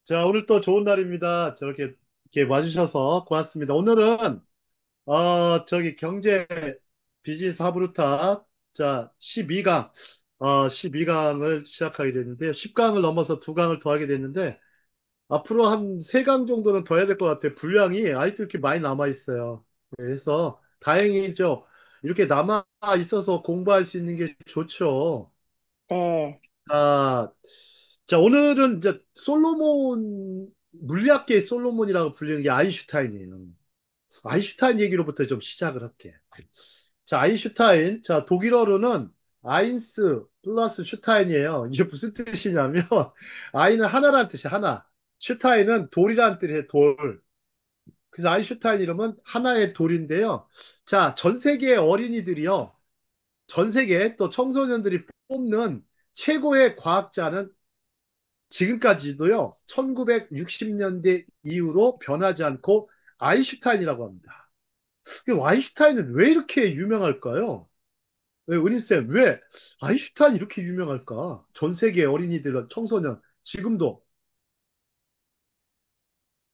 자, 오늘 또 좋은 날입니다. 저렇게 이렇게 와주셔서 고맙습니다. 오늘은 저기 경제 비즈니스 하브루타 자 12강 12강을 시작하게 됐는데 10강을 넘어서 2강을 더 하게 됐는데 앞으로 한 3강 정도는 더 해야 될 것 같아요. 분량이 아직도 이렇게 많이 남아 있어요. 그래서 다행이죠. 이렇게 남아 있어서 공부할 수 있는 게 좋죠. 네, 아, 자, 오늘은 이제 물리학계의 솔로몬이라고 불리는 게 아인슈타인이에요. 아인슈타인 얘기로부터 좀 시작을 할게. 자, 아인슈타인. 자, 독일어로는 아인스 플러스 슈타인이에요. 이게 무슨 뜻이냐면, 아인은 하나라는 뜻이야, 하나. 슈타인은 돌이라는 뜻이에요, 돌. 그래서 아인슈타인 이름은 하나의 돌인데요. 자, 전 세계의 어린이들이요. 전 세계 또 청소년들이 뽑는 최고의 과학자는 지금까지도요, 1960년대 이후로 변하지 않고 아인슈타인이라고 합니다. 아인슈타인은 왜 이렇게 유명할까요? 왜, 은희쌤, 왜 아인슈타인이 이렇게 유명할까? 전 세계 어린이들, 청소년, 지금도.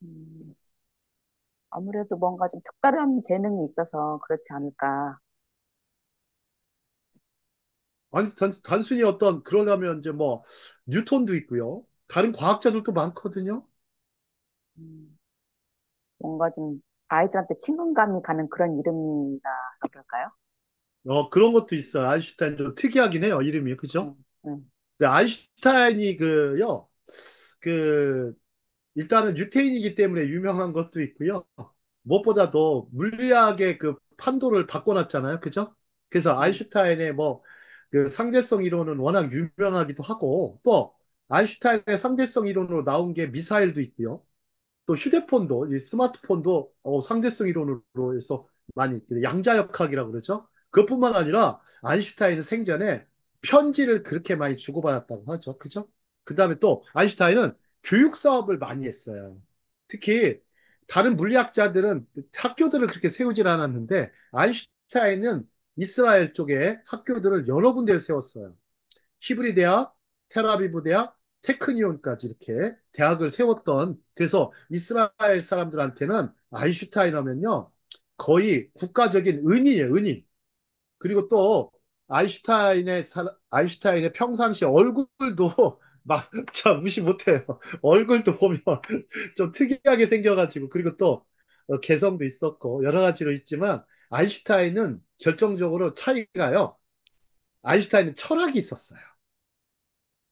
음, 아무래도 뭔가 좀 특별한 재능이 있어서 그렇지 않을까. 아니, 단순히 그러려면 이제 뭐, 뉴턴도 있고요. 다른 과학자들도 많거든요. 음, 뭔가 좀 아이들한테 친근감이 가는 그런 이름이라 그럴까요? 그런 것도 있어요. 아인슈타인 좀 특이하긴 해요, 이름이. 그죠? 응, 응, 근데 아인슈타인이 그, 일단은 유태인이기 때문에 유명한 것도 있고요. 무엇보다도 물리학의 그 판도를 바꿔놨잖아요. 그죠? 그래서 응, 아인슈타인의 뭐, 그 상대성 이론은 워낙 유명하기도 하고, 또 아인슈타인의 상대성 이론으로 나온 게 미사일도 있고요. 또 휴대폰도, 이 스마트폰도 상대성 이론으로 해서 많이 양자역학이라고 그러죠. 그것뿐만 아니라 아인슈타인은 생전에 편지를 그렇게 많이 주고받았다고 하죠. 그죠? 그 다음에 또 아인슈타인은 교육 사업을 많이 했어요. 특히 다른 물리학자들은 학교들을 그렇게 세우질 않았는데 아인슈타인은 이스라엘 쪽에 학교들을 여러 군데를 세웠어요. 히브리 대학, 텔아비브 대학, 테크니온까지 이렇게 대학을 세웠던 그래서 이스라엘 사람들한테는 아인슈타인 하면요 거의 국가적인 은인이에요, 은인. 그리고 또 아인슈타인의 평상시 얼굴도 막 참 무시 못해요. 얼굴도 보면 좀 특이하게 생겨가지고 그리고 또 개성도 있었고 여러 가지로 있지만 아인슈타인은 결정적으로 차이가요. 아인슈타인은 철학이 있었어요.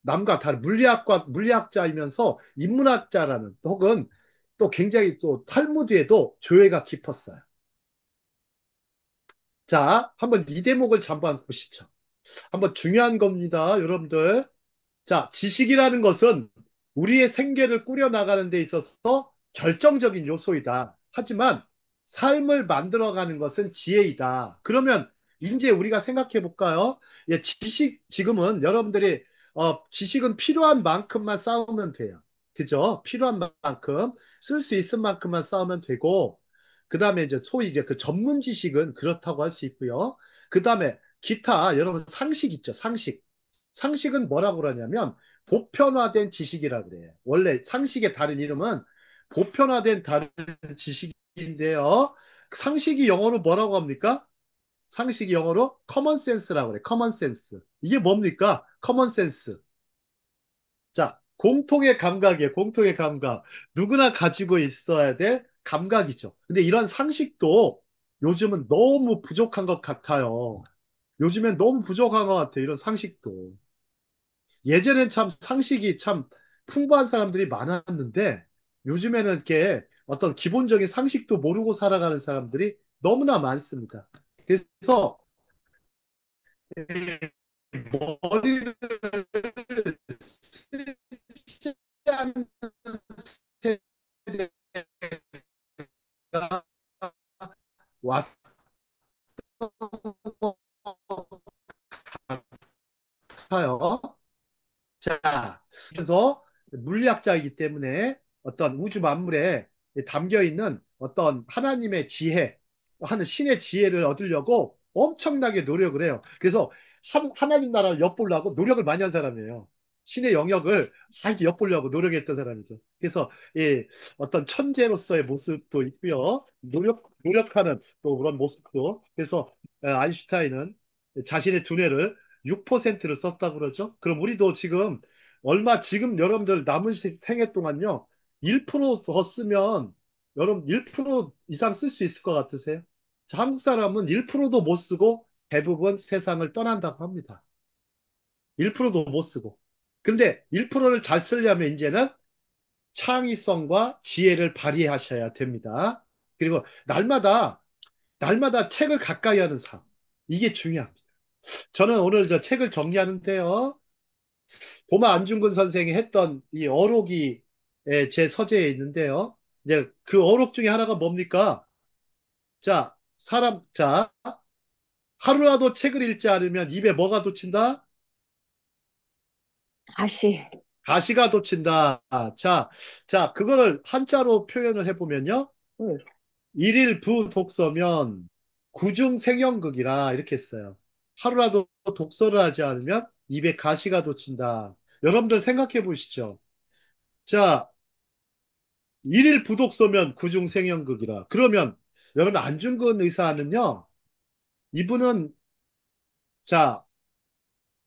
남과 다른 물리학자이면서 인문학자라는 혹은 또 굉장히 또 탈무드에도 조예가 깊었어요. 자, 한번 이 대목을 잠깐 보시죠. 한번 중요한 겁니다, 여러분들. 자, 지식이라는 것은 우리의 생계를 꾸려나가는 데 있어서 결정적인 요소이다. 하지만 삶을 만들어가는 것은 지혜이다. 그러면 이제 우리가 생각해 볼까요? 예, 지금은 여러분들이, 지식은 필요한 만큼만 쌓으면 돼요. 그죠? 필요한 만큼, 쓸 수 있을 만큼만 쌓으면 되고, 그 다음에 이제 소위 이제 그 전문 지식은 그렇다고 할 수 있고요. 그 다음에 기타, 여러분 상식 있죠? 상식. 상식은 뭐라고 그러냐면 보편화된 지식이라 그래요. 원래 상식의 다른 이름은 보편화된 다른 지식인데요. 상식이 영어로 뭐라고 합니까? 상식이 영어로 커먼 센스라고 그래요. 커먼 센스. 이게 뭡니까? 커먼 센스. 자, 공통의 감각이에요. 공통의 감각. 누구나 가지고 있어야 될 감각이죠. 근데 이런 상식도 요즘은 너무 부족한 것 같아요. 요즘엔 너무 부족한 것 같아요. 이런 상식도. 예전엔 참 상식이 참 풍부한 사람들이 많았는데 요즘에는 이렇게 어떤 기본적인 상식도 모르고 살아가는 사람들이 너무나 많습니다. 그래서 머리를 쓰지 않는 세대가 왔어요. 자, 그래서 물리학자이기 때문에 어떤 우주 만물에 담겨 있는 어떤 하나님의 지혜, 하는 신의 지혜를 얻으려고 엄청나게 노력을 해요. 그래서 하나님 나라를 엿보려고 노력을 많이 한 사람이에요. 신의 영역을 이렇게 엿보려고 노력했던 사람이죠. 그래서 이 어떤 천재로서의 모습도 있고요. 노력하는 또 그런 모습도. 그래서 아인슈타인은 자신의 두뇌를 6%를 썼다고 그러죠. 그럼 우리도 지금 지금 여러분들 남은 생애 동안요. 1%더 쓰면 여러분 1% 이상 쓸 수 있을 것 같으세요? 자, 한국 사람은 1%도 못 쓰고 대부분 세상을 떠난다고 합니다. 1%도 못 쓰고. 근데 1%를 잘 쓰려면 이제는 창의성과 지혜를 발휘하셔야 됩니다. 그리고 날마다 책을 가까이 하는 삶. 이게 중요합니다. 저는 오늘 저 책을 정리하는데요. 도마 안중근 선생이 했던 이 어록이 제 서재에 있는데요. 이제 그 어록 중에 하나가 뭡니까? 자, 하루라도 책을 읽지 않으면 입에 뭐가 돋친다? 다시. 가시가 돋친다. 그거를 한자로 표현을 해보면요. 응. 일일 독서면 구중생연극이라 이렇게 했어요. 하루라도 독서를 하지 않으면 입에 가시가 돋친다. 여러분들 생각해 보시죠. 자, 일일 부독서면 구중생연극이라. 그러면 여러분 안중근 의사는요. 이분은 자,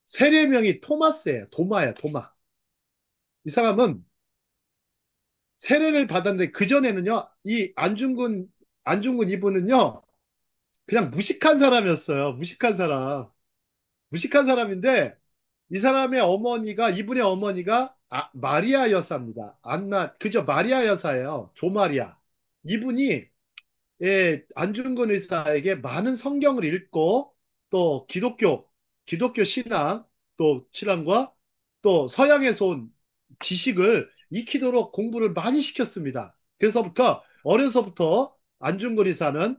세례명이 토마스예요. 도마예요, 도마. 이 사람은 세례를 받았는데 그전에는요. 이 안중근 이분은요. 그냥 무식한 사람이었어요. 무식한 사람. 무식한 사람인데 이 사람의 어머니가 이분의 어머니가 마리아 여사입니다. 그죠? 마리아 여사예요. 조마리아. 이분이 안중근 의사에게 많은 성경을 읽고 또 기독교 신앙과 또 서양에서 온 지식을 익히도록 공부를 많이 시켰습니다. 그래서부터 어려서부터 안중근 의사는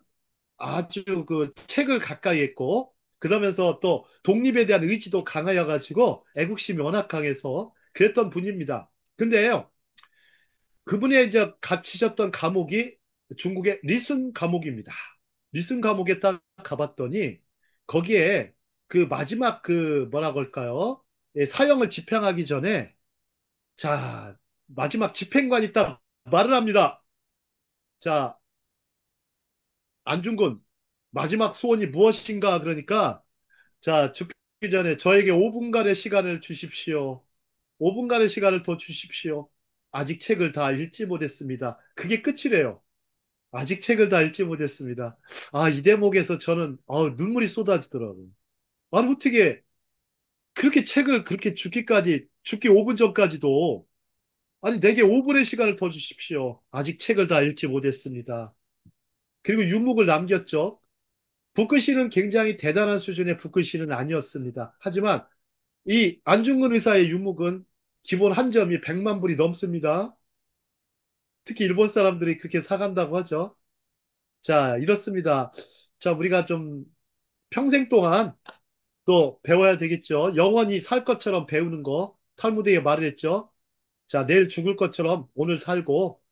아주 그 책을 가까이 했고 그러면서 또 독립에 대한 의지도 강하여 가지고 애국심이 워낙 강해서 그랬던 분입니다. 근데요, 그분의 이제 갇히셨던 감옥이 중국의 리순 감옥입니다. 리순 감옥에 딱 가봤더니 거기에 그 마지막 그 뭐라고 할까요? 사형을 집행하기 전에 자, 마지막 집행관이 딱 말을 합니다. 자, 안중근 마지막 소원이 무엇인가 그러니까 자, 죽기 전에 저에게 5분간의 시간을 주십시오. 5분간의 시간을 더 주십시오. 아직 책을 다 읽지 못했습니다. 그게 끝이래요. 아직 책을 다 읽지 못했습니다. 이 대목에서 저는 눈물이 쏟아지더라고요. 아니, 어떻게 그렇게 책을 그렇게 죽기 5분 전까지도 아니, 내게 5분의 시간을 더 주십시오. 아직 책을 다 읽지 못했습니다. 그리고 유목을 남겼죠. 붓글씨는 굉장히 대단한 수준의 붓글씨는 아니었습니다. 하지만 이 안중근 의사의 유목은 기본 한 점이 100만 불이 넘습니다. 특히 일본 사람들이 그렇게 사간다고 하죠. 자, 이렇습니다. 자, 우리가 좀 평생 동안 또 배워야 되겠죠. 영원히 살 것처럼 배우는 거. 탈무드에 말을 했죠. 자, 내일 죽을 것처럼 오늘 살고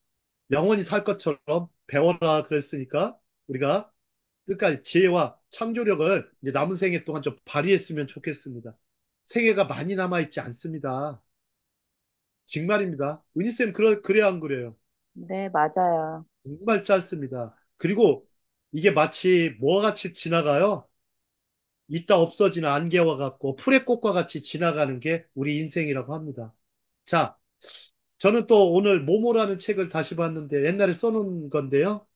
영원히 살 것처럼 배워라 그랬으니까 우리가 끝까지 지혜와 창조력을 이제 남은 생애 동안 좀 발휘했으면 좋겠습니다. 생애가 많이 남아있지 않습니다. 정말입니다. 은희쌤, 그래야 안 그래요? 네, 맞아요. 정말 짧습니다. 그리고 이게 마치 뭐와 같이 지나가요? 있다 없어지는 안개와 같고 풀의 꽃과 같이 지나가는 게 우리 인생이라고 합니다. 자, 저는 또 오늘 모모라는 책을 다시 봤는데 옛날에 써놓은 건데요.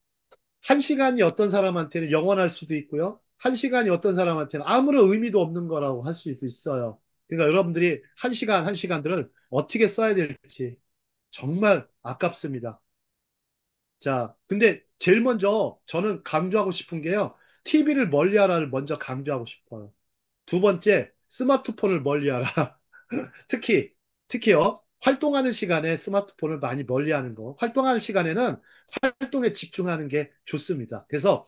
한 시간이 어떤 사람한테는 영원할 수도 있고요. 한 시간이 어떤 사람한테는 아무런 의미도 없는 거라고 할 수도 있어요. 그러니까 여러분들이 한 시간 한 시간들을 어떻게 써야 될지 정말 아깝습니다. 자, 근데 제일 먼저 저는 강조하고 싶은 게요. TV를 멀리하라를 먼저 강조하고 싶어요. 두 번째, 스마트폰을 멀리하라. 특히, 특히요, 활동하는 시간에 스마트폰을 많이 멀리하는 거. 활동하는 시간에는 활동에 집중하는 게 좋습니다. 그래서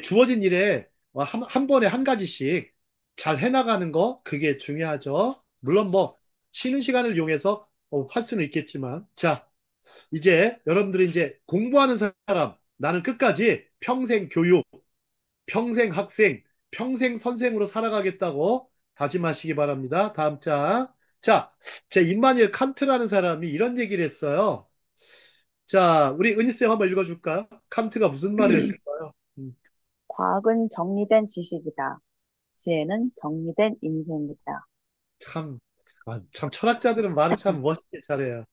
주어진 일에 한 번에 한 가지씩 잘 해나가는 거, 그게 중요하죠. 물론 뭐, 쉬는 시간을 이용해서 할 수는 있겠지만. 자, 이제 여러분들이 이제 공부하는 사람, 나는 끝까지 평생 교육, 평생 학생, 평생 선생으로 살아가겠다고 다짐하시기 바랍니다. 다음 장. 자, 제 임마누엘 칸트라는 사람이 이런 얘기를 했어요. 자, 우리 은희쌤 한번 읽어줄까요? 칸트가 무슨 말을 했을까요? 과학은 정리된 지식이다. 지혜는 정리된 인생이다. 참, 참 철학자들은 말을 참 멋있게 잘해요.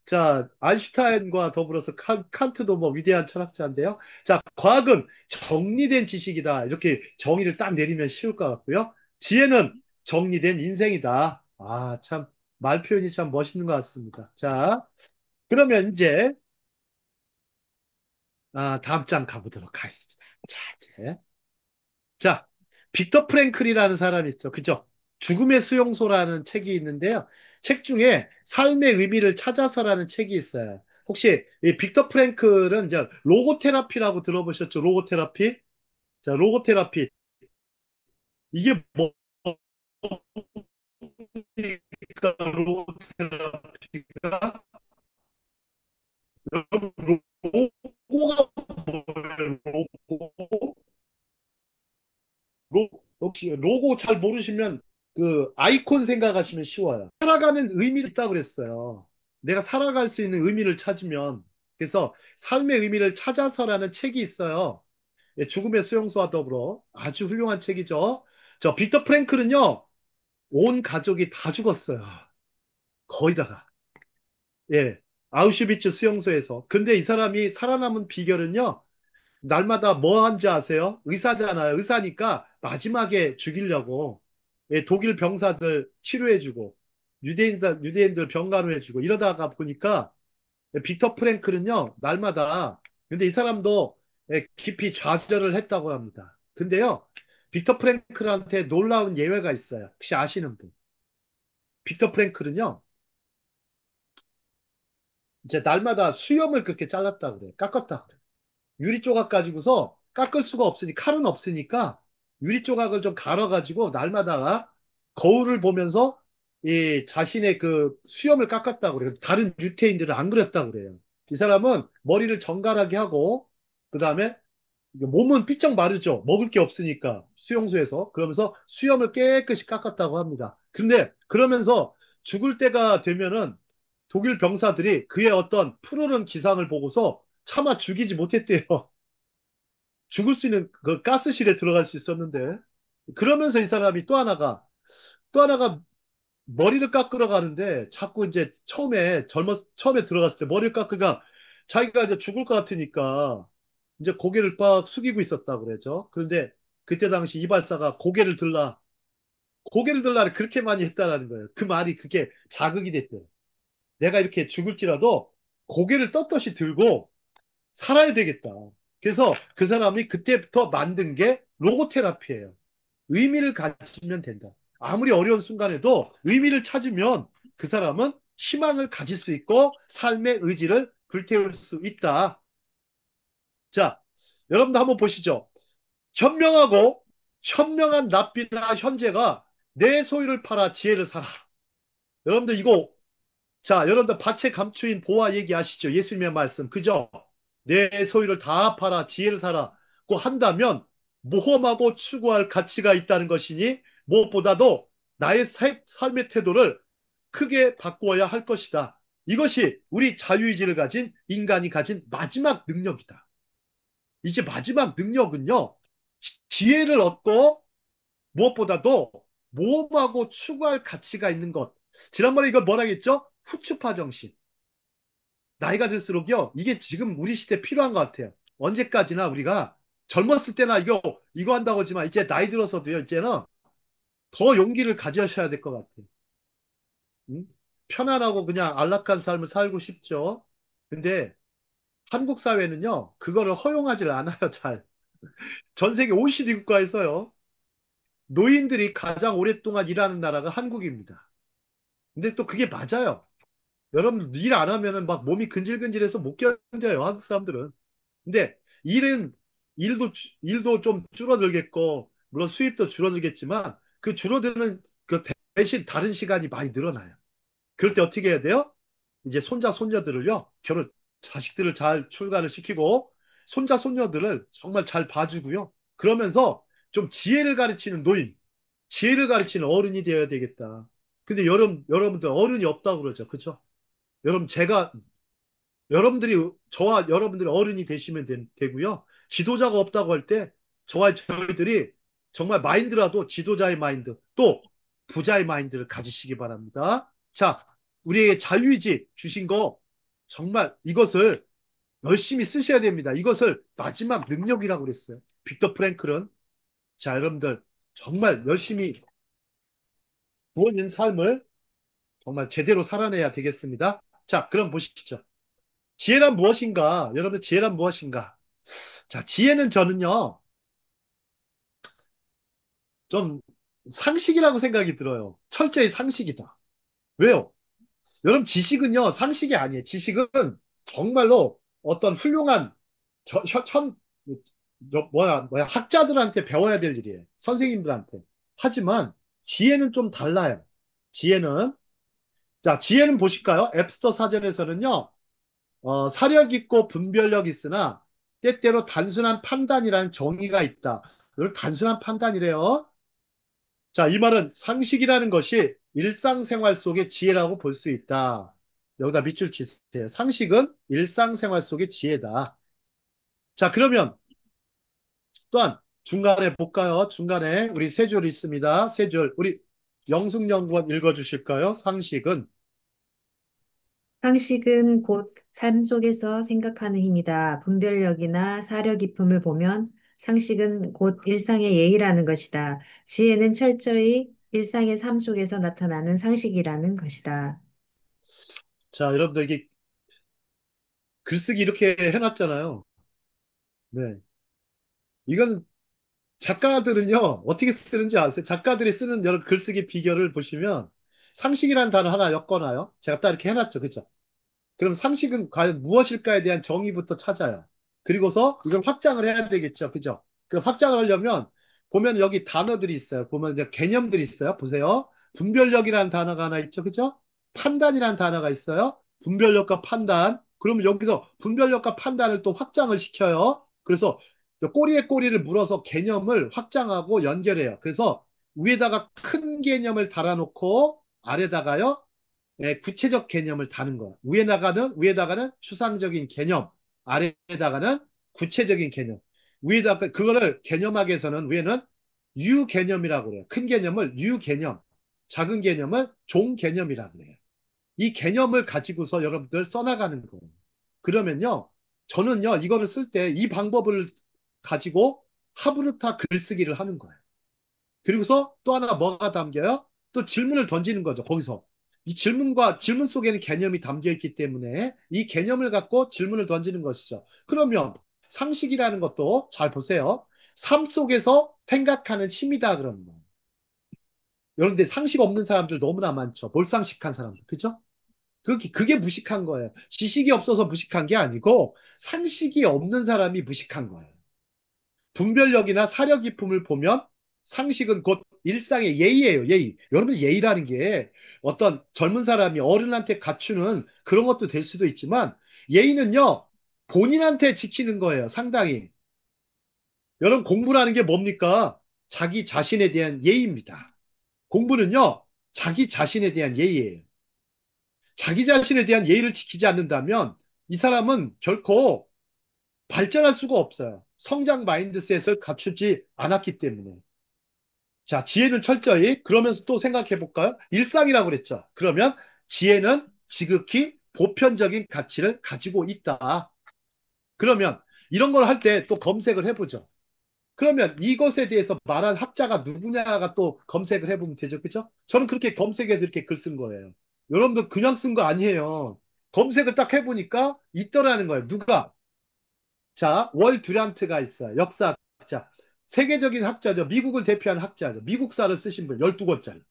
자, 아인슈타인과 더불어서 칸트도 뭐 위대한 철학자인데요. 자, 과학은 정리된 지식이다. 이렇게 정의를 딱 내리면 쉬울 것 같고요. 지혜는 정리된 인생이다. 아, 참, 말 표현이 참 멋있는 것 같습니다. 자, 그러면 이제, 다음 장 가보도록 하겠습니다. 자, 이제. 자, 빅터 프랭클이라는 사람이 있죠. 그죠? 죽음의 수용소라는 책이 있는데요. 책 중에 삶의 의미를 찾아서라는 책이 있어요. 혹시 이 빅터 프랭클은 이제 로고테라피라고 들어보셨죠? 로고테라피? 자, 로고테라피. 이게 뭡니까? 로고테라피가? 여러분, 로고가 뭐예요? 로고? 혹시 로고 잘 모르시면 그 아이콘 생각하시면 쉬워요. 살아가는 의미를 있다고 그랬어요. 내가 살아갈 수 있는 의미를 찾으면. 그래서 삶의 의미를 찾아서라는 책이 있어요. 예, 죽음의 수용소와 더불어 아주 훌륭한 책이죠. 저 빅터 프랭클은요, 온 가족이 다 죽었어요. 거의 다가. 예. 아우슈비츠 수용소에서. 근데 이 사람이 살아남은 비결은요, 날마다 뭐 한지 아세요? 의사잖아요. 의사니까 마지막에 죽이려고 예, 독일 병사들 치료해주고 유대인들 병가로해주고 이러다가 보니까 빅터 프랭클은요 날마다 근데 이 사람도 예, 깊이 좌절을 했다고 합니다. 근데요 빅터 프랭클한테 놀라운 예외가 있어요. 혹시 아시는 분? 빅터 프랭클은요 이제 날마다 수염을 그렇게 잘랐다 그래요. 깎았다 그래요. 유리 조각 가지고서 깎을 수가 없으니 칼은 없으니까 유리 조각을 좀 갈아가지고 날마다 거울을 보면서 이 자신의 그 수염을 깎았다고 그래요. 다른 유태인들은 안 그랬다고 그래요. 이 사람은 머리를 정갈하게 하고 그 다음에 몸은 삐쩍 마르죠. 먹을 게 없으니까 수용소에서 그러면서 수염을 깨끗이 깎았다고 합니다. 근데 그러면서 죽을 때가 되면은 독일 병사들이 그의 어떤 푸르른 기상을 보고서 차마 죽이지 못했대요. 죽을 수 있는 그 가스실에 들어갈 수 있었는데 그러면서 이 사람이 또 하나가 머리를 깎으러 가는데 자꾸 이제 처음에 들어갔을 때 머리를 깎으니까 자기가 이제 죽을 것 같으니까 이제 고개를 빡 숙이고 있었다고 그러죠. 그런데 그때 당시 이발사가 고개를 들라를 그렇게 많이 했다라는 거예요. 그 말이 그게 자극이 됐대요. 내가 이렇게 죽을지라도 고개를 떳떳이 들고 살아야 되겠다. 그래서 그 사람이 그때부터 만든 게 로고테라피예요. 의미를 가지면 된다. 아무리 어려운 순간에도 의미를 찾으면 그 사람은 희망을 가질 수 있고 삶의 의지를 불태울 수 있다. 자, 여러분도 한번 보시죠. 현명한 납비나 현재가 내 소유를 팔아 지혜를 사라. 여러분들 이거 자, 여러분들 밭에 감추인 보화 얘기하시죠? 예수님의 말씀. 그죠? 내 소유를 다 팔아 지혜를 사라고 한다면 모험하고 추구할 가치가 있다는 것이니 무엇보다도 나의 삶의 태도를 크게 바꾸어야 할 것이다. 이것이 우리 자유의지를 가진 인간이 가진 마지막 능력이다. 이제 마지막 능력은요, 지혜를 얻고 무엇보다도 모험하고 추구할 가치가 있는 것. 지난번에 이걸 뭐라 했죠? 후추파 정신. 나이가 들수록요, 이게 지금 우리 시대에 필요한 것 같아요. 언제까지나 우리가 젊었을 때나 이거 한다고 하지만 이제 나이 들어서도요, 이제는 더 용기를 가져셔야 될 것 같아요. 응? 편안하고 그냥 안락한 삶을 살고 싶죠. 근데 한국 사회는요, 그거를 허용하지 않아요, 잘. 전 세계 OECD 국가에서요, 노인들이 가장 오랫동안 일하는 나라가 한국입니다. 근데 또 그게 맞아요. 여러분, 일 안 하면은 막 몸이 근질근질해서 못 견뎌요, 한국 사람들은. 근데 일은 일도 좀 줄어들겠고 물론 수입도 줄어들겠지만 그 줄어드는 그 대신 다른 시간이 많이 늘어나요. 그럴 때 어떻게 해야 돼요? 이제 손자 손녀들을요 자식들을 잘 출가를 시키고 손자 손녀들을 정말 잘 봐주고요. 그러면서 좀 지혜를 가르치는 노인, 지혜를 가르치는 어른이 되어야 되겠다. 근데 여러분들 어른이 없다고 그러죠. 그죠? 여러분, 여러분들이, 저와 여러분들이 어른이 되시면 되고요. 지도자가 없다고 할 때, 저와 저희들이 정말 마인드라도 지도자의 마인드, 또 부자의 마인드를 가지시기 바랍니다. 자, 우리에게 자유의지 주신 거, 정말 이것을 열심히 쓰셔야 됩니다. 이것을 마지막 능력이라고 그랬어요. 빅터 프랭클은. 자, 여러분들, 정말 열심히 부어진 삶을 정말 제대로 살아내야 되겠습니다. 자, 그럼 보시죠. 지혜란 무엇인가? 여러분, 지혜란 무엇인가? 자, 지혜는 저는요, 좀 상식이라고 생각이 들어요. 철저히 상식이다. 왜요? 여러분, 지식은요, 상식이 아니에요. 지식은 정말로 어떤 훌륭한, 저, 현, 현- 학자들한테 배워야 될 일이에요. 선생님들한테. 하지만, 지혜는 좀 달라요. 지혜는, 자, 지혜는 보실까요? 앱스터 사전에서는요, 사력 있고 분별력 있으나 때때로 단순한 판단이란 정의가 있다. 이걸 단순한 판단이래요. 자, 이 말은 상식이라는 것이 일상생활 속의 지혜라고 볼 수 있다. 여기다 밑줄 치세요. 상식은 일상생활 속의 지혜다. 자, 그러면 또한 중간에 볼까요? 중간에 우리 세 줄 있습니다. 세 줄. 우리 영숙연구원 읽어주실까요? 상식은. 상식은 곧 삶 속에서 생각하는 힘이다. 분별력이나 사려 깊음을 보면 상식은 곧 일상의 예의라는 것이다. 지혜는 철저히 일상의 삶 속에서 나타나는 상식이라는 것이다. 자, 여러분들 이게 글쓰기 이렇게 해놨잖아요. 네. 이건 작가들은요, 어떻게 쓰는지 아세요? 작가들이 쓰는 여러 글쓰기 비결을 보시면 상식이라는 단어 하나 엮어놔요. 제가 딱 이렇게 해놨죠. 그죠? 그럼 상식은 과연 무엇일까에 대한 정의부터 찾아요. 그리고서 이걸 확장을 해야 되겠죠. 그죠? 그 확장을 하려면 보면 여기 단어들이 있어요. 보면 이제 개념들이 있어요. 보세요. 분별력이라는 단어가 하나 있죠. 그죠? 판단이라는 단어가 있어요. 분별력과 판단. 그러면 여기서 분별력과 판단을 또 확장을 시켜요. 그래서 꼬리에 꼬리를 물어서 개념을 확장하고 연결해요. 그래서 위에다가 큰 개념을 달아놓고 아래다가요. 구체적 개념을 다는 거야. 위에다가는 추상적인 개념, 아래에다가는 구체적인 개념. 위에다가 그거를 개념학에서는 위에는 유 개념이라고 그래요. 큰 개념을 유 개념, 작은 개념을 종 개념이라고 그래요. 이 개념을 가지고서 여러분들 써나가는 거예요. 그러면요, 저는요, 이거를 쓸 때 이 방법을 가지고 하브르타 글쓰기를 하는 거예요. 그리고서 또 하나 뭐가 담겨요? 또 질문을 던지는 거죠, 거기서. 이 질문 속에는 개념이 담겨 있기 때문에 이 개념을 갖고 질문을 던지는 것이죠. 그러면 상식이라는 것도 잘 보세요. 삶 속에서 생각하는 힘이다, 그러면. 여러분들 상식 없는 사람들 너무나 많죠. 몰상식한 사람들. 그죠? 그게 무식한 거예요. 지식이 없어서 무식한 게 아니고 상식이 없는 사람이 무식한 거예요. 분별력이나 사려 깊음을 보면 상식은 곧 일상의 예의예요, 예의. 여러분, 예의라는 게 어떤 젊은 사람이 어른한테 갖추는 그런 것도 될 수도 있지만 예의는요, 본인한테 지키는 거예요, 상당히. 여러분, 공부라는 게 뭡니까? 자기 자신에 대한 예의입니다. 공부는요, 자기 자신에 대한 예의예요. 자기 자신에 대한 예의를 지키지 않는다면 이 사람은 결코 발전할 수가 없어요. 성장 마인드셋을 갖추지 않았기 때문에. 자, 지혜는 철저히 그러면서 또 생각해 볼까요? 일상이라고 그랬죠. 그러면 지혜는 지극히 보편적인 가치를 가지고 있다. 그러면 이런 걸 할 때 또 검색을 해보죠. 그러면 이것에 대해서 말한 학자가 누구냐가 또 검색을 해보면 되죠. 그죠? 저는 그렇게 검색해서 이렇게 글 쓴 거예요. 여러분들 그냥 쓴 거 아니에요. 검색을 딱 해보니까 있더라는 거예요. 누가? 자, 월 듀란트가 있어요. 역사학자. 세계적인 학자죠. 미국을 대표하는 학자죠. 미국사를 쓰신 분, 12권짜리.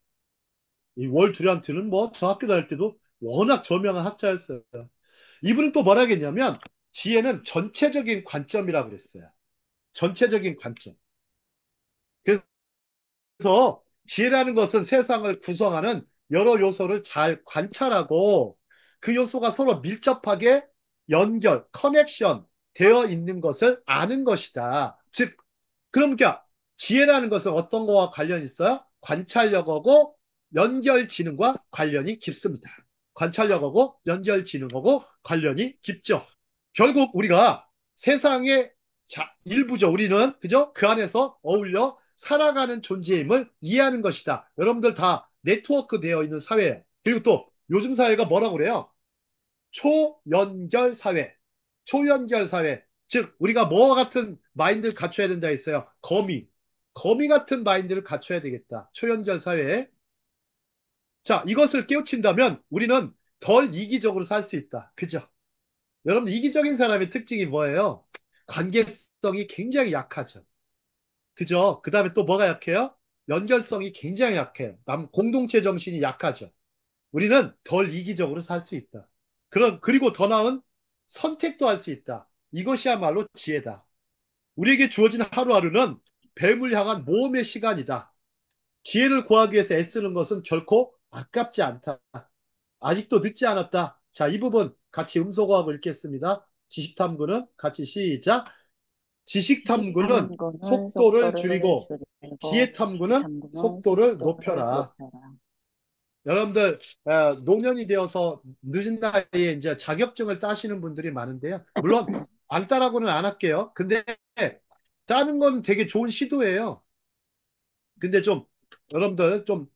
이 월 듀란트는 뭐, 저 학교 다닐 때도 워낙 저명한 학자였어요. 이분은 또 뭐라 했냐면, 지혜는 전체적인 관점이라고 그랬어요. 전체적인 관점. 그래서 지혜라는 것은 세상을 구성하는 여러 요소를 잘 관찰하고 그 요소가 서로 밀접하게 커넥션 되어 있는 것을 아는 것이다. 즉, 그러니까 지혜라는 것은 어떤 거와 관련이 있어요? 관찰력하고 연결지능과 관련이 깊습니다. 관찰력하고 연결지능하고 관련이 깊죠. 결국 우리가 세상의 일부죠. 우리는 그죠? 그 안에서 어울려 살아가는 존재임을 이해하는 것이다. 여러분들 다 네트워크 되어 있는 사회예요. 그리고 또 요즘 사회가 뭐라고 그래요? 초연결 사회. 초연결 사회. 즉 우리가 뭐와 같은 마인드를 갖춰야 된다 했어요. 거미 같은 마인드를 갖춰야 되겠다. 초연결 사회에. 자, 이것을 깨우친다면 우리는 덜 이기적으로 살 수 있다. 그죠? 여러분, 이기적인 사람의 특징이 뭐예요? 관계성이 굉장히 약하죠. 그죠? 그 다음에 또 뭐가 약해요? 연결성이 굉장히 약해요. 공동체 정신이 약하죠. 우리는 덜 이기적으로 살 수 있다. 그리고 더 나은 선택도 할 수 있다. 이것이야말로 지혜다. 우리에게 주어진 하루하루는 뱀을 향한 모험의 시간이다. 지혜를 구하기 위해서 애쓰는 것은 결코 아깝지 않다. 아직도 늦지 않았다. 자, 이 부분 같이 음소거하고 읽겠습니다. 지식탐구는 같이 시작. 지식 지식탐구는 탐구는 속도를 속도를 줄이고 줄이고 지식 지혜탐구는 탐구는 속도를 속도를 높여라. 높여라. 여러분들 노년이 되어서 늦은 나이에 이제 자격증을 따시는 분들이 많은데요. 물론 안 따라고는 안 할게요. 근데 따는 건 되게 좋은 시도예요. 근데 좀 여러분들 좀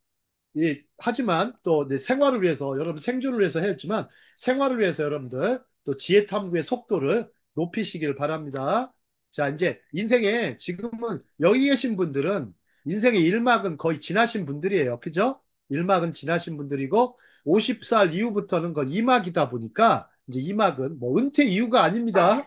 하지만 또 이제 생활을 위해서 여러분 생존을 위해서 했지만 생활을 위해서 여러분들 또 지혜 탐구의 속도를 높이시길 바랍니다. 자, 이제 인생에 지금은 여기 계신 분들은 인생의 일막은 거의 지나신 분들이에요. 그죠? 일막은 지나신 분들이고 50살 이후부터는 거 이막이다 보니까 이제 이막은 뭐 은퇴 이후가 아닙니다.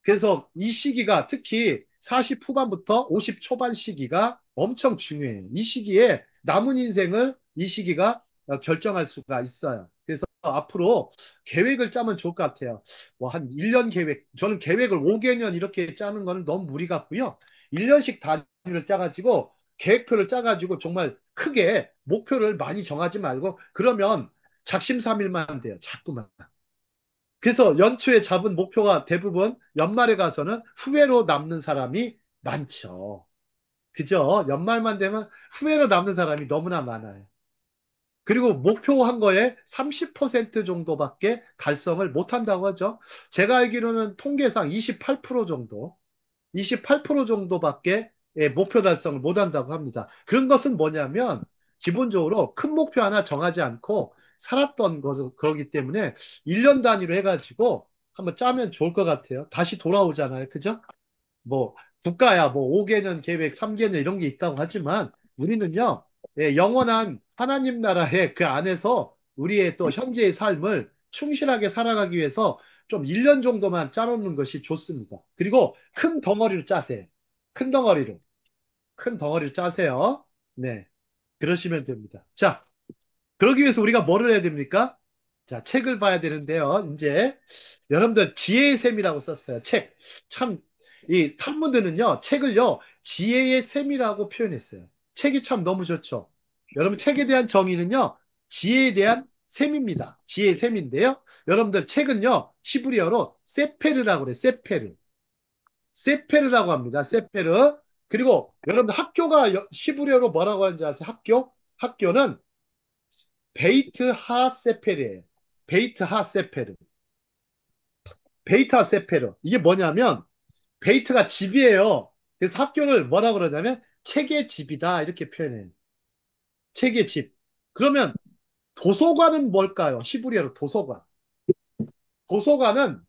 그래서 이 시기가 특히 40 후반부터 50 초반 시기가 엄청 중요해요. 이 시기에 남은 인생을 이 시기가 결정할 수가 있어요. 그래서 앞으로 계획을 짜면 좋을 것 같아요. 뭐 한 1년 계획, 저는 계획을 5개년 이렇게 짜는 거는 너무 무리 같고요. 1년씩 단위를 짜가지고 계획표를 짜가지고 정말 크게 목표를 많이 정하지 말고 그러면 작심삼일만 돼요. 자꾸만. 그래서 연초에 잡은 목표가 대부분 연말에 가서는 후회로 남는 사람이 많죠. 그죠? 연말만 되면 후회로 남는 사람이 너무나 많아요. 그리고 목표한 거에 30% 정도밖에 달성을 못 한다고 하죠. 제가 알기로는 통계상 28% 정도, 28% 정도밖에 목표 달성을 못 한다고 합니다. 그런 것은 뭐냐면 기본적으로 큰 목표 하나 정하지 않고 살았던 것을 그러기 때문에 1년 단위로 해가지고 한번 짜면 좋을 것 같아요. 다시 돌아오잖아요. 그죠? 뭐 국가야 뭐 5개년 계획, 3개년 이런 게 있다고 하지만 우리는요, 영원한 하나님 나라의 그 안에서 우리의 또 현재의 삶을 충실하게 살아가기 위해서 좀 1년 정도만 짜놓는 것이 좋습니다. 그리고 큰 덩어리로 짜세요. 큰 덩어리로. 큰 덩어리를 짜세요. 네. 그러시면 됩니다. 자, 그러기 위해서 우리가 뭐를 해야 됩니까? 자, 책을 봐야 되는데요. 이제 여러분들 지혜의 셈이라고 썼어요. 책. 참, 이 탈무드는요, 책을요, 지혜의 셈이라고 표현했어요. 책이 참 너무 좋죠. 여러분, 책에 대한 정의는요, 지혜에 대한 셈입니다. 지혜의 셈인데요. 여러분들, 책은요, 히브리어로 세페르라고 그래요. 세페르. 세페르라고 합니다. 세페르. 그리고 여러분들 학교가 히브리어로 뭐라고 하는지 아세요? 학교? 학교는 베이트 하세페르예요. 베이트 하세페르. 베이트 하세페르. 이게 뭐냐면 베이트가 집이에요. 그래서 학교를 뭐라 그러냐면 책의 집이다 이렇게 표현해요. 책의 집. 그러면 도서관은 뭘까요? 히브리어로 도서관. 도서관은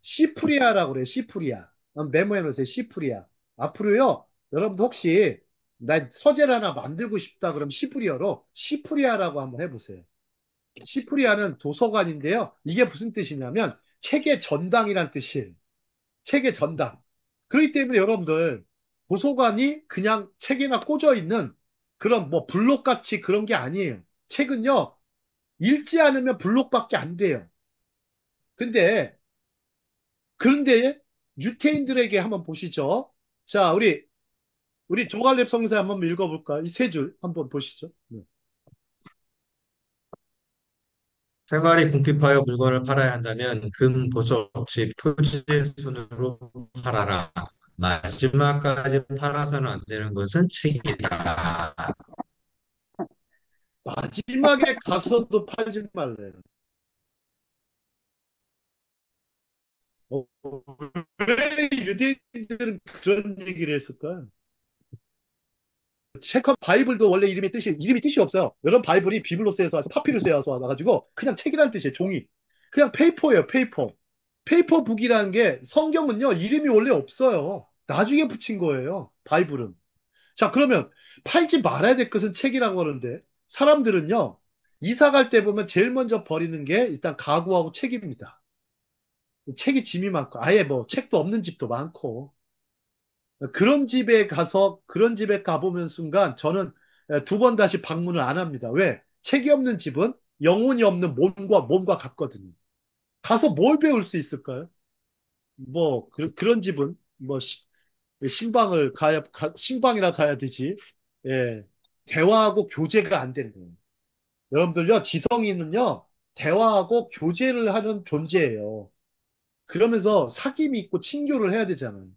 시프리아라고 그래요. 시프리아. 메모해 놓으세요. 시프리아. 앞으로요. 여러분도 혹시 나 서재를 하나 만들고 싶다 그러면 시프리어로 시프리아라고 한번 해보세요. 시프리아는 도서관인데요. 이게 무슨 뜻이냐면 책의 전당이란 뜻이에요. 책의 전당. 그렇기 때문에 여러분들 도서관이 그냥 책에나 꽂아 있는 그런 뭐 블록같이 그런 게 아니에요. 책은요. 읽지 않으면 블록밖에 안 돼요. 근데 그런데 유태인들에게 한번 보시죠. 자, 우리 조갈렙 성서 한번 읽어볼까? 이 세 줄 한번 보시죠. 네. 생활이 궁핍하여 물건을 팔아야 한다면 금, 보석, 집, 토지의 순으로 팔아라. 마지막까지 팔아서는 안 되는 것은 책이다. 마지막에 가서도 팔지 말래요. 어, 왜 유대인들은 그런 얘기를 했을까요? 책 바이블도 원래 이름이 뜻이 없어요. 여러분 바이블이 비블로스에서 와서 파피루스에서 와가지고 그냥 책이라는 뜻이에요. 종이. 그냥 페이퍼예요. 페이퍼. 페이퍼북이라는 게 성경은요 이름이 원래 없어요. 나중에 붙인 거예요. 바이블은. 자 그러면 팔지 말아야 될 것은 책이라고 하는데 사람들은요 이사 갈 때 보면 제일 먼저 버리는 게 일단 가구하고 책입니다. 책이 짐이 많고 아예 뭐 책도 없는 집도 많고 그런 집에 가보면 순간 저는 두 번 다시 방문을 안 합니다. 왜? 책이 없는 집은 영혼이 없는 몸과 같거든요. 가서 뭘 배울 수 있을까요? 뭐 런 집은 뭐 신방이나 가야 되지. 예. 대화하고 교제가 안 되는 거예요. 여러분들요, 지성인은요, 대화하고 교제를 하는 존재예요. 그러면서 사귐이 있고 친교를 해야 되잖아요.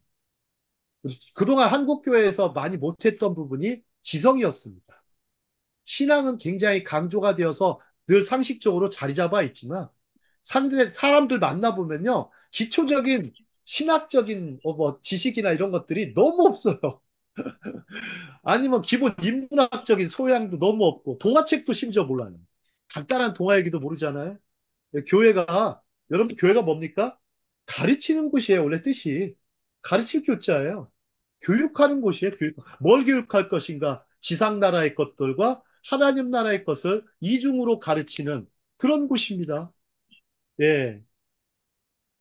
그동안 한국 교회에서 많이 못했던 부분이 지성이었습니다. 신앙은 굉장히 강조가 되어서 늘 상식적으로 자리 잡아 있지만 사람들 만나보면요. 기초적인 신학적인 뭐 지식이나 이런 것들이 너무 없어요. 아니면 기본 인문학적인 소양도 너무 없고 동화책도 심지어 몰라요. 간단한 동화 얘기도 모르잖아요. 교회가 여러분 교회가 뭡니까? 가르치는 곳이에요. 원래 뜻이 가르칠 교자예요. 교육하는 곳이에요. 뭘 교육할 것인가? 지상 나라의 것들과 하나님 나라의 것을 이중으로 가르치는 그런 곳입니다. 예.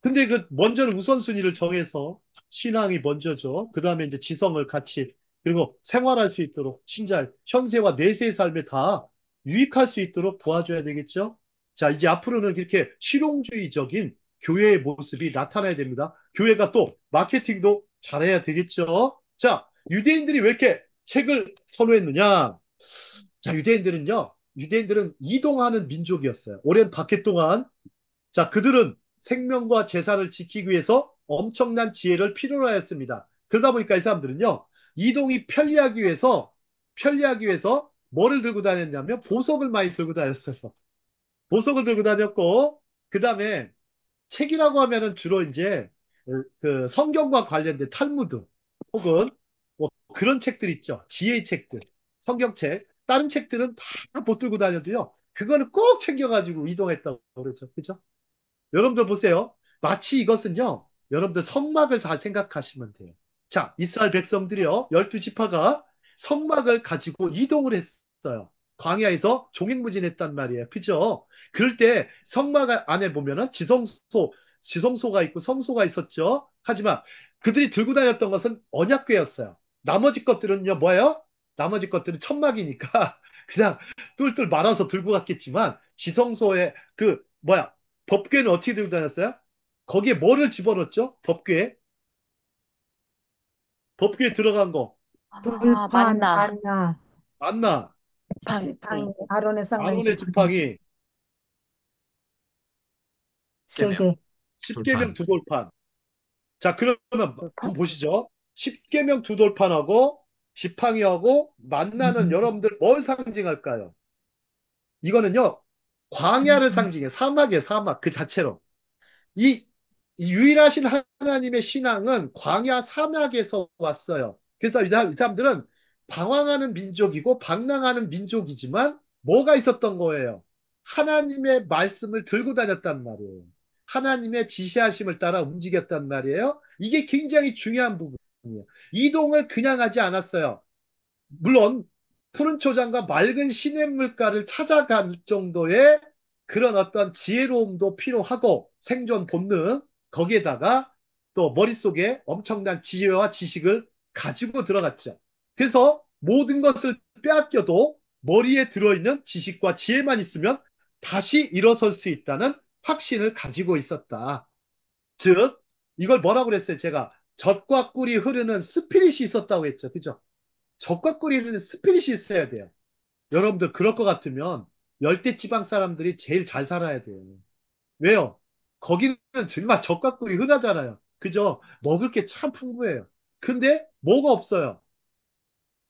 근데 그 먼저는 우선순위를 정해서 신앙이 먼저죠. 그 다음에 이제 지성을 같이 그리고 생활할 수 있도록 신자 현세와 내세의 삶에 다 유익할 수 있도록 도와줘야 되겠죠. 자, 이제 앞으로는 이렇게 실용주의적인 교회의 모습이 나타나야 됩니다. 교회가 또 마케팅도 잘해야 되겠죠. 자, 유대인들이 왜 이렇게 책을 선호했느냐? 자, 유대인들은 이동하는 민족이었어요. 오랜 박해 동안 자, 그들은 생명과 재산을 지키기 위해서 엄청난 지혜를 필요로 하였습니다. 그러다 보니까 이 사람들은요, 이동이 편리하기 위해서 뭐를 들고 다녔냐면 보석을 많이 들고 다녔어요. 보석을 들고 다녔고, 그 다음에 책이라고 하면은 주로 이제 그 성경과 관련된 탈무드 혹은 뭐 그런 책들 있죠. 지혜 책들, 성경책. 다른 책들은 다 못 들고 다녀도요. 그거는 꼭 챙겨가지고 이동했다고 그러죠. 그죠? 여러분들 보세요. 마치 이것은요, 여러분들 성막을 잘 생각하시면 돼요. 자, 이스라엘 백성들이요, 12지파가 성막을 가지고 이동을 했어요. 광야에서 종횡무진했단 말이에요. 그죠? 그럴 때 성막 안에 보면은 지성소가 있고 성소가 있었죠. 하지만 그들이 들고 다녔던 것은 언약궤였어요. 나머지 것들은요, 뭐예요? 나머지 것들은 천막이니까 그냥 뚫뚫 말아서 들고 갔겠지만 지성소에 법궤는 어떻게 들고 다녔어요? 거기에 뭐를 집어넣었죠? 법궤에 들어간 거. 아, 불판, 만나. 만나, 만나. 방. 지팡이, 아론의 상한 아론의 지팡이, 지팡이. 세 계명, 개. 십계명 돌판. 두 돌판. 자, 그러면 돌판? 한번 보시죠. 십계명 두 돌판하고 지팡이하고 만나는 음, 여러분들 뭘 상징할까요? 이거는요. 광야를 상징해. 사막이에요, 사막. 그 자체로. 이, 이 유일하신 하나님의 신앙은 광야 사막에서 왔어요. 그래서 이 사람들은 방황하는 민족이고 방랑하는 민족이지만 뭐가 있었던 거예요? 하나님의 말씀을 들고 다녔단 말이에요. 하나님의 지시하심을 따라 움직였단 말이에요. 이게 굉장히 중요한 부분이에요. 이동을 그냥 하지 않았어요. 물론 푸른 초장과 맑은 시냇물가를 찾아갈 정도의 그런 어떤 지혜로움도 필요하고 생존 본능 거기에다가 또 머릿속에 엄청난 지혜와 지식을 가지고 들어갔죠. 그래서 모든 것을 빼앗겨도 머리에 들어있는 지식과 지혜만 있으면 다시 일어설 수 있다는 확신을 가지고 있었다. 즉 이걸 뭐라고 그랬어요? 제가 젖과 꿀이 흐르는 스피릿이 있었다고 했죠. 그죠? 적과 끓이는 스피릿이 있어야 돼요. 여러분들 그럴 것 같으면 열대 지방 사람들이 제일 잘 살아야 돼요. 왜요? 거기는 정말 적과 꿀이 흔하잖아요. 그죠? 먹을 게 참 풍부해요. 근데 뭐가 없어요.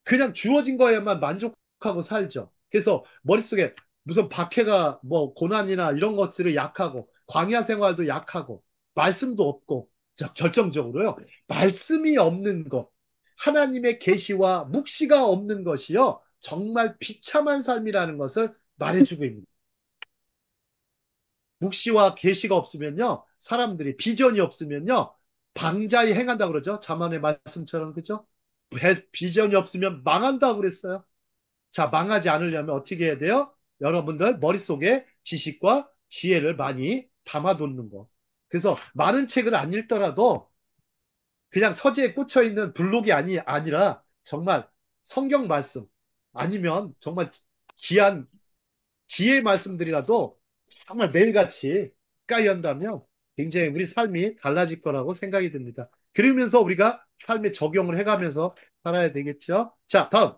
그냥 주어진 거에만 만족하고 살죠. 그래서 머릿속에 무슨 박해가 뭐 고난이나 이런 것들을 약하고 광야 생활도 약하고 말씀도 없고 자, 결정적으로요. 말씀이 없는 것, 하나님의 계시와 묵시가 없는 것이요. 정말 비참한 삶이라는 것을 말해주고 있습니다. 묵시와 계시가 없으면요. 사람들이 비전이 없으면요. 방자히 행한다 그러죠. 자만의 말씀처럼 그죠? 비전이 없으면 망한다고 그랬어요. 자, 망하지 않으려면 어떻게 해야 돼요? 여러분들 머릿속에 지식과 지혜를 많이 담아놓는 거. 그래서 많은 책을 안 읽더라도 그냥 서재에 꽂혀 있는 블록이 아니라 정말 성경 말씀 아니면 정말 귀한 지혜의 말씀들이라도 정말 매일같이 가까이 한다면 굉장히 우리 삶이 달라질 거라고 생각이 듭니다. 그러면서 우리가 삶에 적용을 해가면서 살아야 되겠죠. 자, 다음.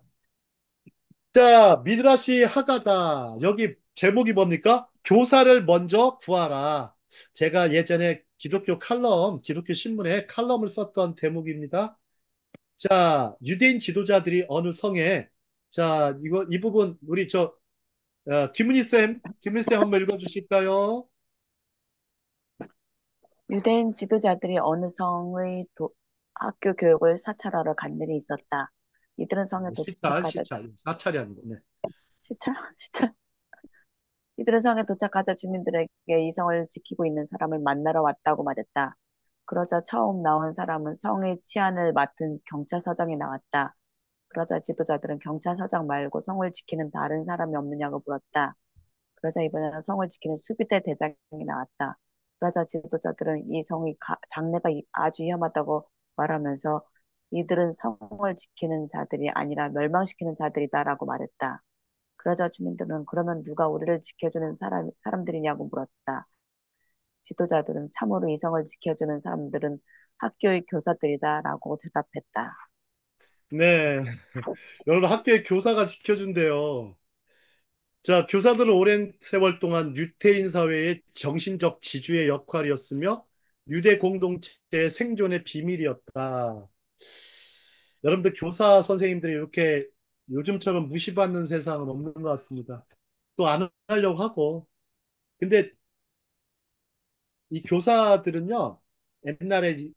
자, 미드라시 하가다. 여기 제목이 뭡니까? 교사를 먼저 구하라. 제가 예전에 기독교 신문에 칼럼을 썼던 대목입니다. 자, 유대인 지도자들이 어느 성에, 자, 이 부분, 우리 김은희 쌤 한번 읽어주실까요? 유대인 지도자들이 어느 성의 학교 교육을 사찰하러 간 일이 있었다. 이들은 성에 도착하자, 사찰이 아니고, 네. 시찰? 시찰? 이들은 성에 도착하자 주민들에게 이 성을 지키고 있는 사람을 만나러 왔다고 말했다. 그러자 처음 나온 사람은 성의 치안을 맡은 경찰서장이 나왔다. 그러자 지도자들은 경찰서장 말고 성을 지키는 다른 사람이 없느냐고 물었다. 그러자 이번에는 성을 지키는 수비대 대장이 나왔다. 그러자 지도자들은 이 성의 장래가 아주 위험하다고 말하면서 이들은 성을 지키는 자들이 아니라 멸망시키는 자들이다라고 말했다. 그러자 주민들은 그러면 누가 우리를 지켜주는 사람들이냐고 물었다. 지도자들은 참으로 이 성을 지켜주는 사람들은 학교의 교사들이다라고 대답했다. 네. 여러분 학교에 교사가 지켜준대요. 자, 교사들은 오랜 세월 동안 유대인 사회의 정신적 지주의 역할이었으며 유대 공동체의 생존의 비밀이었다. 여러분들 교사 선생님들이 이렇게 요즘처럼 무시받는 세상은 없는 것 같습니다. 또 안 하려고 하고. 근데 이 교사들은요, 옛날에 이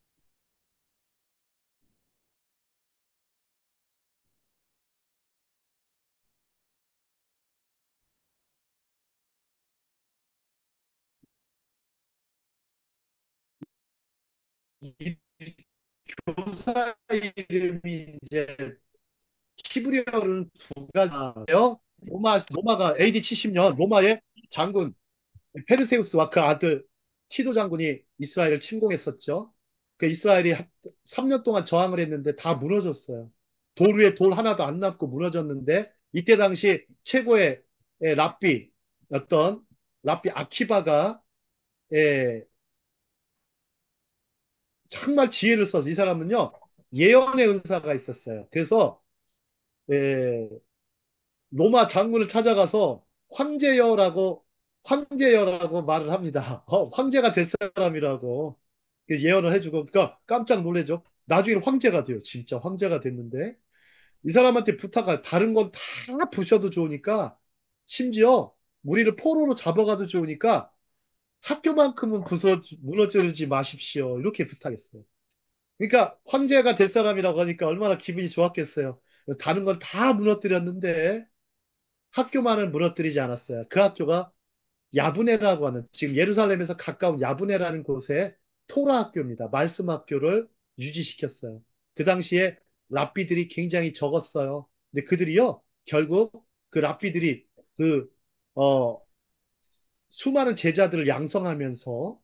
교사 이름이 이제 히브리어로는 두 가지예요. 로마가 AD 70년 로마의 장군 페르세우스와 그 아들 티도 장군이 이스라엘을 침공했었죠. 그 이스라엘이 3년 동안 저항을 했는데 다 무너졌어요. 돌 위에 돌 하나도 안 남고 무너졌는데 이때 당시 최고의 랍비였던 랍비 아키바가 예, 정말 지혜를 써서 이 사람은요 예언의 은사가 있었어요. 그래서 예, 로마 장군을 찾아가서 황제여라고 말을 합니다. 황제가 될 사람이라고 그 예언을 해주고, 그러니까 깜짝 놀래죠. 나중에 황제가 돼요. 진짜 황제가 됐는데 이 사람한테 부탁할 다른 건 다 부셔도 좋으니까 심지어 우리를 포로로 잡아가도 좋으니까 학교만큼은 무너뜨리지 마십시오. 이렇게 부탁했어요. 그러니까 황제가 될 사람이라고 하니까 얼마나 기분이 좋았겠어요. 다른 건 다 무너뜨렸는데 학교만을 무너뜨리지 않았어요. 그 학교가 야브네라고 하는 지금 예루살렘에서 가까운 야브네라는 곳에 토라 학교입니다. 말씀 학교를 유지시켰어요. 그 당시에 랍비들이 굉장히 적었어요. 근데 그들이요 결국 그 랍비들이 그 어, 수많은 제자들을 양성하면서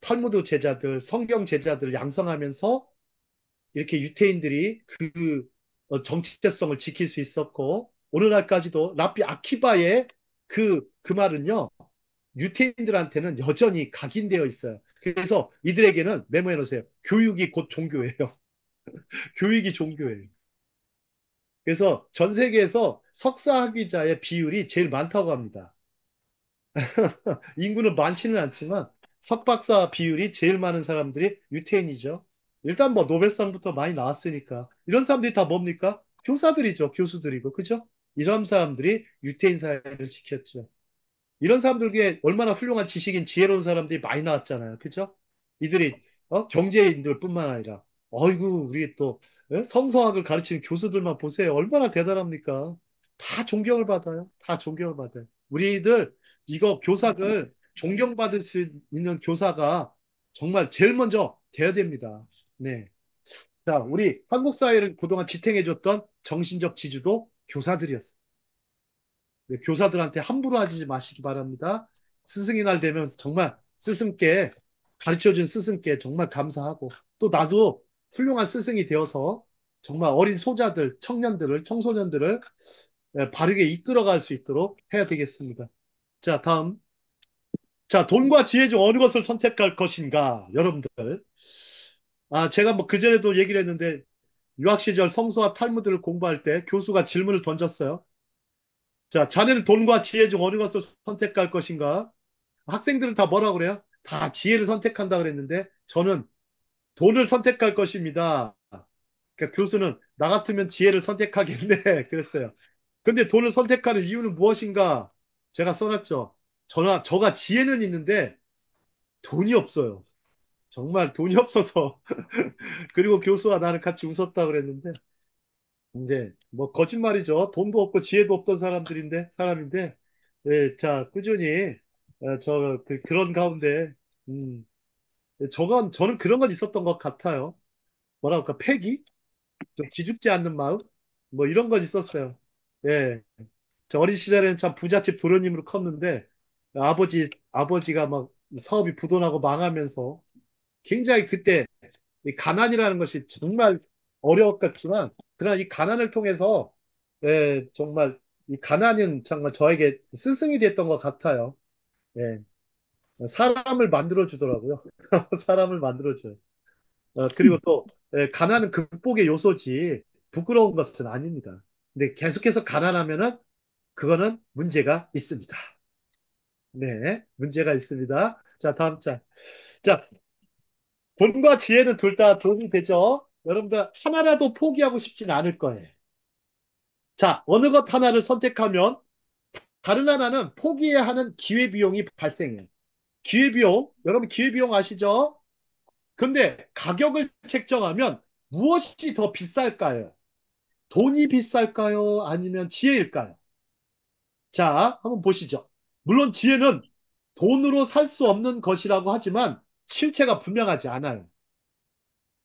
탈무드 제자들, 성경 제자들을 양성하면서 이렇게 유태인들이 그 정체성을 지킬 수 있었고 오늘날까지도 랍비 아키바의 그 말은요 유태인들한테는 여전히 각인되어 있어요. 그래서 이들에게는 메모해 놓으세요. 교육이 곧 종교예요. 교육이 종교예요. 그래서 전 세계에서 석사학위자의 비율이 제일 많다고 합니다. 인구는 많지는 않지만 석박사 비율이 제일 많은 사람들이 유태인이죠. 일단 뭐 노벨상부터 많이 나왔으니까 이런 사람들이 다 뭡니까? 교사들이죠. 교수들이고 그죠? 이런 사람들이 유태인 사회를 지켰죠. 이런 사람들에게 얼마나 훌륭한 지식인 지혜로운 사람들이 많이 나왔잖아요. 그죠? 이들이 경제인들 뿐만 아니라 어이구 우리 또 성서학을 가르치는 교수들만 보세요. 얼마나 대단합니까? 다 존경을 받아요. 다 존경을 받아요. 우리들 이거 교사들 존경받을 수 있는 교사가 정말 제일 먼저 돼야 됩니다. 네. 자, 우리 한국 사회를 그동안 지탱해줬던 정신적 지주도 교사들이었어요. 네, 교사들한테 함부로 하지 마시기 바랍니다. 스승의 날 되면 정말 스승께 가르쳐준 스승께 정말 감사하고 또 나도 훌륭한 스승이 되어서 정말 어린 소자들, 청년들을, 청소년들을 바르게 이끌어갈 수 있도록 해야 되겠습니다. 자, 다음. 자, 돈과 지혜 중 어느 것을 선택할 것인가, 여러분들. 아, 제가 뭐 그전에도 얘기를 했는데 유학 시절 성서와 탈무드를 공부할 때 교수가 질문을 던졌어요. 자, 자네는 돈과 지혜 중 어느 것을 선택할 것인가? 학생들은 다 뭐라고 그래요? 다 지혜를 선택한다 그랬는데 저는 돈을 선택할 것입니다. 그러니까 교수는 나 같으면 지혜를 선택하겠네 그랬어요. 근데 돈을 선택하는 이유는 무엇인가? 제가 써놨죠. 저가 지혜는 있는데 돈이 없어요. 정말 돈이 없어서. 그리고 교수와 나는 같이 웃었다 그랬는데 이제 뭐 거짓말이죠. 돈도 없고 지혜도 없던 사람인데 자 꾸준히 그런 가운데 음, 저는 그런 건 있었던 것 같아요. 뭐라 그럴까 패기? 좀 기죽지 않는 마음? 뭐 이런 건 있었어요. 예, 저 어린 시절에는 참 부잣집 도련님으로 컸는데 아버지가 막 사업이 부도나고 망하면서 굉장히 그때 이 가난이라는 것이 정말 어려웠겠지만, 그러나 이 가난을 통해서, 정말, 이 가난은 정말 저에게 스승이 됐던 것 같아요. 예, 사람을 만들어주더라고요. 사람을 만들어줘요. 그리고 또, 가난은 극복의 요소지, 부끄러운 것은 아닙니다. 근데 계속해서 가난하면은, 그거는 문제가 있습니다. 네, 문제가 있습니다. 자, 다음 장. 자, 돈과 지혜는 둘 다 도움이 되죠? 여러분들 하나라도 포기하고 싶진 않을 거예요. 자, 어느 것 하나를 선택하면 다른 하나는 포기해야 하는 기회비용이 발생해요. 기회비용, 여러분 기회비용 아시죠? 근데 가격을 책정하면 무엇이 더 비쌀까요? 돈이 비쌀까요? 아니면 지혜일까요? 자, 한번 보시죠. 물론 지혜는 돈으로 살 수 없는 것이라고 하지만 실체가 분명하지 않아요.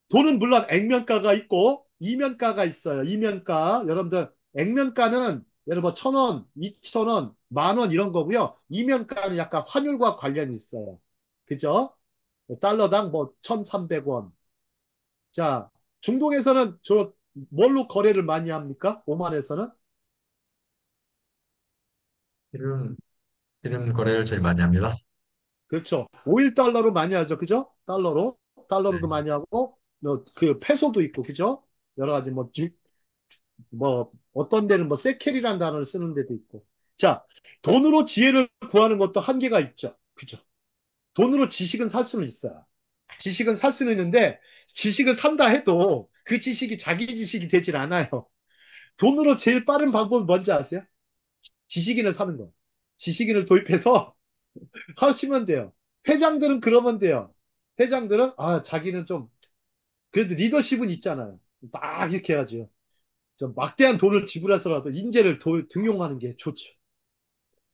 돈은 물론 액면가가 있고 이면가가 있어요. 이면가. 여러분들 액면가는 예를 들어 1,000원, 2,000원, 10,000원 이런 거고요. 이면가는 약간 환율과 관련이 있어요. 그죠? 달러당 뭐 1,300원. 자, 중동에서는 뭘로 거래를 많이 합니까? 오만에서는? 이름, 이름 거래를 제일 많이 합니다. 그렇죠. 5일 달러로 많이 하죠. 그죠? 달러로도 네. 많이 하고 그 페소도 있고 그죠? 여러 가지 뭐 어떤 데는 뭐 세켈이라는 단어를 쓰는 데도 있고. 자, 돈으로 지혜를 구하는 것도 한계가 있죠. 그죠? 돈으로 지식은 살 수는 있어요. 지식은 살 수는 있는데 지식을 산다 해도 그 지식이 자기 지식이 되질 않아요. 돈으로 제일 빠른 방법은 뭔지 아세요? 지식인을 사는 거. 지식인을 도입해서 하시면 돼요. 회장들은 그러면 돼요. 회장들은 자기는 좀 그래도 리더십은 있잖아요. 막 이렇게 해야죠. 좀 막대한 돈을 지불해서라도 인재를 등용하는 게 좋죠.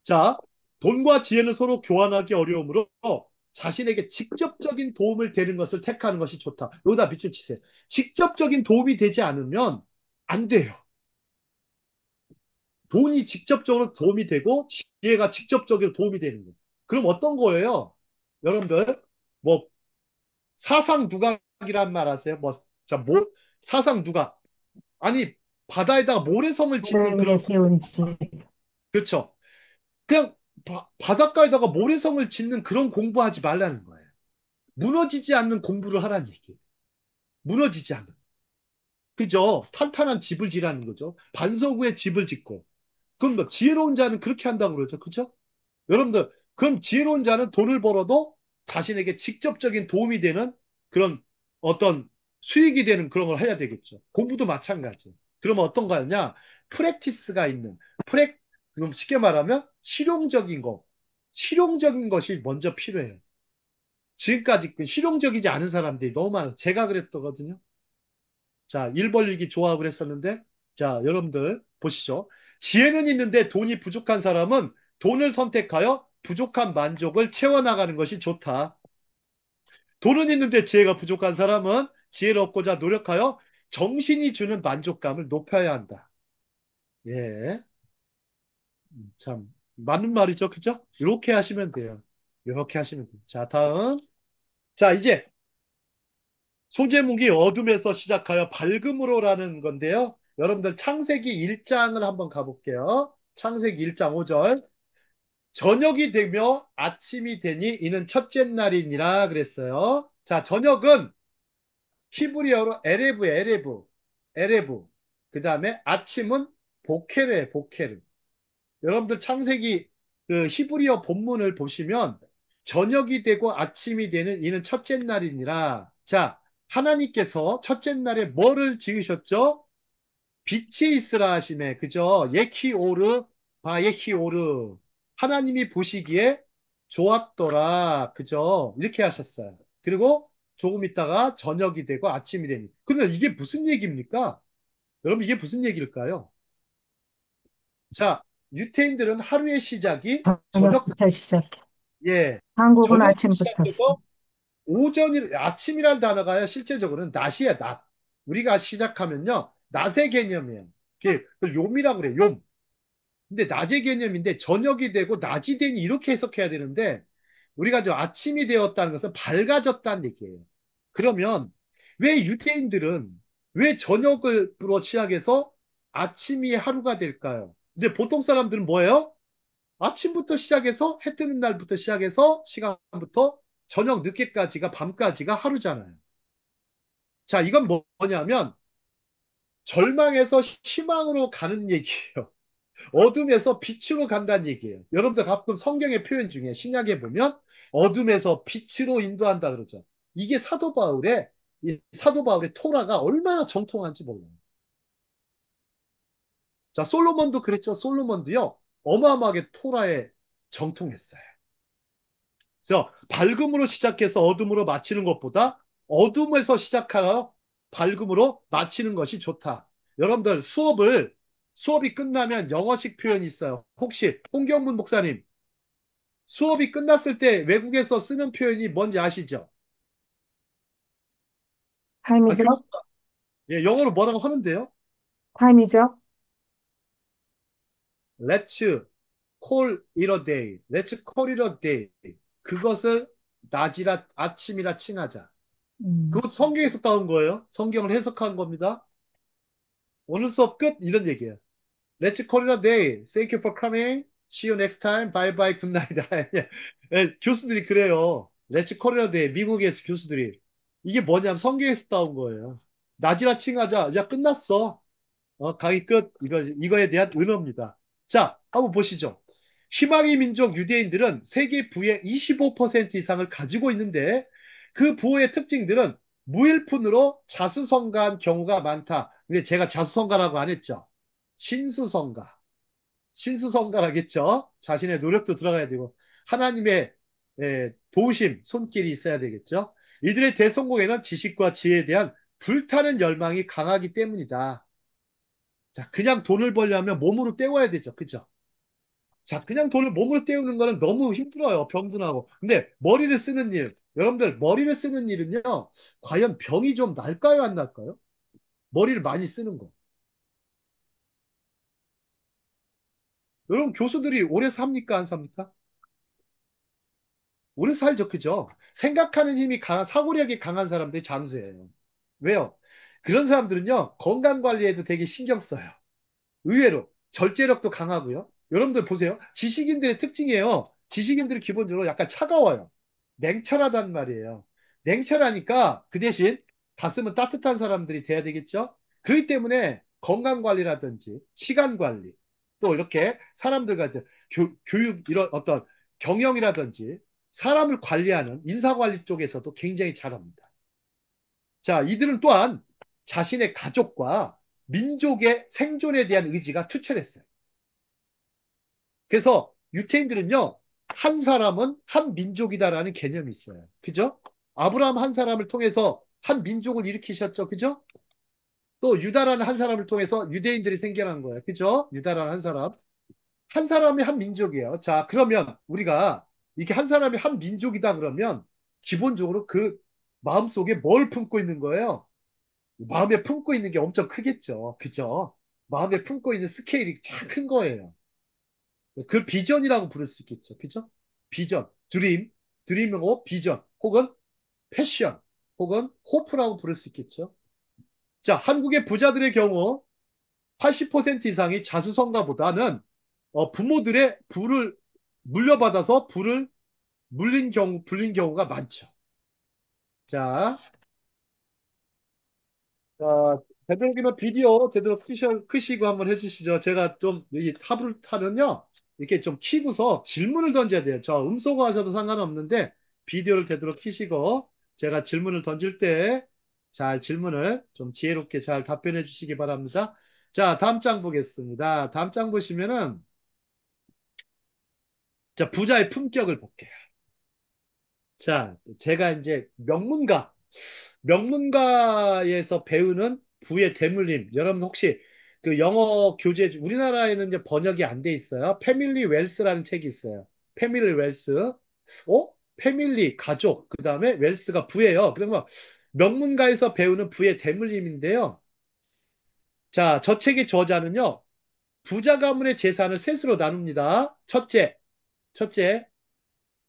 자, 돈과 지혜는 서로 교환하기 어려우므로 자신에게 직접적인 도움을 되는 것을 택하는 것이 좋다. 여기다 밑줄 치세요. 직접적인 도움이 되지 않으면 안 돼요. 돈이 직접적으로 도움이 되고 지혜가 직접적으로 도움이 되는 거예요. 그럼 어떤 거예요? 여러분들, 뭐 사상 누각이란 말 아세요? 사상 누각. 아니, 바다에다가 모래성을 짓는 하늘 위에 그런, 세운 집. 그렇죠. 그냥 바닷가에다가 모래성을 짓는 그런 공부하지 말라는 거예요. 무너지지 않는 공부를 하라는 얘기예요. 무너지지 않는. 그죠? 탄탄한 집을 지라는 거죠. 반석 위에 집을 짓고. 그럼 뭐 지혜로운 자는 그렇게 한다고 그러죠. 그죠? 여러분들, 그럼 지혜로운 자는 돈을 벌어도 자신에게 직접적인 도움이 되는 그런 어떤 수익이 되는 그런 걸 해야 되겠죠. 공부도 마찬가지. 그러면 어떤 거였냐? 프랙티스가 있는, 프랙, 그럼 쉽게 말하면 실용적인 것이 먼저 필요해요. 지금까지 그 실용적이지 않은 사람들이 너무 많아요. 제가 그랬거든요. 자, 일 벌리기 좋아하고 그랬었는데, 자, 여러분들 보시죠. 지혜는 있는데 돈이 부족한 사람은 돈을 선택하여 부족한 만족을 채워나가는 것이 좋다. 돈은 있는데 지혜가 부족한 사람은 지혜를 얻고자 노력하여 정신이 주는 만족감을 높여야 한다. 예. 참, 맞는 말이죠. 그죠? 이렇게 하시면 돼요. 이렇게 하시면 돼요. 자, 다음. 자, 이제 소제목이 어둠에서 시작하여 밝음으로라는 건데요. 여러분들 창세기 1장을 한번 가볼게요. 창세기 1장 5절. 저녁이 되며 아침이 되니 이는 첫째 날이니라 그랬어요. 자, 저녁은 히브리어로 에레브에 에레브. 에레브. 그 다음에 아침은 보케르에 보케르. 여러분들 창세기 그 히브리어 본문을 보시면 저녁이 되고 아침이 되는 이는 첫째 날이니라. 자, 하나님께서 첫째 날에 뭐를 지으셨죠? 빛이 있으라 하심에 그죠? 예키오르 바예키오르 하나님이 보시기에 좋았더라 그죠? 이렇게 하셨어요. 그리고 조금 있다가 저녁이 되고 아침이 되니. 그러면 이게 무슨 얘기입니까? 여러분 이게 무슨 얘기일까요? 자, 유태인들은 하루의 시작이 저녁, 저녁부터 시작해. 예, 한국은 저녁 아침부터 시작해서 아침이라는 단어가요, 실제적으로는 낮이에요, 낮. 우리가 시작하면요, 낮의 개념이에요. 그걸 요미라고 그래요, 용. 근데 낮의 개념인데, 저녁이 되고 낮이 되니 이렇게 해석해야 되는데, 우리가 저 아침이 되었다는 것은 밝아졌다는 얘기예요. 그러면, 왜 유대인들은, 왜 저녁으로 시작해서 아침이 하루가 될까요? 근데 보통 사람들은 뭐예요? 아침부터 시작해서 해 뜨는 날부터 시작해서 시간부터 저녁 늦게까지가 밤까지가 하루잖아요. 자, 이건 뭐냐면 절망에서 희망으로 가는 얘기예요. 어둠에서 빛으로 간다는 얘기예요. 여러분들 가끔 성경의 표현 중에 신약에 보면 어둠에서 빛으로 인도한다 그러죠. 이게 이 사도 바울의 토라가 얼마나 정통한지 몰라요. 자, 솔로몬도 그랬죠. 솔로몬도요. 어마어마하게 토라에 정통했어요. 그래서 밝음으로 시작해서 어둠으로 마치는 것보다 어둠에서 시작하여 밝음으로 마치는 것이 좋다. 여러분들 수업이 끝나면 영어식 표현이 있어요. 혹시 홍경문 목사님 수업이 끝났을 때 외국에서 쓰는 표현이 뭔지 아시죠? 아, 타임이죠? 예, 영어로 뭐라고 하는데요? 타임이죠? Let's call it a day. Let's call it a day. 그것을 낮이라 아침이라 칭하자. 음. 그것 성경에서 따온 거예요. 성경을 해석한 겁니다. 오늘 수업 끝 이런 얘기예요. Let's call it a day. Thank you for coming. See you next time. Bye bye. Good night. 예, 예, 교수들이 그래요. Let's call it a day. 미국에서 교수들이. 이게 뭐냐면 성경에서 따온 거예요. 낮이라 칭하자. 야, 끝났어. 강의 끝. 이거에 대한 은어입니다. 자, 한번 보시죠. 희망의 민족 유대인들은 세계 부의 25% 이상을 가지고 있는데 그 부의 특징들은 무일푼으로 자수성가한 경우가 많다. 근데 제가 자수성가라고 안 했죠. 신수성가. 신수성가라겠죠. 자신의 노력도 들어가야 되고 하나님의 도우심, 손길이 있어야 되겠죠. 이들의 대성공에는 지식과 지혜에 대한 불타는 열망이 강하기 때문이다. 자, 그냥 돈을 벌려면 몸으로 때워야 되죠. 그죠? 자, 그냥 돈을 몸으로 때우는 거는 너무 힘들어요. 병도 나고. 근데 머리를 쓰는 일, 여러분들 머리를 쓰는 일은요, 과연 병이 좀 날까요, 안 날까요? 머리를 많이 쓰는 거. 여러분 교수들이 오래 삽니까, 안 삽니까? 오래 살죠, 그죠? 생각하는 힘이 강한, 사고력이 강한 사람들이 장수예요. 왜요? 그런 사람들은요, 건강 관리에도 되게 신경 써요. 의외로 절제력도 강하고요. 여러분들 보세요. 지식인들의 특징이에요. 지식인들이 기본적으로 약간 차가워요. 냉철하단 말이에요. 냉철하니까 그 대신 가슴은 따뜻한 사람들이 돼야 되겠죠. 그렇기 때문에 건강 관리라든지 시간 관리 또 이렇게 사람들과 이제 교육 이런 어떤 경영이라든지 사람을 관리하는 인사 관리 쪽에서도 굉장히 잘합니다. 자, 이들은 또한 자신의 가족과 민족의 생존에 대한 의지가 투철했어요. 그래서 유태인들은요, 한 사람은 한 민족이다라는 개념이 있어요. 그죠? 아브라함 한 사람을 통해서 한 민족을 일으키셨죠. 그죠? 또 유다라는 한 사람을 통해서 유대인들이 생겨난 거예요. 그죠? 유다라는 한 사람. 한 사람이 한 민족이에요. 자, 그러면 우리가 이게 한 사람이 한 민족이다 그러면 기본적으로 그 마음속에 뭘 품고 있는 거예요? 마음에 품고 있는 게 엄청 크겠죠. 그죠? 마음에 품고 있는 스케일이 참 큰 거예요. 그 비전이라고 부를 수 있겠죠. 그죠? 비전, 드림이고 비전, 혹은 패션, 혹은 호프라고 부를 수 있겠죠. 자, 한국의 부자들의 경우 80% 이상이 자수성가보다는 부모들의 부를 물려받아서 부를 불린 경우가 많죠. 자, 자, 되도록이면 비디오 제대로 크시고 한번 해주시죠. 제가 좀, 이 타블타는요, 이렇게 좀 키고서 질문을 던져야 돼요. 저 음소거 하셔도 상관없는데, 비디오를 되도록 키시고, 제가 질문을 던질 때, 잘 질문을 좀 지혜롭게 잘 답변해 주시기 바랍니다. 자, 다음 장 보겠습니다. 다음 장 보시면은, 자, 부자의 품격을 볼게요. 자, 제가 이제 명문가에서 배우는 부의 대물림. 여러분 혹시 그 영어 교재, 우리나라에는 이제 번역이 안 돼 있어요. 패밀리 웰스라는 책이 있어요. 패밀리 웰스. 패밀리, 가족. 그 다음에 웰스가 부예요. 그러면 명문가에서 배우는 부의 대물림인데요. 자, 저 책의 저자는요. 부자 가문의 재산을 셋으로 나눕니다. 첫째,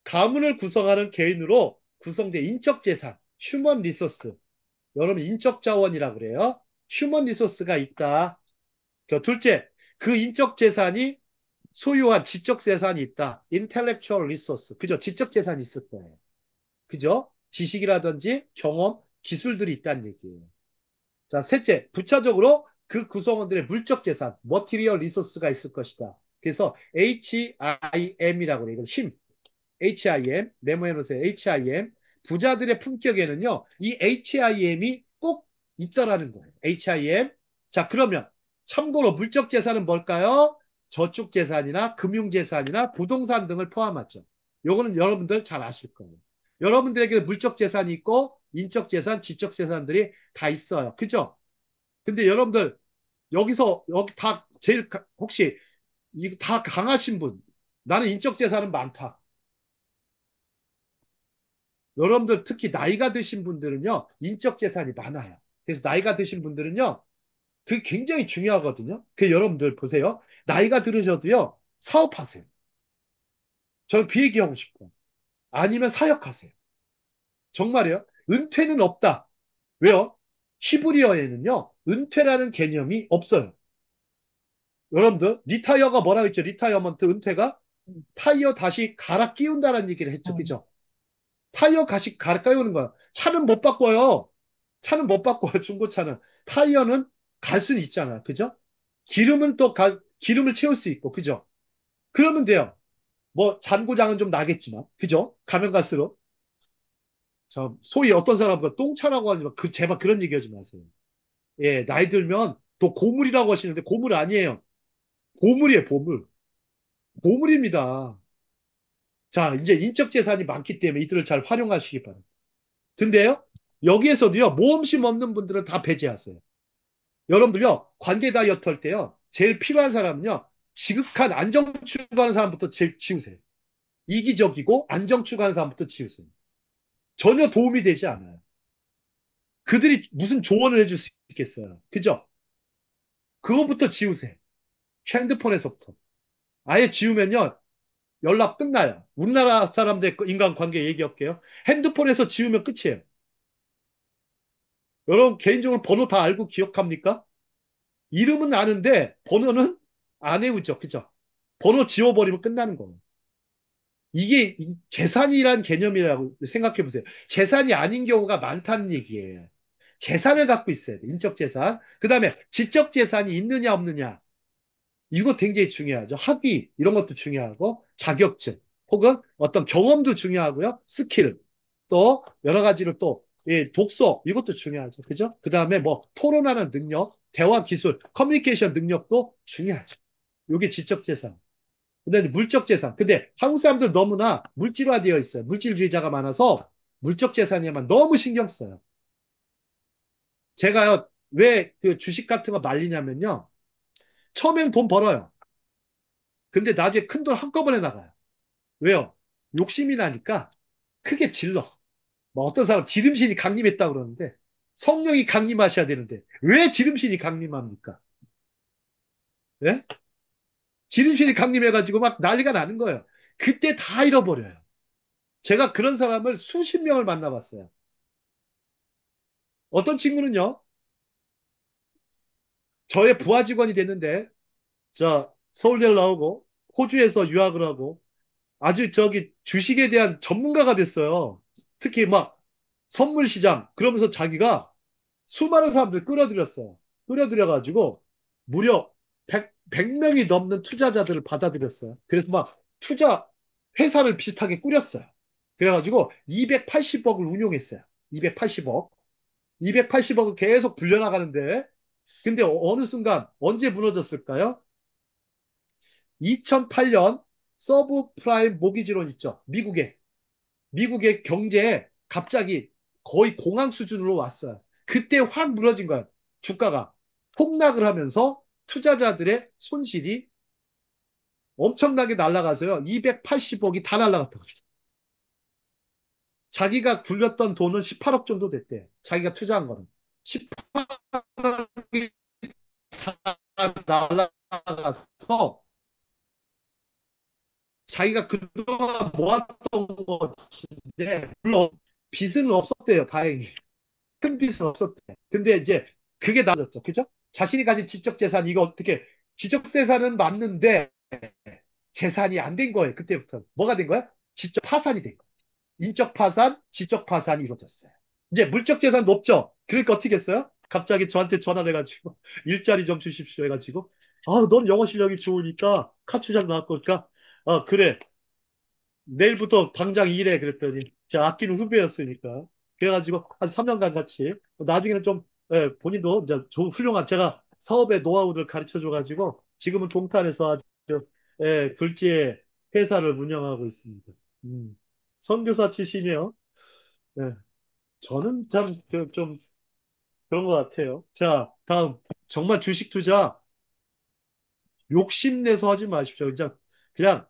가문을 구성하는 개인으로 구성된 인적 재산, 휴먼 리소스. 여러분 인적 자원이라 그래요. 휴먼 리소스가 있다. 둘째, 그 인적 재산이 소유한 지적 재산이 있다. intellectual resource. 그죠? 지적 재산이 있을 거예요. 그죠? 지식이라든지 경험, 기술들이 있다는 얘기예요. 자, 셋째, 부차적으로 그 구성원들의 물적 재산, material resource가 있을 것이다. 그래서 HIM이라고 그래요. 이건 힘. HIM, 메모해 놓으세요. HIM. 부자들의 품격에는요, 이 HIM이 꼭 있다라는 거예요. HIM. 자, 그러면 참고로 물적 재산은 뭘까요? 저축 재산이나 금융 재산이나 부동산 등을 포함하죠. 요거는 여러분들 잘 아실 거예요. 여러분들에게 물적 재산이 있고 인적 재산, 지적 재산들이 다 있어요. 그죠? 근데 여러분들 여기 다 제일 혹시 다 강하신 분, 나는 인적 재산은 많다. 여러분들 특히 나이가 드신 분들은요, 인적 재산이 많아요. 그래서 나이가 드신 분들은요, 그게 굉장히 중요하거든요. 그 여러분들 보세요. 나이가 들으셔도요, 사업하세요. 저는 그 얘기하고 싶어요. 아니면 사역하세요. 정말이요. 은퇴는 없다. 왜요? 히브리어에는요, 은퇴라는 개념이 없어요. 여러분들, 리타이어가 뭐라고 했죠? 리타이어먼트, 은퇴가 타이어 다시 갈아 끼운다는 얘기를 했죠. 그죠? 타이어 다시 갈아 끼우는 거야. 차는 못 바꿔요. 차는 못 바꿔요. 중고차는. 타이어는 갈 수는 있잖아요. 그죠? 기름은 기름을 채울 수 있고. 그죠? 그러면 돼요. 뭐, 잔고장은 좀 나겠지만. 그죠? 가면 갈수록. 소위 어떤 사람과 똥차라고 하지만, 제발 그런 얘기 하지 마세요. 예, 나이 들면 또 고물이라고 하시는데, 고물 아니에요. 보물이에요, 보물. 보물입니다. 자, 이제 인적 재산이 많기 때문에 이들을 잘 활용하시기 바랍니다. 근데요, 여기에서도요, 모험심 없는 분들은 다 배제하세요. 여러분들요, 관계 다이어트 할 때요, 제일 필요한 사람은요, 지극한 안정 추구하는 사람부터 제일 치우세요. 이기적이고 안정 추구하는 사람부터 치우세요. 전혀 도움이 되지 않아요. 그들이 무슨 조언을 해줄 수 있겠어요. 그죠? 그거부터 지우세요. 핸드폰에서부터. 아예 지우면요, 연락 끝나요. 우리나라 사람들 인간관계 얘기할게요. 핸드폰에서 지우면 끝이에요. 여러분 개인적으로 번호 다 알고 기억합니까? 이름은 아는데 번호는 안 외우죠. 그죠? 번호 지워버리면 끝나는 거예요. 이게 재산이란 개념이라고 생각해 보세요. 재산이 아닌 경우가 많다는 얘기예요. 재산을 갖고 있어야 돼. 인적 재산. 그 다음에 지적 재산이 있느냐 없느냐. 이거 굉장히 중요하죠. 학위 이런 것도 중요하고 자격증 혹은 어떤 경험도 중요하고요. 스킬 또 여러 가지로 또 독서 이것도 중요하죠. 그죠? 그 다음에 뭐 토론하는 능력 대화 기술, 커뮤니케이션 능력도 중요하죠. 이게 지적 재산. 근데 물적 재산. 근데 한국 사람들 너무나 물질화되어 있어요. 물질주의자가 많아서 물적 재산에만 너무 신경 써요. 제가요, 왜 그 주식 같은 거 말리냐면요. 처음에는 돈 벌어요. 근데 나중에 큰 돈 한꺼번에 나가요. 왜요? 욕심이 나니까 크게 질러. 뭐 어떤 사람 지름신이 강림했다 그러는데 성령이 강림하셔야 되는데 왜 지름신이 강림합니까? 예? 지름신이 강림해가지고 막 난리가 나는 거예요. 그때 다 잃어버려요. 제가 그런 사람을 수십 명을 만나봤어요. 어떤 친구는요, 저의 부하 직원이 됐는데, 서울대를 나오고, 호주에서 유학을 하고, 아주 주식에 대한 전문가가 됐어요. 특히 막 선물 시장, 그러면서 자기가 수많은 사람들 끌어들였어요. 끌어들여가지고, 무려 100명이 넘는 투자자들을 받아들였어요. 그래서 막 투자 회사를 비슷하게 꾸렸어요. 그래가지고 280억을 운용했어요. 280억. 280억을 계속 불려나가는데, 근데 어느 순간 언제 무너졌을까요? 2008년 서브프라임 모기지론 있죠. 미국의 경제에 갑자기 거의 공황 수준으로 왔어요. 그때 확 무너진 거예요. 주가가 폭락을 하면서 투자자들의 손실이 엄청나게 날아가서요. 280억이 다 날아갔다고. 자기가 굴렸던 돈은 18억 정도 됐대. 자기가 투자한 거는. 18억이 날아가서 자기가 그동안 모았던 것인데, 물론 빚은 없었대요, 다행히. 큰 빚은 없었대. 근데 이제 그게 나아졌죠. 그죠? 자신이 가진 지적 재산, 이거 어떻게, 지적 재산은 맞는데 재산이 안 된 거예요, 그때부터. 뭐가 된 거야? 지적 파산이 된 거예요. 인적 파산, 지적 파산이 이루어졌어요. 이제 물적 재산 높죠? 그러니까 어떻게 했어요? 갑자기 저한테 전화를 해가지고, 일자리 좀 주십시오 해가지고, 넌 영어 실력이 좋으니까 카투장 나왔고, 그러니까, 그래. 내일부터 당장 일해 그랬더니 제가 아끼는 후배였으니까 그래가지고 한 3년간 같이 나중에는 좀 본인도 이제 좋은 훌륭한 제가 사업의 노하우를 가르쳐 줘가지고 지금은 동탄에서 아주 굴지의 회사를 운영하고 있습니다. 음. 선교사 출신이요. 네. 저는 참 좀 그런 것 같아요. 자, 다음 정말 주식 투자 욕심내서 하지 마십시오. 그냥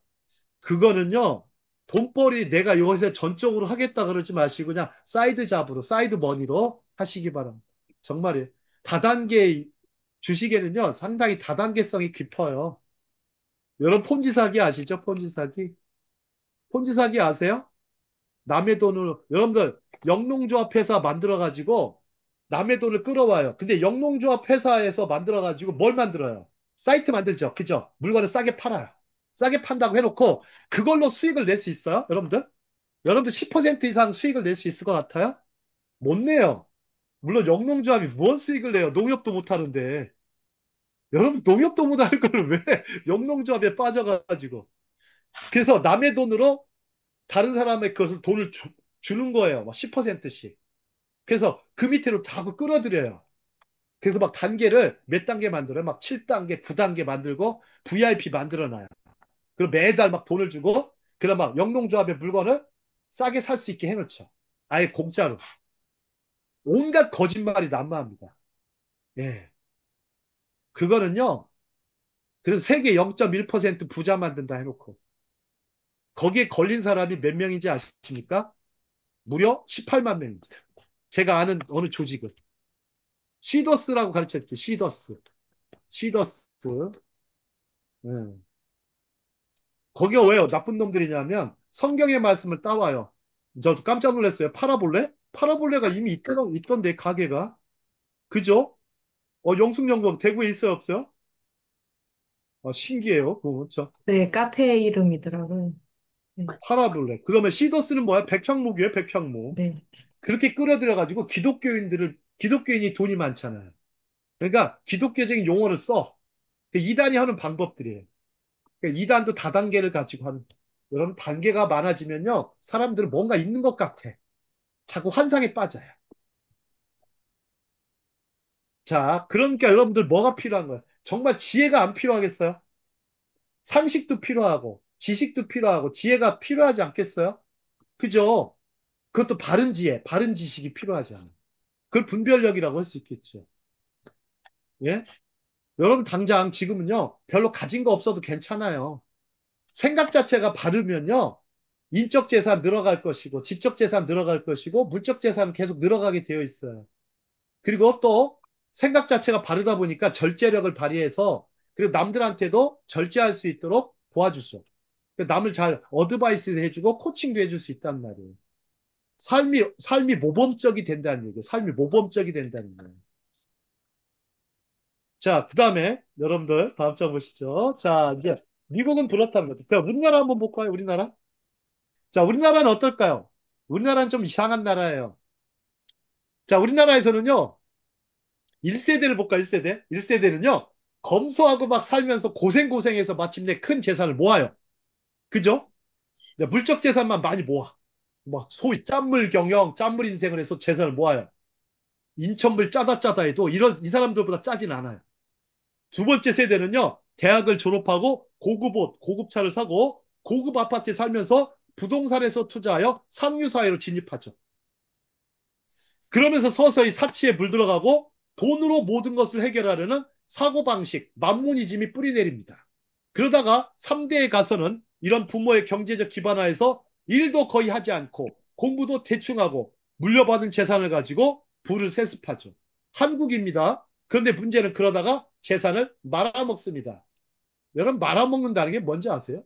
그거는요, 돈벌이 내가 요것에 전적으로 하겠다 그러지 마시고, 그냥 사이드 잡으로, 사이드 머니로 하시기 바랍니다. 정말이에요. 다단계, 주식에는요, 상당히 다단계성이 깊어요. 여러분, 폰지 사기 아시죠? 폰지 사기? 폰지 사기 아세요? 남의 돈을, 여러분들, 영농조합 회사 만들어가지고, 남의 돈을 끌어와요. 근데 영농조합 회사에서 만들어가지고 뭘 만들어요? 사이트 만들죠. 그죠? 물건을 싸게 팔아요. 싸게 판다고 해놓고, 그걸로 수익을 낼 수 있어요? 여러분들 10% 이상 수익을 낼 수 있을 것 같아요? 못 내요. 물론 영농조합이 뭔 수익을 내요? 농협도 못 하는데. 여러분 농협도 못 하는 걸 왜 영농조합에 빠져가지고. 그래서 남의 돈으로 다른 사람의 그것을 돈을 주는 거예요. 막 10%씩. 그래서 그 밑으로 자꾸 끌어들여요. 그래서 막 단계를 몇 단계 만들어요? 막 7단계, 9단계 만들고 VIP 만들어놔요. 그리고 매달 막 돈을 주고 그럼 막 영농조합의 물건을 싸게 살 수 있게 해놓죠. 아예 공짜로. 온갖 거짓말이 난무합니다. 예. 그거는요, 그래서 세계 0.1% 부자 만든다 해놓고, 거기에 걸린 사람이 몇 명인지 아십니까? 무려 18만 명입니다. 제가 아는 어느 조직은. 시더스라고 가르쳤죠. 시더스. 시더스. 예. 거기가 왜요? 나쁜 놈들이냐면, 성경의 말씀을 따와요. 저도 깜짝 놀랐어요. 팔아볼래? 팔아볼래가 이미 있던데, 가게가. 그죠? 영숙연구원 대구에 있어요, 없어요? 신기해요. 그거. 네, 카페 이름이더라고요. 네, 파라블레. 그러면 시더스는 뭐야? 백향목이에요, 백향목. 네. 그렇게 끌어들여가지고 기독교인이 돈이 많잖아요. 그러니까 기독교적인 용어를 써. 그 이단이 하는 방법들이에요. 그러니까 이단도 다단계를 가지고 하는. 여러분, 단계가 많아지면요, 사람들은 뭔가 있는 것 같아. 자꾸 환상에 빠져요. 자, 그러니까 여러분들 뭐가 필요한 거예요? 정말 지혜가 안 필요하겠어요? 상식도 필요하고, 지식도 필요하고, 지혜가 필요하지 않겠어요? 그죠? 그것도 바른 지혜, 바른 지식이 필요하지 않아요. 그걸 분별력이라고 할 수 있겠죠. 예? 여러분 당장 지금은요, 별로 가진 거 없어도 괜찮아요. 생각 자체가 바르면요, 인적 재산 늘어갈 것이고, 지적 재산 늘어갈 것이고, 물적 재산은 계속 늘어가게 되어 있어요. 그리고 또 생각 자체가 바르다 보니까 절제력을 발휘해서, 그리고 남들한테도 절제할 수 있도록 도와주죠. 남을 잘 어드바이스 해주고, 코칭도 해줄 수 있단 말이에요. 삶이 모범적이 된다는 얘기예요. 삶이 모범적이 된다는 거예요. 자, 그 다음에 여러분들 다음 장 보시죠. 자, 이제 미국은 그렇다는 거죠. 자, 우리나라 한번 볼까요? 우리나라? 자, 우리나라는 어떨까요? 우리나라는 좀 이상한 나라예요. 자, 우리나라에서는요, 1세대를 볼까요? 1세대? 1세대는요, 검소하고 막 살면서 고생고생해서 마침내 큰 재산을 모아요. 그죠? 이제 물적 재산만 많이 모아. 막 소위 짠물 경영, 짠물 인생을 해서 재산을 모아요. 인천물 짜다 짜다 해도 이 사람들보다 짜진 않아요. 두 번째 세대는요, 대학을 졸업하고 고급 옷, 고급 차를 사고 고급 아파트에 살면서 부동산에서 투자하여 상류사회로 진입하죠. 그러면서 서서히 사치에 물들어가고 돈으로 모든 것을 해결하려는 사고방식, 만무니즘이 뿌리내립니다. 그러다가 3대에 가서는 이런 부모의 경제적 기반하에서 일도 거의 하지 않고 공부도 대충 하고 물려받은 재산을 가지고 부를 세습하죠. 한국입니다. 그런데 문제는 그러다가 재산을 말아먹습니다. 여러분 말아먹는다는 게 뭔지 아세요?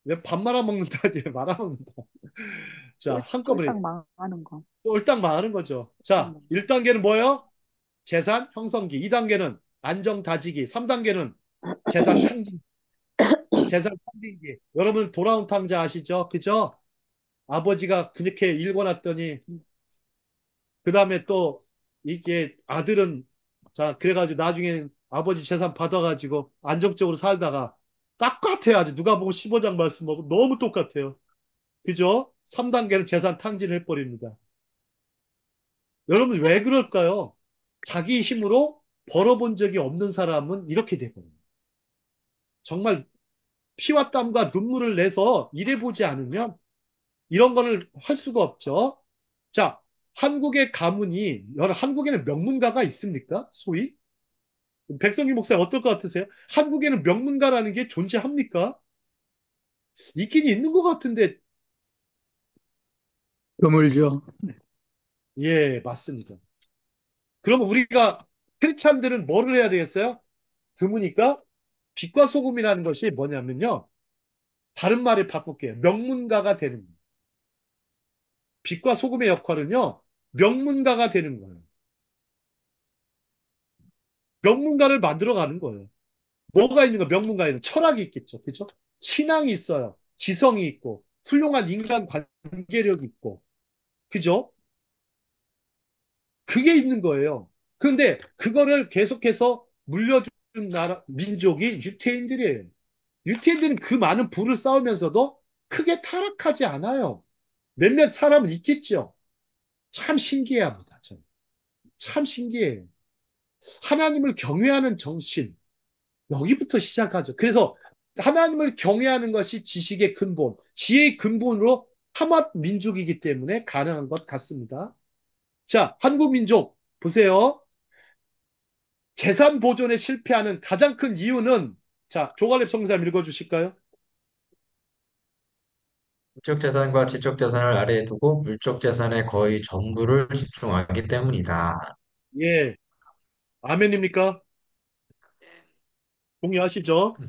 왜 밥 말아먹는다니 말아먹는다. 자, 쫄딱 한꺼번에 망하는 거. 꼴딱 망하는 거죠. 자, 1단계는 뭐예요? 재산 형성기. 2단계는 안정 다지기. 3단계는 재산 탕진. 재산 탕진기. 여러분 돌아온 탕자 아시죠? 그죠? 아버지가 그렇게 읽어놨더니 그 다음에 또 이게 아들은 자 그래가지고 나중에 아버지 재산 받아가지고 안정적으로 살다가 똑같아요. 아주 누가 보고 15장 말씀하고 너무 똑같아요. 그죠? 3단계는 재산 탕진을 해버립니다. 여러분 왜 그럴까요? 자기 힘으로 벌어본 적이 없는 사람은 이렇게 되거든요. 정말 피와 땀과 눈물을 내서 일해보지 않으면 이런 거를 할 수가 없죠. 자, 한국의 가문이, 한국에는 명문가가 있습니까? 소위? 백성기 목사님 어떨 것 같으세요? 한국에는 명문가라는 게 존재합니까? 있긴 있는 것 같은데, 드물죠. 예, 맞습니다. 그러면 우리가 크리스찬들은 뭐를 해야 되겠어요? 드무니까 빛과 소금이라는 것이 뭐냐면요. 다른 말을 바꿀게요. 명문가가 되는 거예요. 빛과 소금의 역할은요. 명문가가 되는 거예요. 명문가를 만들어 가는 거예요. 뭐가 있는 거 명문가에는 철학이 있겠죠. 그죠? 신앙이 있어요. 지성이 있고 훌륭한 인간 관계력이 있고 그죠? 그게 있는 거예요. 그런데 그거를 계속해서 물려준 나라 민족이 유태인들이에요. 유태인들은 그 많은 부를 쌓으면서도 크게 타락하지 않아요. 몇몇 사람은 있겠죠. 참 신기해합니다. 저는. 참 신기해요. 하나님을 경외하는 정신, 여기부터 시작하죠. 그래서 하나님을 경외하는 것이 지식의 근본, 지혜의 근본으로 하맛 민족이기 때문에 가능한 것 같습니다. 자, 한국 민족 보세요. 재산 보존에 실패하는 가장 큰 이유는 자, 조갈렙 성사님 읽어주실까요? 물적 재산과 지적 재산을 아래에 두고 물적 재산에 거의 전부를 집중하기 때문이다. 예, 아멘입니까? 동의하시죠?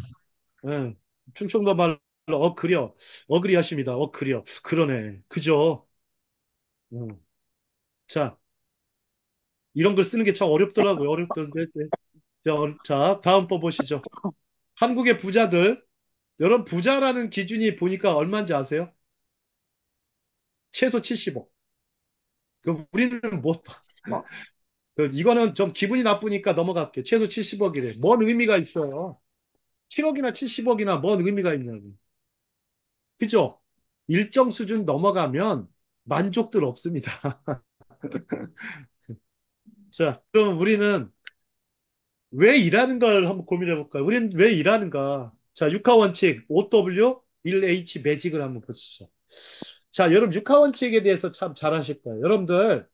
예, 충청도 말로 그려, 그리하십니다. 그려, 그러네, 그죠? 음. 자, 이런 걸 쓰는 게 참 어렵더라고요. 어렵던데. 네. 자, 다음 거 보시죠. 한국의 부자들, 여러분 부자라는 기준이 보니까 얼마인지 아세요? 최소 70억. 그 우리는 뭐, 뭐, 이거는 좀 기분이 나쁘니까 넘어갈게. 최소 70억이래. 뭔 의미가 있어요? 7억이나 70억이나 뭔 의미가 있냐고. 그죠? 일정 수준 넘어가면 만족들 없습니다. 자, 그럼 우리는 왜 일하는 걸 한번 고민해 볼까요? 우리는 왜 일하는가? 자, 육하원칙, OW, 1H 매직을 한번 보시죠. 자, 여러분, 육하원칙에 대해서 참 잘 아실 거예요. 여러분들,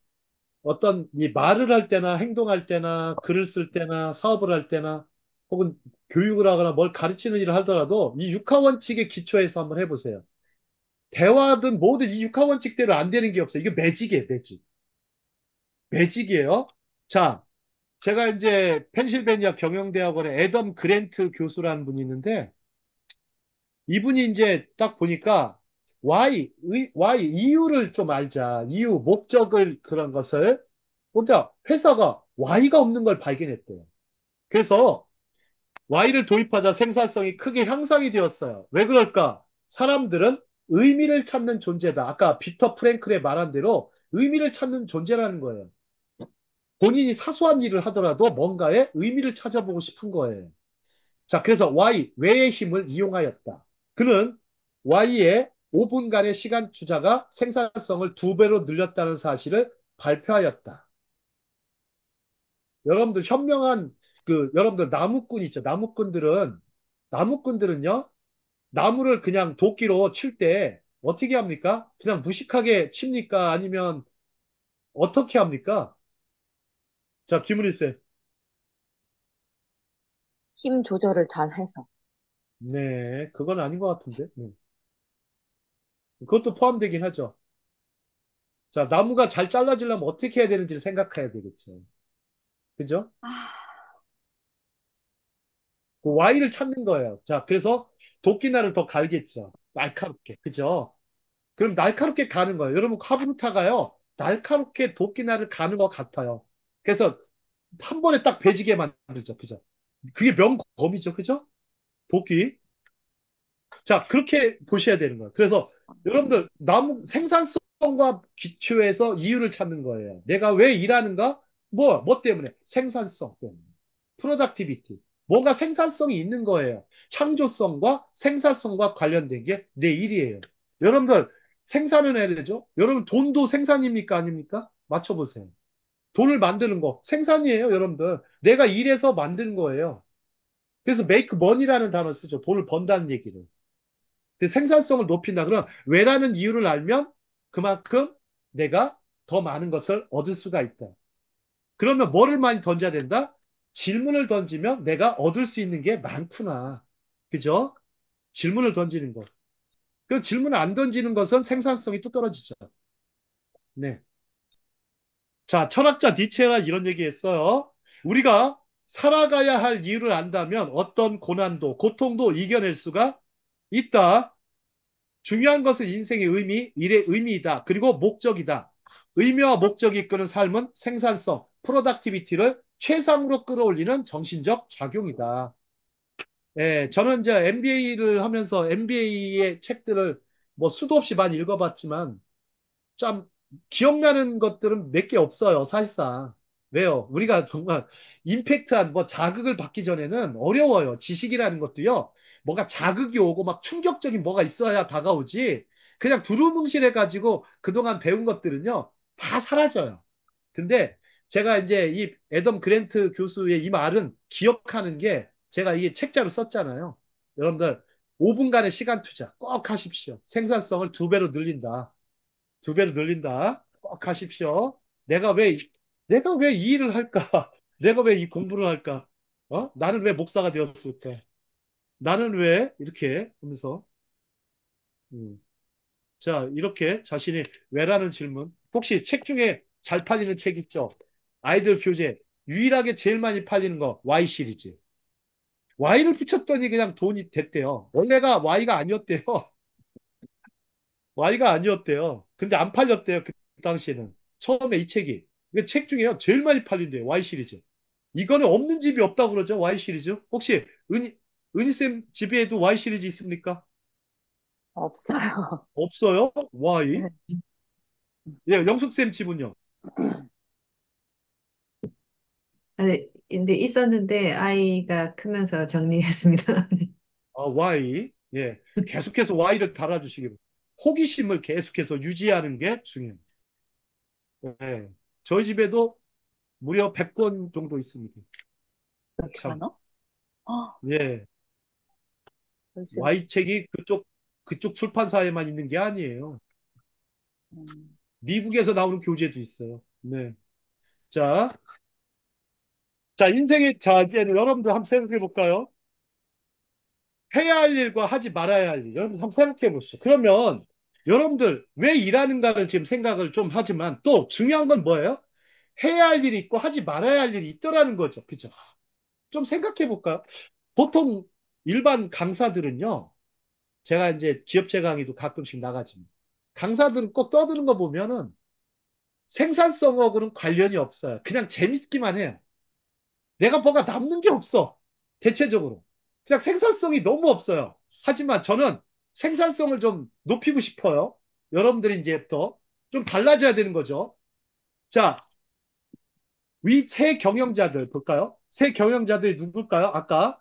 어떤 이 말을 할 때나 행동할 때나 글을 쓸 때나 사업을 할 때나 혹은 교육을 하거나 뭘 가르치는 일을 하더라도 이 육하원칙에 기초해서 한번 해보세요. 대화든 뭐든 이 육하원칙대로 안 되는 게 없어요. 이게 매직이에요, 매직. 매직이에요. 자, 제가 이제 펜실베니아 경영대학원에 애덤 그랜트 교수라는 분이 있는데 이분이 이제 딱 보니까 why, 이유를 좀 알자. 이유, 목적을 그런 것을. 혼자 회사가 Y가 없는 걸 발견했대요. 그래서 Y를 도입하자 생산성이 크게 향상이 되었어요. 왜 그럴까? 사람들은 의미를 찾는 존재다. 아까 비터 프랭클의 말한 대로 의미를 찾는 존재라는 거예요. 본인이 사소한 일을 하더라도 뭔가에 의미를 찾아보고 싶은 거예요. 자, 그래서 Y, 외의 힘을 이용하였다. 그는 Y의 5분간의 시간 투자가 생산성을 2배로 늘렸다는 사실을 발표하였다. 여러분들 현명한 여러분들 나무꾼 있죠. 나무꾼들은요. 나무를 그냥 도끼로 칠 때 어떻게 합니까? 그냥 무식하게 칩니까? 아니면 어떻게 합니까? 자, 김은희 쌤. 힘 조절을 잘 해서. 네, 그건 아닌 것 같은데. 그것도 포함되긴 하죠. 자, 나무가 잘 잘라지려면 어떻게 해야 되는지를 생각해야 되겠죠. 그죠? 아, 그 Y를 찾는 거예요. 자, 그래서 도끼날을 더 갈겠죠. 날카롭게. 그죠? 그럼 날카롭게 가는 거예요. 여러분, 카부타가요. 날카롭게 도끼날을 가는 것 같아요. 그래서 한 번에 딱 배지게 만들죠. 그죠? 그게 명검이죠. 그죠? 도끼. 자, 그렇게 보셔야 되는 거예요. 그래서 여러분들, 나무 생산성과 기초해서 이유를 찾는 거예요. 내가 왜 일하는가? 뭐 때문에? 생산성 때문에. 프로덕티비티. 뭔가 생산성이 있는 거예요. 창조성과 생산성과 관련된 게 내 일이에요. 여러분들, 생산을 해야 되죠? 여러분, 돈도 생산입니까? 아닙니까? 맞춰보세요. 돈을 만드는 거. 생산이에요, 여러분들. 내가 일해서 만드는 거예요. 그래서 make money라는 단어 쓰죠. 돈을 번다는 얘기를. 그 생산성을 높인다. 그럼 왜라는 이유를 알면 그만큼 내가 더 많은 것을 얻을 수가 있다. 그러면 뭐를 많이 던져야 된다? 질문을 던지면 내가 얻을 수 있는 게 많구나. 그죠? 질문을 던지는 것. 그 질문을 안 던지는 것은 생산성이 또 떨어지죠. 네. 자, 철학자 니체가 이런 얘기 했어요. 우리가 살아가야 할 이유를 안다면 어떤 고난도, 고통도 이겨낼 수가 있다. 중요한 것은 인생의 의미, 일의 의미이다. 그리고 목적이다. 의미와 목적이 이끄는 삶은 생산성, 프로덕티비티를 최상으로 끌어올리는 정신적 작용이다. 예, 저는 이제 MBA를 하면서 MBA의 책들을 뭐 수도 없이 많이 읽어봤지만 참 기억나는 것들은 몇 개 없어요, 사실상. 왜요? 우리가 정말 임팩트한 뭐 자극을 받기 전에는 어려워요. 지식이라는 것도요. 뭐가 자극이 오고 막 충격적인 뭐가 있어야 다가오지. 그냥 두루뭉실해가지고 그동안 배운 것들은요. 다 사라져요. 근데 제가 이제 이 애덤 그랜트 교수의 이 말은 기억하는 게 제가 이게 책자로 썼잖아요. 여러분들 5분간의 시간 투자 꼭 하십시오. 생산성을 2배로 늘린다. 2배로 늘린다. 꼭 하십시오. 내가 왜, 내가 왜 이 일을 할까? 내가 왜 이 공부를 할까? 나는 왜 목사가 되었을까? 나는 왜 이렇게 하면서, 음. 자, 이렇게 자신이 왜라는 질문. 혹시 책 중에 잘 팔리는 책 있죠? 아이들 교재. 유일하게 제일 많이 팔리는 거, Y 시리즈. Y를 붙였더니 그냥 돈이 됐대요. 원래가 Y가 아니었대요. Y가 아니었대요. 근데 안 팔렸대요. 그 당시에는. 처음에 이 책이. 이게 책 중에요. 제일 많이 팔린대요. Y 시리즈. 이거는 없는 집이 없다고 그러죠. Y 시리즈. 혹시 은희쌤 집에도 Y 시리즈 있습니까? 없어요. 없어요? Y? 예, 영숙쌤 집은요? 아, 네. 근데 있었는데 아이가 크면서 정리했습니다. Y. 예. 계속해서 Y를 달아주시기 바랍니다. 호기심을 계속해서 유지하는 게 중요해요. 예. 저희 집에도 무려 100권 정도 있습니다. 그렇게 참, 많아? 아, 예. 글쎄. Y책이 그쪽 출판사에만 있는 게 아니에요. 음, 미국에서 나오는 교재도 있어요. 네. 자, 자, 이제는 여러분들 한번 생각해 볼까요? 해야 할 일과 하지 말아야 할 일. 여러분 한번 생각해 보시죠. 그러면 여러분들 왜 일하는가를 지금 생각을 좀 하지만 또 중요한 건 뭐예요? 해야 할 일이 있고 하지 말아야 할 일이 있더라는 거죠. 그죠? 좀 생각해 볼까요? 보통 일반 강사들은요. 제가 이제 기업체 강의도 가끔씩 나가지만 강사들은 꼭 떠드는 거 보면은 생산성하고는 관련이 없어요. 그냥 재밌기만 해요. 내가 뭐가 남는 게 없어. 대체적으로. 그냥 생산성이 너무 없어요. 하지만 저는 생산성을 좀 높이고 싶어요. 여러분들이 이제부터 좀 달라져야 되는 거죠. 자, 위 세 경영자들 볼까요? 세 경영자들이 누굴까요? 아까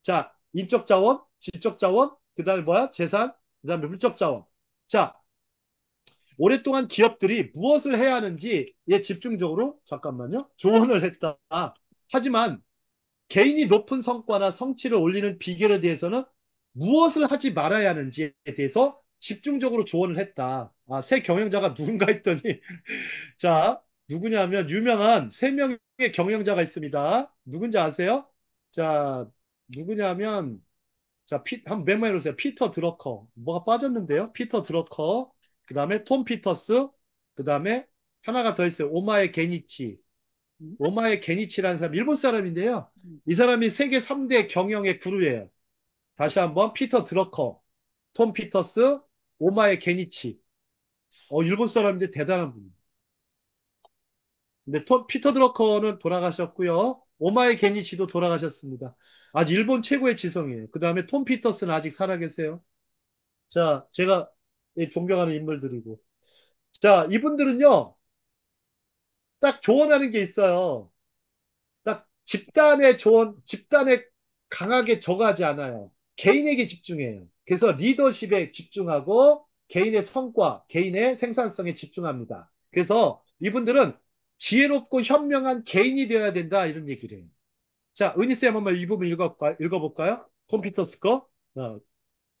자, 인적 자원, 지적 자원, 그다음에 뭐야? 재산, 그다음에 물적 자원. 자, 오랫동안 기업들이 무엇을 해야 하는지에 집중적으로 잠깐만요. 조언을 했다. 하지만 개인이 높은 성과나 성취를 올리는 비결에 대해서는 무엇을 하지 말아야 하는지에 대해서 집중적으로 조언을 했다. 아, 새 경영자가 누군가 했더니 자, 누구냐면 유명한 세 명의 경영자가 있습니다. 누군지 아세요? 자, 누구냐면 자, 한번 멤버해 놓으세요. 피터 드러커. 뭐가 빠졌는데요? 피터 드러커. 그 다음에 톰 피터스. 그 다음에 하나가 더 있어요. 오마에 게니치. 음, 오마에 게니치라는 사람, 일본 사람인데요. 음. 이 사람이 세계 3대 경영의 구루예요. 다시 한번 피터 드러커, 톰 피터스, 오마에 게니치. 일본 사람인데 대단한 분입니다. 근데 피터 드러커는 돌아가셨고요. 오마에 게니치도 돌아가셨습니다. 아주 일본 최고의 지성이에요. 그 다음에 톰 피터스는 아직 살아계세요. 자, 제가 존경하는 인물들이고. 자, 이분들은요, 딱 조언하는 게 있어요. 딱 집단의 조언, 집단에 강하게 저거하지 않아요. 개인에게 집중해요. 그래서 리더십에 집중하고 개인의 성과, 개인의 생산성에 집중합니다. 그래서 이분들은 지혜롭고 현명한 개인이 되어야 된다 이런 얘기를 해요. 자, 은희쌤 한번 이 부분 읽어볼까요? 컴퓨터 거.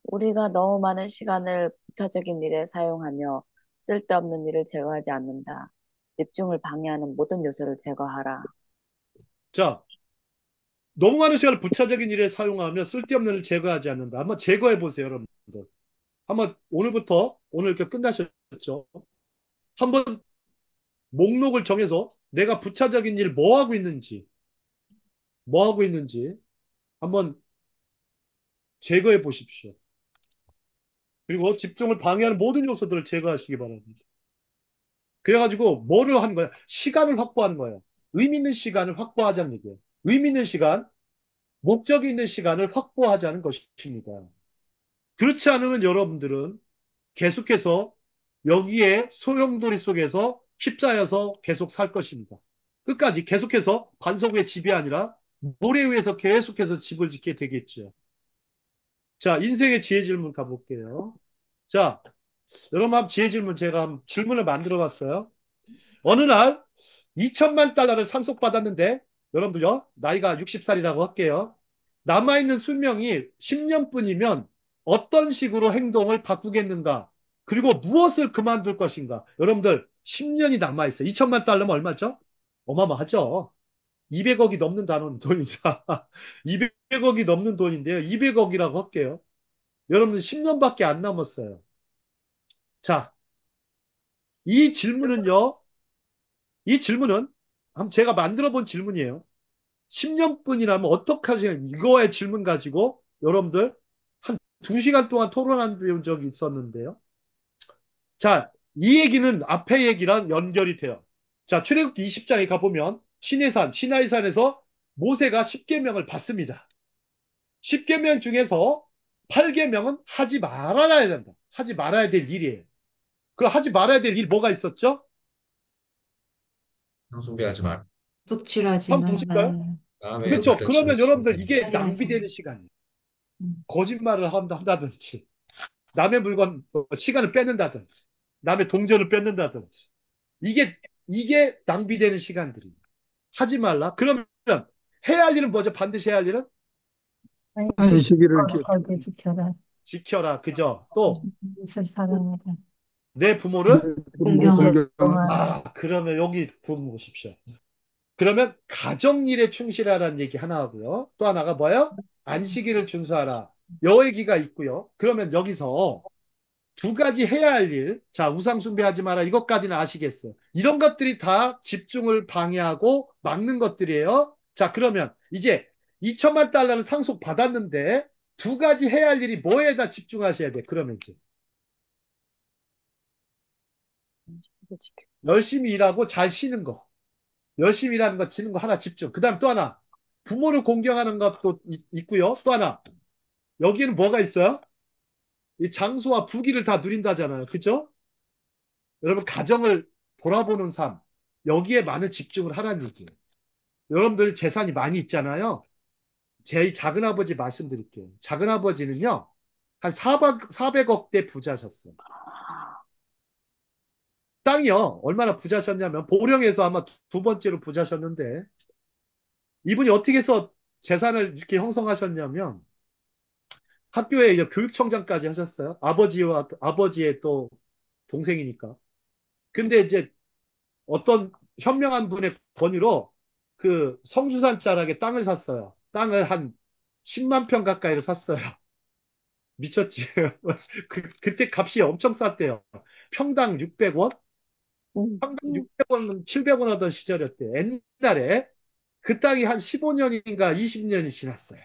우리가 너무 많은 시간을 부차적인 일에 사용하며 쓸데없는 일을 제거하지 않는다. 집중을 방해하는 모든 요소를 제거하라. 자, 너무 많은 시간을 부차적인 일에 사용하며 쓸데없는 일을 제거하지 않는다. 한번 제거해 보세요, 여러분들. 한번 오늘부터 오늘 이렇게 끝나셨죠? 한번 목록을 정해서 내가 부차적인 일 뭐 하고 있는지 한번 제거해 보십시오. 그리고 집중을 방해하는 모든 요소들을 제거하시기 바랍니다. 그래가지고 뭐를 하는 거야? 시간을 확보하는 거예요. 의미 있는 시간을 확보하자는 얘기예요. 의미 있는 시간, 목적이 있는 시간을 확보하자는 것입니다. 그렇지 않으면 여러분들은 계속해서 여기에 소용돌이 속에서 휩싸여서 계속 살 것입니다. 끝까지 계속해서 반석의 집이 아니라 모래 위에서 계속해서 집을 짓게 되겠죠. 자, 인생의 지혜 질문 가볼게요. 자, 여러분 한번 지혜 질문 제가 한번 질문을 만들어 봤어요. 어느 날 2천만 달러를 상속받았는데 여러분들요, 나이가 60살이라고 할게요. 남아있는 수명이 10년뿐이면 어떤 식으로 행동을 바꾸겠는가? 그리고 무엇을 그만둘 것인가? 여러분들 10년이 남아있어요. 2천만 달러면 얼마죠? 어마어마하죠. 200억이 넘는 단원 돈입니다. 200억이 넘는 돈인데요. 200억이라고 할게요. 여러분 10년밖에 안 남았어요. 자, 이 질문은요. 이 질문은 제가 만들어 본 질문이에요. 10년뿐이라면 어떡하지? 이거의 질문 가지고 여러분들 한 2시간 동안 토론한 적이 있었는데요. 자, 이 얘기는 앞에 얘기랑 연결이 돼요. 자, 출애굽기 20장에 가보면 시나이산에서 모세가 10계명을 받습니다. 10계명 중에서 8계명은 하지 말아야 된다. 하지 말아야 될 일이에요. 그 하지 말아야 될 일 뭐가 있었죠? 낭송비하지 말. 속출하지 한번 보실까요? 말라. 남의 그렇죠. 욕을 그러면 여러분들 실수하지 이게 살인하지 낭비되는 말라. 시간이에요. 음. 거짓말을 한다든지, 남의 물건, 시간을 뺏는다든지, 남의 동전을 뺏는다든지. 이게 낭비되는 시간들이에요. 하지 말라. 그러면 해야 할 일은 뭐죠? 반드시 해야 할 일은 안식 안식일을 거룩하게 지켜라. 지켜라. 그죠? 또 이웃을 사랑하라. 내 부모를 부모 공경하라. 공경하라. 그러면 여기 보십시오. 그러면 가정일에 충실하라는 얘기 하나 하고요. 또 하나가 뭐예요? 안식일을 준수하라. 여기가 있고요. 그러면 여기서 두 가지 해야 할 일. 자, 우상 숭배하지 마라. 이것까지는 아시겠어요. 이런 것들이 다 집중을 방해하고 막는 것들이에요. 자, 그러면 이제 2천만 달러를 상속 받았는데 두 가지 해야 할 일이 뭐에다 집중하셔야 돼? 그러면 이제 열심히 일하고 잘 쉬는 거. 열심히 일하는 거, 지는 거 하나 집중. 그 다음 또 하나. 부모를 공경하는 것도 있고요. 또 하나. 여기는 뭐가 있어요? 이 장소와 부귀를 다 누린다잖아요. 그죠? 여러분, 가정을 돌아보는 삶. 여기에 많은 집중을 하라는 얘기예요. 여러분들 재산이 많이 있잖아요. 제 작은아버지 말씀드릴게요. 작은아버지는요, 한 400억 대 부자셨어요. 땅이요. 얼마나 부자셨냐면, 보령에서 아마 두 번째로 부자셨는데, 이분이 어떻게 해서 재산을 이렇게 형성하셨냐면, 학교에 이제 교육청장까지 하셨어요. 아버지의 또 동생이니까. 근데 이제 어떤 현명한 분의 권유로 그 성수산 자락에 땅을 샀어요. 땅을 한 10만 평 가까이를 샀어요. 미쳤지. 그때 값이 엄청 쌌대요. 평당 600원? 음, 평당 600원, 700원 하던 시절이었대. 옛날에 그 땅이 한 15년인가 20년이 지났어요.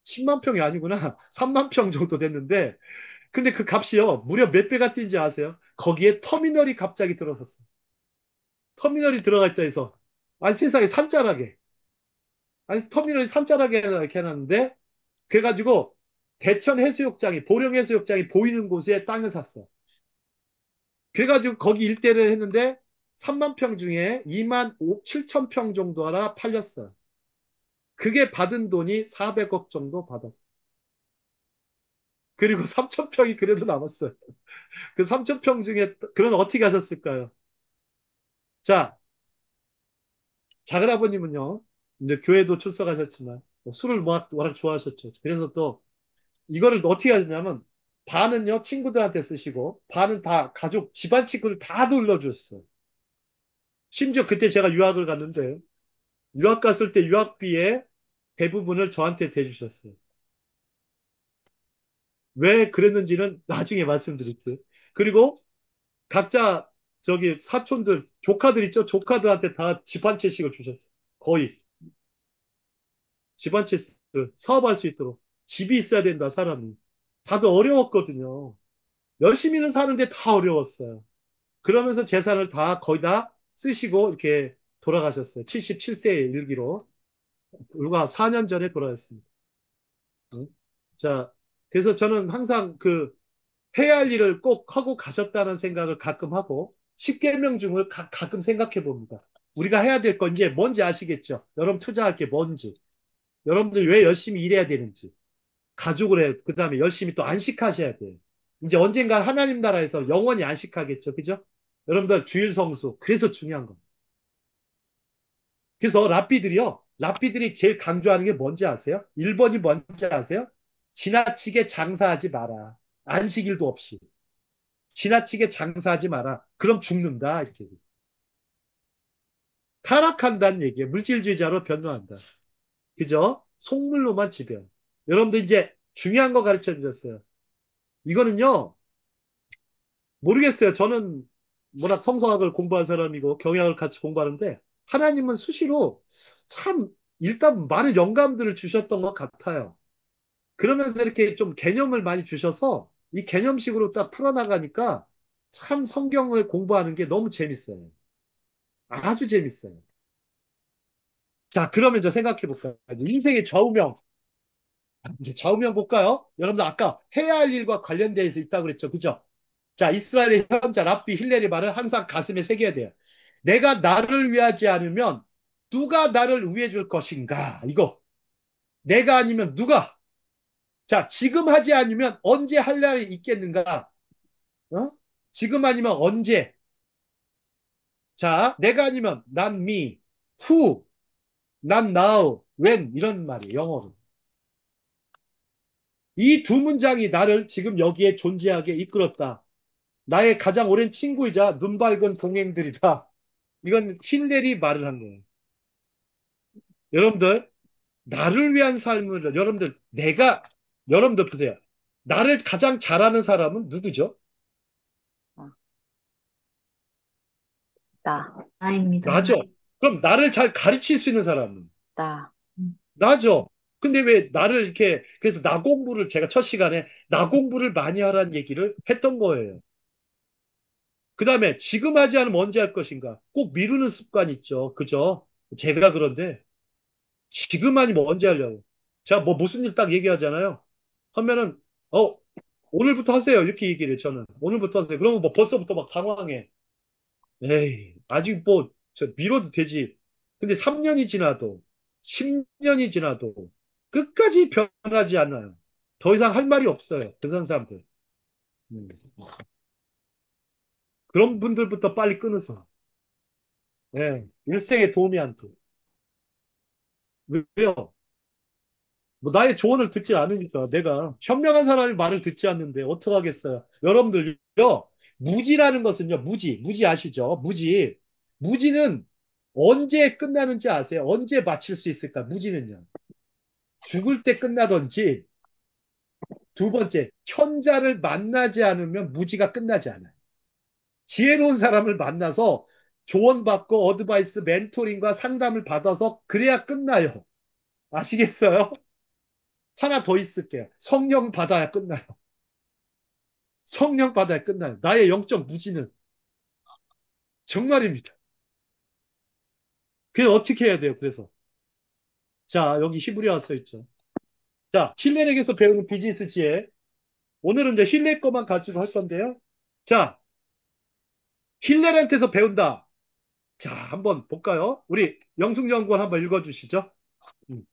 10만 평이 아니구나. 3만 평 정도 됐는데, 근데 그 값이요, 무려 몇 배가 뛴지 아세요? 거기에 터미널이 갑자기 들어섰어요. 터미널이 들어가 있다 해서. 아니, 세상에 산자락에. 아니, 터미널이 산자락에 이렇게 해놨는데, 그래가지고, 대천 해수욕장이, 보령 해수욕장이 보이는 곳에 땅을 샀어. 그래가지고 거기 일대를 했는데, 3만 평 중에 2만 7천 평 정도 하나 팔렸어요. 그게 받은 돈이 400억 정도 받았어요. 그리고 3천 평이 그래도 남았어요. 그 3천 평 중에, 그런 어떻게 하셨을까요? 자, 작은아버님은요, 이제 교회도 출석하셨지만, 술을 워낙 좋아하셨죠. 그래서 또, 이거를 어떻게 하셨냐면, 반은요, 친구들한테 쓰시고, 반은 다 가족, 집안 친구를 다 눌러주셨어요. 심지어 그때 제가 유학을 갔는데, 유학 갔을 때 유학비의 대부분을 저한테 대주셨어요. 왜 그랬는지는 나중에 말씀드릴게요. 그리고 각자, 저기, 사촌들, 조카들 있죠? 조카들한테 다 집 한 채씩을 주셨어요. 거의. 집 한 채 사업할 수 있도록. 집이 있어야 된다, 사람이. 다들 어려웠거든요. 열심히는 사는데 다 어려웠어요. 그러면서 재산을 다 거의 다 쓰시고 이렇게 돌아가셨어요. 77세에 일기로. 불과 4년 전에 돌아갔습니다. 응? 자, 그래서 저는 항상 그 해야 할 일을 꼭 하고 가셨다는 생각을 가끔 하고 10계명 중을 가끔 생각해 봅니다. 우리가 해야 될 건 이제 뭔지 아시겠죠? 여러분 투자할 게 뭔지. 여러분들 왜 열심히 일해야 되는지. 가족을 해. 그 다음에 열심히 또 안식하셔야 돼요. 이제 언젠가 하나님 나라에서 영원히 안식하겠죠. 그죠? 여러분들 주일 성수. 그래서 중요한 겁니다. 그래서 랍비들이 제일 강조하는 게 뭔지 아세요? 1번이 뭔지 아세요? 지나치게 장사하지 마라. 안식일도 없이. 지나치게 장사하지 마라. 그럼 죽는다. 이렇게. 타락한다는 얘기예요. 물질주의자로 변로한다. 그죠? 속물로만 지배. 여러분들 이제 중요한 거 가르쳐 주셨어요. 이거는요, 모르겠어요. 저는 워낙 성서학을 공부한 사람이고 경영을 같이 공부하는데 하나님은 수시로 참 일단 많은 영감들을 주셨던 것 같아요. 그러면서 이렇게 좀 개념을 많이 주셔서 이 개념식으로 딱 풀어나가니까 참 성경을 공부하는 게 너무 재밌어요. 아주 재밌어요. 자, 그러면 이제 생각해 볼까요? 인생의 좌우명. 이제 좌우명 볼까요? 여러분들 아까 해야 할 일과 관련돼서 있다고 그랬죠. 그죠? 자, 이스라엘의 현자 랍비 힐렐의 말을 항상 가슴에 새겨야 돼요. 내가 나를 위하지 않으면 누가 나를 위해 줄 것인가? 이거. 내가 아니면 누가? 자, 지금 하지 않으면 언제 할 날이 있겠는가? 어? 지금 아니면 언제? 자, 내가 아니면 난 me, who, 난 now, when 이런 말이에요. 영어로. 이 두 문장이 나를 지금 여기에 존재하게 이끌었다. 나의 가장 오랜 친구이자 눈 밝은 동행들이다. 이건 힐렐이 말을 한 거예요. 여러분들, 나를 위한 삶을, 여러분들 보세요. 나를 가장 잘하는 사람은 누구죠? 어, 나, 나입니다. 나죠. 그럼 나를 잘 가르칠 수 있는 사람은 나, 나죠. 근데 왜 나를 이렇게, 그래서 나 공부를 제가 첫 시간에 나 공부를 많이 하라는 얘기를 했던 거예요. 그 다음에 지금 하지 않으면 언제 할 것인가? 꼭 미루는 습관 있죠. 그죠? 제가 그런데 지금 아니면 언제 하려고. 제가 뭐 무슨 일 딱 얘기하잖아요. 하면은, 어, 오늘부터 하세요. 이렇게 얘기를 해요, 저는. 오늘부터 하세요. 그러면 뭐 벌써부터 막 당황해. 에이, 아직 뭐, 미뤄도 되지. 근데 3년이 지나도, 10년이 지나도, 끝까지 변하지 않아요. 더 이상 할 말이 없어요. 그 사람들. 음. 그런 분들부터 빨리 끊으세요. 예, 일생에 도움이 안 돼. 왜요? 뭐 나의 조언을 듣지 않으니까 내가 현명한 사람이 말을 듣지 않는데 어떡하겠어요. 여러분들요, 무지라는 것은요, 무지 아시죠? 무지는 언제 끝나는지 아세요? 언제 마칠 수 있을까? 무지는요. 죽을 때 끝나든지, 두 번째, 현자를 만나지 않으면 무지가 끝나지 않아요. 지혜로운 사람을 만나서 조언받고 어드바이스, 멘토링과 상담을 받아서 그래야 끝나요. 아시겠어요? 하나 더 있을게요. 성령 받아야 끝나요. 성령 받아야 끝나요. 나의 영적 무지는. 정말입니다. 그래서 어떻게 해야 돼요? 그래서. 자, 여기 히브리어 써 있죠. 자, 힐렐에게서 배우는 비즈니스 지혜. 오늘은 이제 힐렐 것만 가지고 할 건데요. 자, 힐렐한테서 배운다. 자, 한번 볼까요? 우리 영숙연구원 한번 읽어주시죠. 음.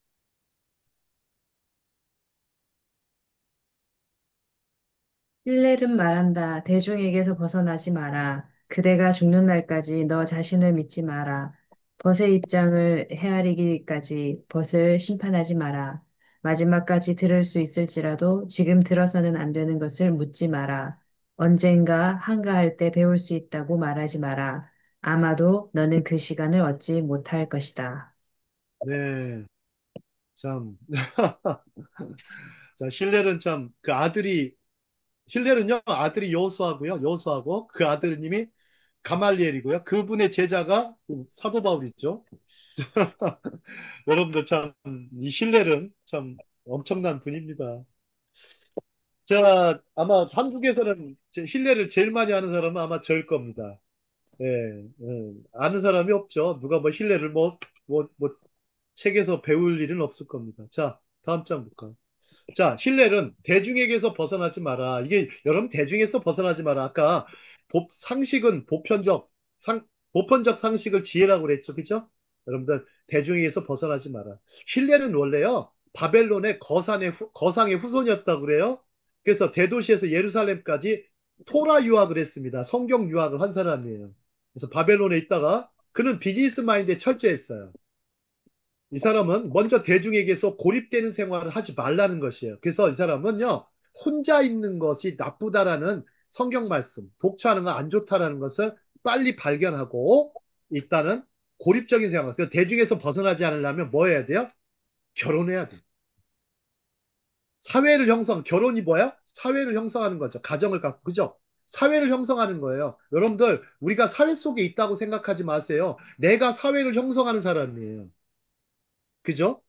힐렐은 말한다. 대중에게서 벗어나지 마라. 그대가 죽는 날까지 너 자신을 믿지 마라. 벗의 입장을 헤아리기까지 벗을 심판하지 마라. 마지막까지 들을 수 있을지라도 지금 들어서는 안 되는 것을 묻지 마라. 언젠가 한가할 때 배울 수 있다고 말하지 마라. 아마도 너는 그 시간을 얻지 못할 것이다. 네, 참. 자, 힐렐은 참, 힐렐은요, 아들이 여호수아고요. 여호수아고, 그 아들님이 가말리엘이고요. 그분의 제자가 사도 바울이죠. 여러분들 참, 이 힐렐은 참 엄청난 분입니다. 아마 한국에서는 힐렐을 제일 많이 아는 사람은 아마 저일 겁니다. 예, 아는 사람이 없죠. 누가 뭐 힐렐을 뭐, 책에서 배울 일은 없을 겁니다. 자, 다음 장 볼까요? 자, 힐렐은 대중에게서 벗어나지 마라. 이게 여러분 대중에서 벗어나지 마라. 아까 상식은 보편적 상식을 지혜라고 그랬죠. 그죠? 여러분들 대중에게서 벗어나지 마라. 힐렐은 원래요. 바벨론의 거상의 후손이었다고 그래요. 그래서 대도시에서 예루살렘까지 토라 유학을 했습니다. 성경 유학을 한 사람이에요. 그래서 바벨론에 있다가 그는 비즈니스 마인드에 철저했어요. 이 사람은 먼저 대중에게서 고립되는 생활을 하지 말라는 것이에요. 그래서 이 사람은요, 혼자 있는 것이 나쁘다라는 성경 말씀, 독처하는 건 안 좋다라는 것을 빨리 발견하고, 일단은 고립적인 생활, 그 대중에서 벗어나지 않으려면 뭐 해야 돼요? 결혼해야 돼요. 결혼이 뭐야? 사회를 형성하는 거죠. 가정을 갖고, 그죠? 사회를 형성하는 거예요. 여러분들, 우리가 사회 속에 있다고 생각하지 마세요. 내가 사회를 형성하는 사람이에요. 그죠?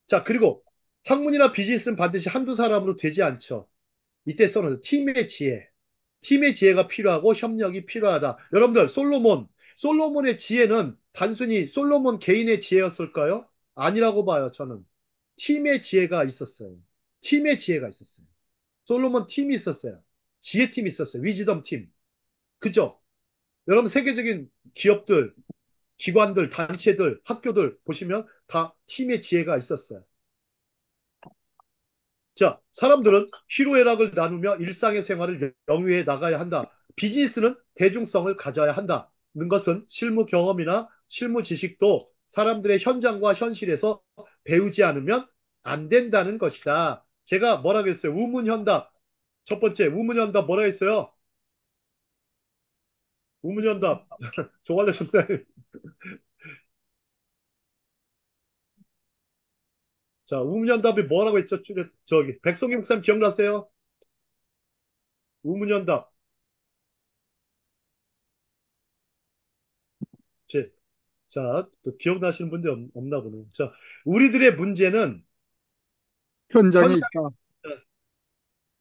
자, 그리고 학문이나 비즈니스는 반드시 한두 사람으로 되지 않죠. 이때 써는 팀의 지혜. 팀의 지혜가 필요하고 협력이 필요하다. 여러분들, 솔로몬의 지혜는 단순히 솔로몬 개인의 지혜였을까요? 아니라고 봐요, 저는. 팀의 지혜가 있었어요. 팀의 지혜가 있었어요. 솔로몬 팀이 있었어요. 지혜팀이 있었어요. 위즈덤 팀. 그죠? 여러분, 세계적인 기업들, 기관들, 단체들, 학교들 보시면 다 팀의 지혜가 있었어요. 자, 사람들은 희로애락을 나누며 일상의 생활을 영위해 나가야 한다. 비즈니스는 대중성을 가져야 한다. 것은 실무 경험이나 실무 지식도 사람들의 현장과 현실에서 배우지 않으면 안 된다는 것이다. 제가 뭐라고 했어요? 우문현답. 첫 번째, 우문현답 뭐라 했어요? 우문현답. 조갈래셨나요? 자, 우문현답이 뭐라고 했죠? 저기, 백성기 목사님 기억나세요? 우문현답. 자, 또 기억나시는 분들 없나 보네. 자, 우리들의 문제는 현장에 현장, 있다.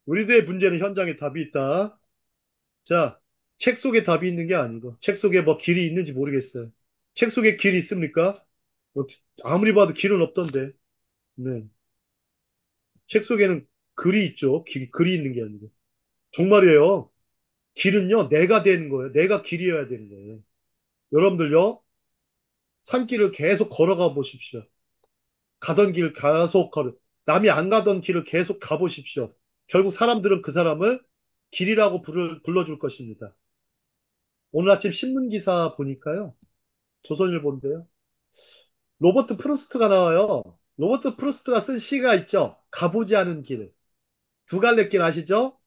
우리들의 문제는 현장에 답이 있다. 자, 책 속에 답이 있는 게 아니고, 책 속에 뭐 길이 있는지 모르겠어요. 책 속에 길이 있습니까? 뭐, 아무리 봐도 길은 없던데. 네. 책 속에는 글이 있죠. 글이 있는 게 아니고. 정말이에요. 길은요, 내가 되는 거예요. 내가 길이어야 되는 거예요. 여러분들요, 산길을 계속 걸어가 보십시오. 가던 길 계속 남이 안 가던 길을 계속 가보십시오. 결국 사람들은 그 사람을 길이라고 불러줄 것입니다. 오늘 아침 신문기사 보니까요. 조선일보인데요. 로버트 프루스트가 나와요. 로버트 프루스트가 쓴 시가 있죠. 가보지 않은 길. 두 갈래 길 아시죠?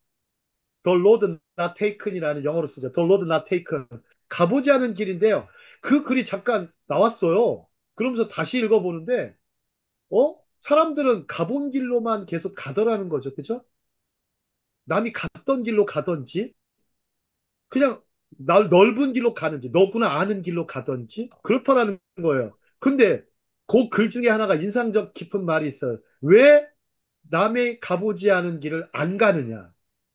The Road Not Taken이라는 영어로 쓰죠. The Road Not Taken. 가보지 않은 길인데요. 그 글이 잠깐 나왔어요. 그러면서 다시 읽어보는데, 사람들은 가본 길로만 계속 가더라는 거죠. 그죠? 남이 갔던 길로 가든지, 그냥 넓은 길로 가는지, 너구나 아는 길로 가든지, 그렇더라는 거예요. 근데 그 글 중에 하나가 인상적 깊은 말이 있어요. 왜 남의 가보지 않은 길을 안 가느냐?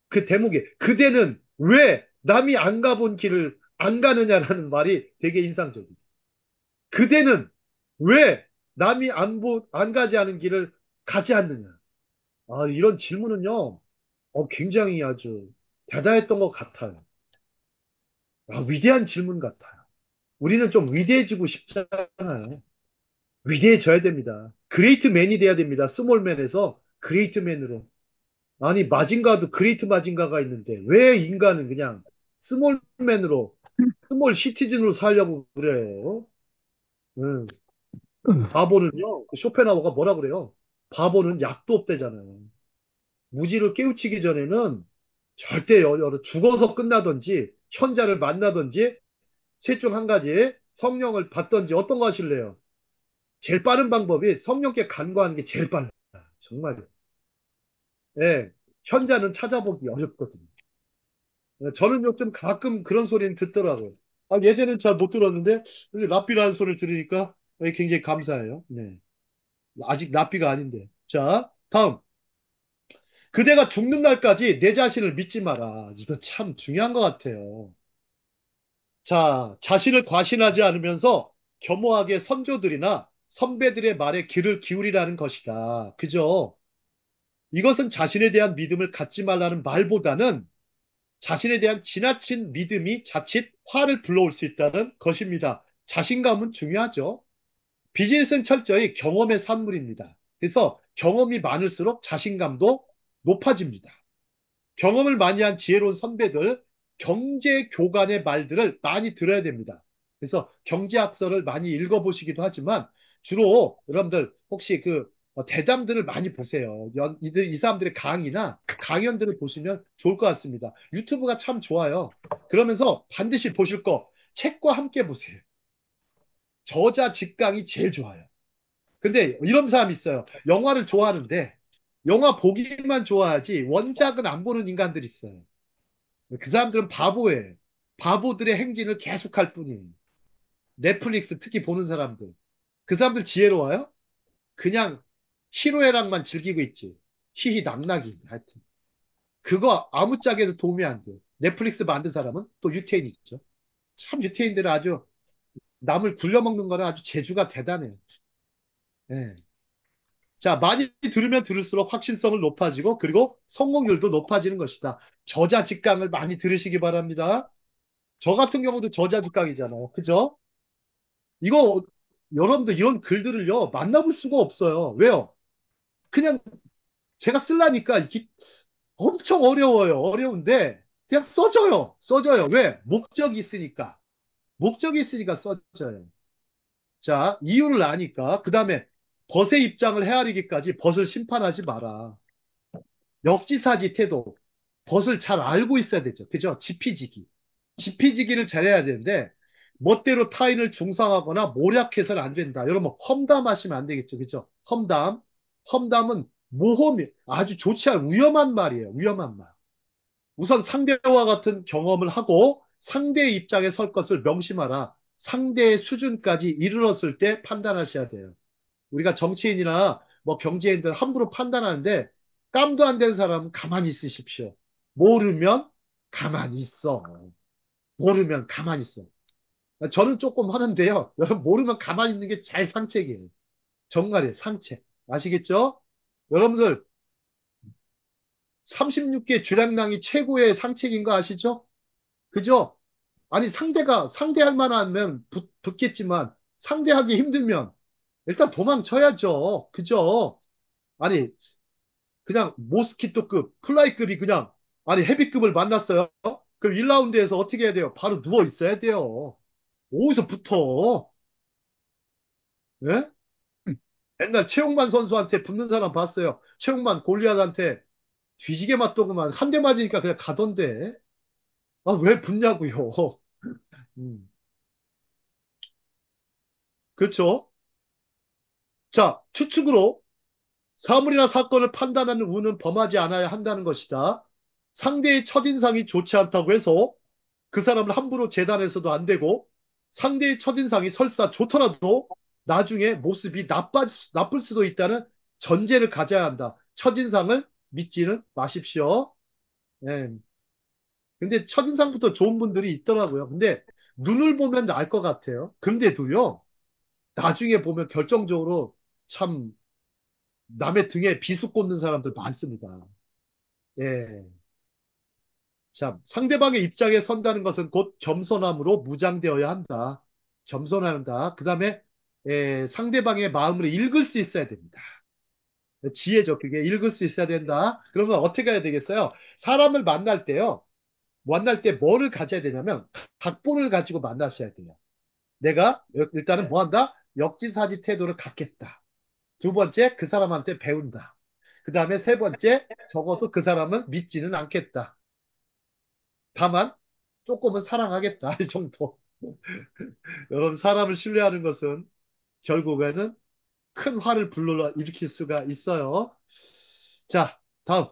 그 대목에, 그대는 왜 남이 안 가본 길을 안 가느냐라는 말이 되게 인상적이에요. 그대는 왜 남이 안 가지 않은 길을 가지 않느냐? 아, 이런 질문은요, 굉장히 아주 대단했던 것 같아요. 아, 위대한 질문 같아요. 우리는 좀 위대해지고 싶잖아요. 위대해져야 됩니다. 그레이트 맨이 돼야 됩니다. 스몰맨에서 그레이트 맨으로. 아니, 마징가도 그레이트 마징가가 있는데, 왜 인간은 그냥 스몰맨으로, 스몰 시티즌으로 살려고 그래요? 응. 바보는요, 그 쇼펜하우어가 뭐라 그래요? 바보는 약도 없대잖아요. 무지를 깨우치기 전에는 절대 죽어서 끝나든지, 현자를 만나든지, 셋 중 한 가지 성령을 받든지 어떤 거 하실래요? 제일 빠른 방법이 성령께 간구하는 게 제일 빨라요. 정말. 예. 현자는 찾아보기 어렵거든요. 예, 저는 요즘 가끔 그런 소리는 듣더라고요. 아, 예전엔 잘 못 들었는데, 랍비라는 소리를 들으니까 굉장히 감사해요. 네. 아직 랍비가 아닌데. 자, 다음. 그대가 죽는 날까지 내 자신을 믿지 마라. 이거 참 중요한 것 같아요. 자, 자신을 과신하지 않으면서 겸허하게 선조들이나 선배들의 말에 귀를 기울이라는 것이다. 그죠? 이것은 자신에 대한 믿음을 갖지 말라는 말보다는 자신에 대한 지나친 믿음이 자칫 화를 불러올 수 있다는 것입니다. 자신감은 중요하죠. 비즈니스는 철저히 경험의 산물입니다. 그래서 경험이 많을수록 자신감도 높아집니다. 경험을 많이 한 지혜로운 선배들, 경제 교관의 말들을 많이 들어야 됩니다. 그래서 경제학서를 많이 읽어보시기도 하지만 주로 여러분들 혹시 대담들을 많이 보세요. 이 사람들의 강의나 강연들을 보시면 좋을 것 같습니다. 유튜브가 참 좋아요. 그러면서 반드시 보실 거 책과 함께 보세요. 저자 직강이 제일 좋아요. 근데 이런 사람이 있어요. 영화를 좋아하는데 영화 보기만 좋아하지 원작은 안 보는 인간들이 있어요. 그 사람들은 바보예요. 바보들의 행진을 계속할 뿐이에요. 넷플릭스 특히 보는 사람들. 그 사람들 지혜로워요? 그냥 희로애락만 즐기고 있지. 희희낙낙이 하여튼. 그거 아무짝에도 도움이 안 돼. 넷플릭스 만든 사람은 또 유태인이 있죠. 참 유태인들은 아주 남을 굴려먹는 거는 아주 재주가 대단해요. 예. 자, 많이 들으면 들을수록 확신성을 높아지고 그리고 성공률도 높아지는 것이다. 저자직강을 많이 들으시기 바랍니다. 저 같은 경우도 저자직강이잖아요. 그죠? 이거 여러분들 이런 글들을요 만나볼 수가 없어요. 왜요? 그냥 제가 쓰려니까 이게 엄청 어려워요. 어려운데 그냥 써져요. 써져요. 왜? 목적이 있으니까. 목적이 있으니까 써져요. 자, 이유를 아니까. 그 다음에 벗의 입장을 헤아리기까지 벗을 심판하지 마라. 역지사지 태도. 벗을 잘 알고 있어야 되죠. 그죠? 지피지기. 지피지기를 잘해야 되는데, 멋대로 타인을 중상하거나 모략해서는 안 된다. 여러분, 험담하시면 안 되겠죠. 그죠? 험담. 험담은 모험이 아주 좋지 않은 위험한 말이에요. 위험한 말. 우선 상대와 같은 경험을 하고 상대의 입장에 설 것을 명심하라. 상대의 수준까지 이르렀을 때 판단하셔야 돼요. 우리가 정치인이나 뭐 경제인들 함부로 판단하는데 깜도 안 된 사람은 가만히 있으십시오. 모르면 가만히 있어. 모르면 가만히 있어. 저는 조금 하는데요. 여러분 모르면 가만히 있는 게 잘 상책이에요. 정말이에요. 상책. 아시겠죠? 여러분들 36개 주량랑이 최고의 상책인 거 아시죠? 그죠? 아니 상대가 상대할 만하면 붙겠지만 상대하기 힘들면 일단 도망쳐야죠. 그죠? 아니 그냥 모스키토급 플라이급이 그냥 아니 헤비급을 만났어요. 그럼 1라운드에서 어떻게 해야 돼요? 바로 누워 있어야 돼요. 어디서 붙어? 예? 옛날 최용만 선수한테 붙는 사람 봤어요. 최용만 골리앗한테 뒤지게 맞더구만 한 대 맞으니까 그냥 가던데. 아, 왜 붙냐고요? 음, 그렇죠? 자, 추측으로 사물이나 사건을 판단하는 우는 범하지 않아야 한다는 것이다. 상대의 첫인상이 좋지 않다고 해서 그 사람을 함부로 재단해서도 안 되고 상대의 첫인상이 설사 좋더라도 나중에 모습이 나쁠 수도 있다는 전제를 가져야 한다. 첫인상을 믿지는 마십시오. 예. 근데 첫인상부터 좋은 분들이 있더라고요. 근데 눈을 보면 알 것 같아요. 근데도요, 나중에 보면 결정적으로 참 남의 등에 비수 꽂는 사람들 많습니다. 예. 자, 상대방의 입장에 선다는 것은 곧 겸손함으로 무장되어야 한다. 겸손한다. 그 다음에 상대방의 마음을 읽을 수 있어야 됩니다. 지혜죠. 그게 읽을 수 있어야 된다. 그러면 어떻게 해야 되겠어요? 사람을 만날 때요. 만날 때 뭐를 가져야 되냐면 각본을 가지고 만나셔야 돼요. 내가 일단은 뭐 한다? 역지사지 태도를 갖겠다. 두 번째, 그 사람한테 배운다. 그 다음에 세 번째, 적어도 그 사람은 믿지는 않겠다. 다만 조금은 사랑하겠다. 이 정도. 여러분 사람을 신뢰하는 것은 결국에는 큰 화를 불러 일으킬 수가 있어요. 자, 다음.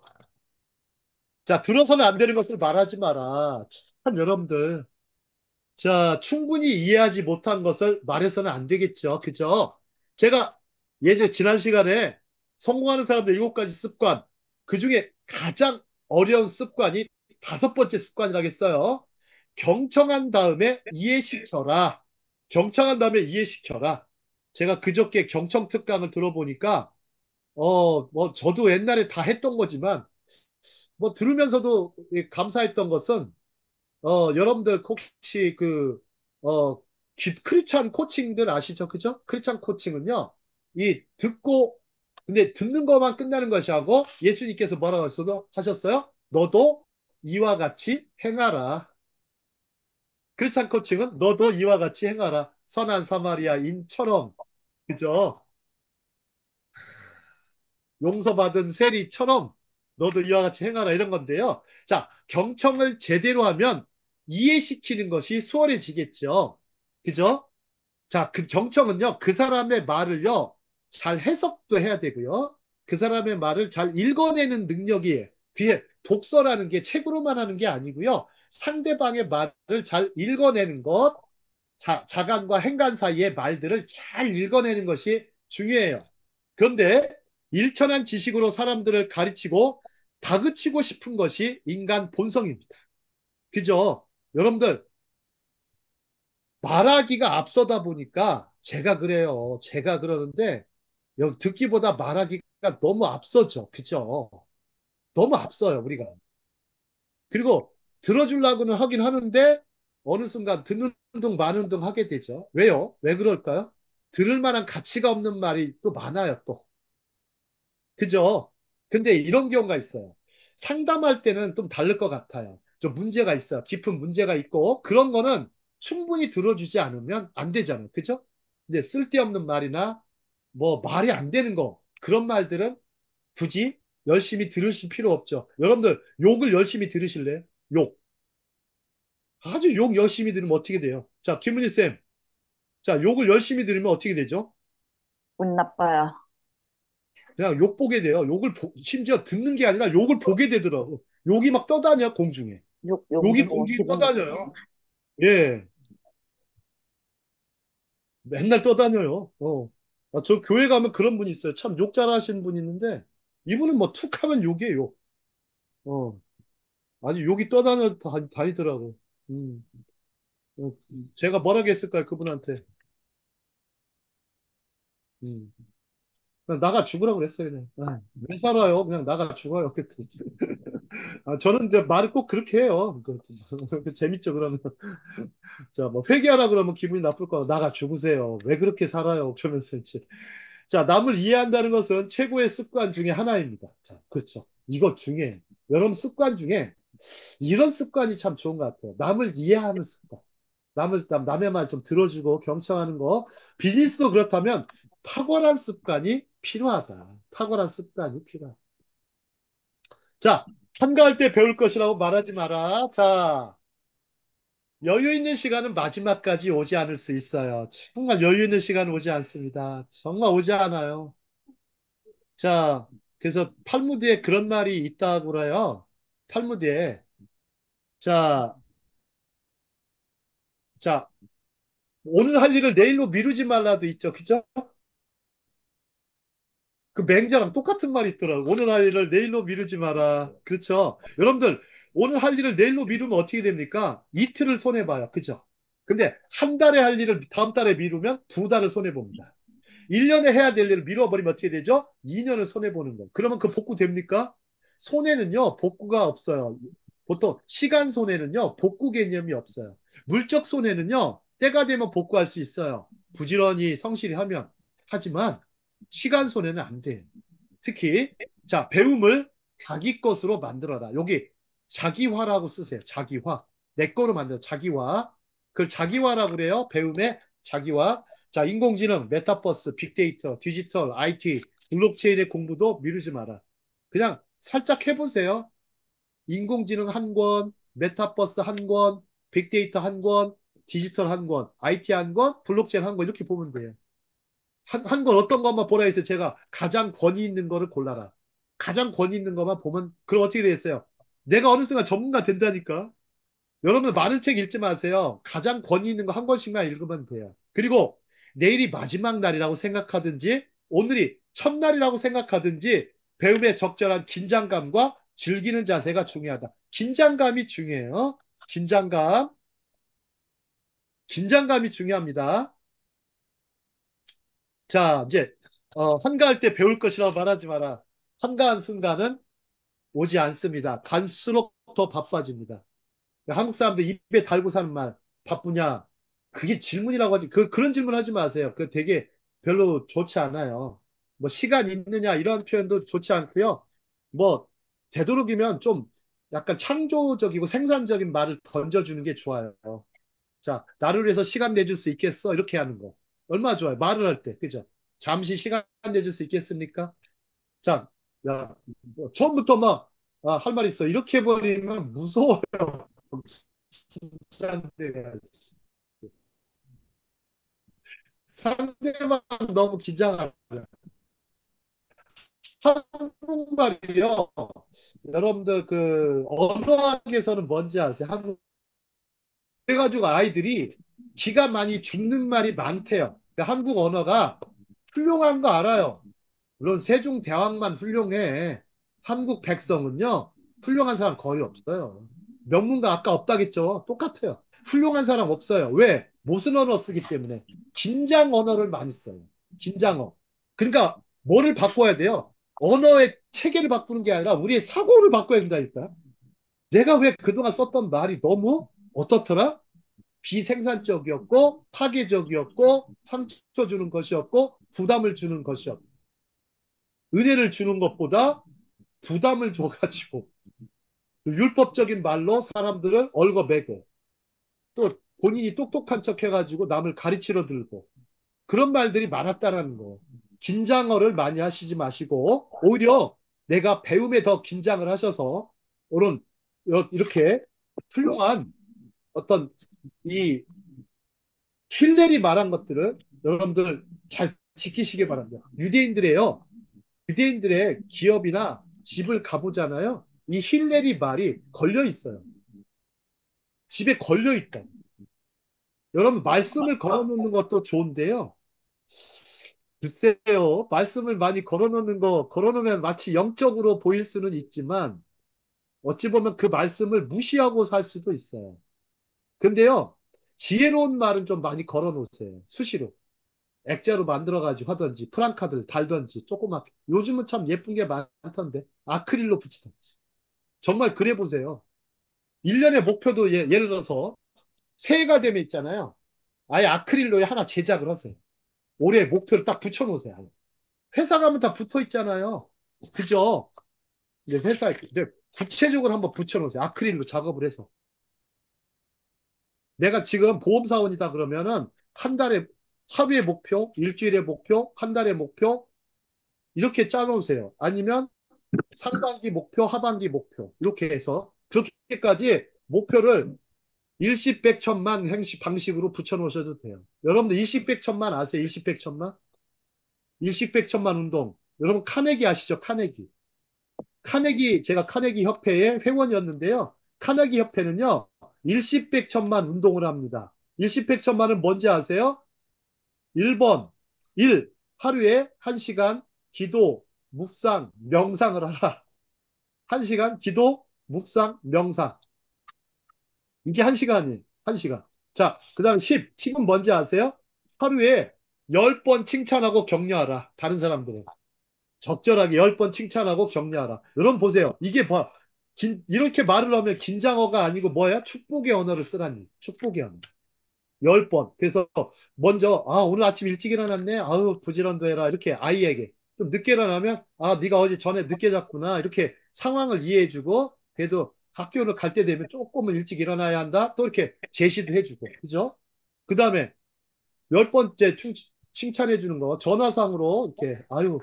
자, 들어서는 안 되는 것을 말하지 마라. 참 여러분들. 자, 충분히 이해하지 못한 것을 말해서는 안 되겠죠. 그죠? 제가 지난 시간에 성공하는 사람들 7가지 습관, 그 중에 가장 어려운 습관이 5번째 습관이라고 했어요. 경청한 다음에 이해시켜라. 경청한 다음에 이해시켜라. 제가 그저께 경청 특강을 들어보니까, 뭐, 저도 옛날에 다 했던 거지만, 뭐, 들으면서도 감사했던 것은, 여러분들 혹시 크리스찬 코칭들 아시죠? 그죠? 크리스찬 코칭은요, 근데 듣는 것만 끝나는 것이 하고, 예수님께서 뭐라고 하셨어요? 너도 이와 같이 행하라. 크리스찬 코칭은 너도 이와 같이 행하라. 선한 사마리아인처럼, 그죠? 용서받은 세리처럼 너도 이와 같이 행하라 이런 건데요. 자, 경청을 제대로 하면 이해시키는 것이 수월해지겠죠. 그죠? 자, 그 경청은요, 그 사람의 말을요, 잘 해석도 해야 되고요. 그 사람의 말을 잘 읽어내는 능력이에요. 그게 독서라는 게 책으로만 하는 게 아니고요. 상대방의 말을 잘 읽어내는 것, 자간과 행간 사이의 말들을 잘 읽어내는 것이 중요해요. 그런데 일천한 지식으로 사람들을 가르치고 다그치고 싶은 것이 인간 본성입니다. 그죠? 여러분들, 말하기가 앞서다 보니까 제가 그래요. 제가 그러는데 여기 듣기보다 말하기가 너무 앞서죠. 그죠? 너무 앞서요, 우리가. 그리고 들어주려고는 하긴 하는데 어느 순간 듣는 둥 마는 둥 하게 되죠. 왜요? 왜 그럴까요? 들을 만한 가치가 없는 말이 또 많아요, 또. 그죠? 근데 이런 경우가 있어요. 상담할 때는 좀 다를 것 같아요. 좀 문제가 있어요. 깊은 문제가 있고, 그런 거는 충분히 들어주지 않으면 안 되잖아요. 그죠? 근데 쓸데없는 말이나 뭐 말이 안 되는 거 그런 말들은 굳이 열심히 들으실 필요 없죠. 여러분들 욕을 열심히 들으실래요? 욕. 아주 욕 열심히 들으면 어떻게 돼요? 자, 김은희 쌤. 자, 욕을 열심히 들으면 어떻게 되죠? 운 나빠요. 그냥 욕 보게 돼요. 심지어 듣는 게 아니라 욕을 보게 되더라고. 욕이 막 떠다녀, 공중에. 욕 욕이 보고 공중에 기분 나쁘고. 떠다녀요. 예. 맨날 떠다녀요. 저 교회 가면 그런 분이 있어요. 참 욕 잘하시는 분이 있는데, 이분은 뭐 툭 하면 욕이에요, 욕. 어, 아주 욕이 다니더라고. 음, 어, 제가 뭐라고 했을까요, 그분한테? 음, 그냥 나가 죽으라고 그랬어요, 그냥. 왜 살아요? 그냥 나가 죽어요. 그랬더니. 저는 이제 말을 꼭 그렇게 해요. 재밌죠, 그러면. 자, 뭐 회개하라 그러면 기분이 나쁠 거 나가 죽으세요. 왜 그렇게 살아요? 그러면서 이제. 자, 남을 이해한다는 것은 최고의 습관 중에 하나입니다. 자, 그렇죠. 이거 중에 여러분 습관 중에 이런 습관이 참 좋은 것 같아요. 남을 이해하는 습관. 남의 말 좀 들어주고 경청하는 거. 비즈니스도 그렇다면 탁월한 습관이 필요하다. 탁월한 습관이 필요하다. 자, 한가할 때 배울 것이라고 말하지 마라. 자, 여유 있는 시간은 마지막까지 오지 않을 수 있어요. 정말 여유 있는 시간은 오지 않습니다. 정말 오지 않아요. 자, 그래서 탈무드에 그런 말이 있다고 그래요. 탈무드에. 자, 자, 오늘 할 일을 내일로 미루지 말라도 있죠. 그죠? 그 맹자랑 똑같은 말이 있더라고. 오늘 할 일을 내일로 미루지 마라. 그렇죠? 여러분들, 오늘 할 일을 내일로 미루면 어떻게 됩니까? 이틀을 손해봐요. 그죠? 근데 한 달에 할 일을 다음 달에 미루면 두 달을 손해봅니다. 1년에 해야 될 일을 미뤄버리면 어떻게 되죠? 2년을 손해보는 거. 그러면 그 복구 됩니까? 손해는요, 복구가 없어요. 보통 시간 손해는요, 복구 개념이 없어요. 물적 손해는요, 때가 되면 복구할 수 있어요. 부지런히 성실히 하면. 하지만 시간 손해는 안 돼요. 특히 자, 배움을 자기 것으로 만들어라. 여기 자기화라고 쓰세요. 자기화. 내 거로 만들어. 자기화. 그걸 자기화라고 그래요. 배움의 자기화. 자, 인공지능, 메타버스, 빅데이터, 디지털, IT, 블록체인의 공부도 미루지 마라. 그냥 살짝 해보세요. 인공지능 한 권, 메타버스 한 권, 빅데이터 한 권, 디지털 한 권, IT 한 권, 블록체인 한 권, 이렇게 보면 돼요. 한 권 어떤 것만 보라 해서 제가 가장 권위 있는 거를 골라라. 가장 권위 있는 것만 보면, 그럼 어떻게 되겠어요? 내가 어느 순간 전문가 된다니까? 여러분 많은 책 읽지 마세요. 가장 권위 있는 거 한 권씩만 읽으면 돼요. 그리고 내일이 마지막 날이라고 생각하든지 오늘이 첫날이라고 생각하든지 배움의 적절한 긴장감과 즐기는 자세가 중요하다. 긴장감이 중요해요. 긴장감. 긴장감이 중요합니다. 자, 이제 한가할 때 배울 것이라고 말하지 마라. 한가한 순간은 오지 않습니다. 갈수록 더 바빠집니다. 한국 사람들 입에 달고 사는 말, 바쁘냐? 그게 질문이라고 하지. 그런 질문 하지 마세요. 그 되게 별로 좋지 않아요. 뭐, 시간 있느냐, 이런 표현도 좋지 않고요. 뭐, 되도록이면 좀 약간 창조적이고 생산적인 말을 던져주는 게 좋아요. 자, 나를 위해서 시간 내줄 수 있겠어? 이렇게 하는 거. 얼마나 좋아요. 말을 할 때. 그죠? 잠시 시간 내줄 수 있겠습니까? 자, 야, 뭐 처음부터 막, 할 말 있어. 이렇게 해버리면 무서워요. 상대가. 상대방 너무 긴장하면. 한국말이요. 여러분들 그, 언어학에서는 뭔지 아세요? 그래가지고 아이들이 기가 많이 죽는 말이 많대요. 그러니까 한국 언어가 훌륭한 거 알아요. 물론 세종대왕만 훌륭해. 한국 백성은요, 훌륭한 사람 거의 없어요. 명문가 아까 없다겠죠? 똑같아요. 훌륭한 사람 없어요. 왜? 무슨 언어 쓰기 때문에. 긴장 언어를 많이 써요. 긴장어. 그러니까 뭐를 바꿔야 돼요? 언어의 체계를 바꾸는 게 아니라 우리의 사고를 바꿔야 된다니까. 내가 왜 그동안 썼던 말이 너무 어떻더라? 비생산적이었고, 파괴적이었고, 상처 주는 것이었고, 부담을 주는 것이었고, 은혜를 주는 것보다 부담을 줘가지고 율법적인 말로 사람들을 얽어매고 또 본인이 똑똑한 척 해가지고 남을 가르치러 들고 그런 말들이 많았다라는 거. 긴장어를 많이 하시지 마시고 오히려 내가 배움에 더 긴장을 하셔서 오른 이렇게 훌륭한 어떤 이 힐렐이 말한 것들을 여러분들 잘 지키시기 바랍니다. 유대인들의요. 유대인들의 기업이나 집을 가보잖아요. 이 힐렐이 말이 걸려 있어요. 집에 걸려 있다. 여러분 말씀을 걸어놓는 것도 좋은데요. 글쎄요. 말씀을 많이 걸어놓는 거 걸어놓으면 마치 영적으로 보일 수는 있지만 어찌 보면 그 말씀을 무시하고 살 수도 있어요. 근데요. 지혜로운 말은 좀 많이 걸어놓으세요. 수시로. 액자로 만들어가지고 하든지 프랑카드를 달든지 조그맣게. 요즘은 참 예쁜 게 많던데. 아크릴로 붙이든지. 정말 그래 보세요. 1년의 목표도 예를 들어서 새해가 되면 있잖아요. 아예 아크릴로에 하나 제작을 하세요. 올해 목표를 딱 붙여놓으세요. 아예. 회사 가면 다 붙어 있잖아요. 그죠? 근데 회사에, 근데 구체적으로 한번 붙여놓으세요. 아크릴로 작업을 해서. 내가 지금 보험사원이다 그러면은 한 달에, 하루의 목표, 일주일의 목표, 한 달의 목표, 이렇게 짜놓으세요. 아니면 상반기 목표, 하반기 목표. 이렇게 해서 그렇게까지 목표를 일시백천만 행식 방식으로 붙여놓으셔도 돼요. 여러분들 일시백천만 아세요? 일시백천만? 일시백천만 운동. 여러분 카네기 아시죠? 카네기. 카네기, 제가 카네기 협회의 회원이었는데요. 카네기 협회는요, 일시백천만 운동을 합니다. 일시백천만은 뭔지 아세요? 1번, 1. 하루에 1시간 기도, 묵상, 명상을 하라. 1시간 기도, 묵상, 명상. 이게 1시간이에요. 1시간. 자, 그 다음 10. 팁은 뭔지 아세요? 하루에 10번 칭찬하고 격려하라. 다른 사람들은. 적절하게 10번 칭찬하고 격려하라. 여러분 보세요. 이게 뭐, 이렇게 말을 하면 긴장어가 아니고 뭐야? 축복의 언어를 쓰라니. 축복의 언어. 10번. 그래서 먼저 오늘 아침 일찍 일어났네. 아유 부지런도 해라. 이렇게 아이에게 좀 늦게 일어나면 네가 어제 전에 늦게 잤구나. 이렇게 상황을 이해해주고 그래도 학교를 갈 때 되면 조금은 일찍 일어나야 한다. 또 이렇게 제시도 해주고 그죠? 그 다음에 10번째 칭찬해 주는 거 전화상으로 이렇게 아유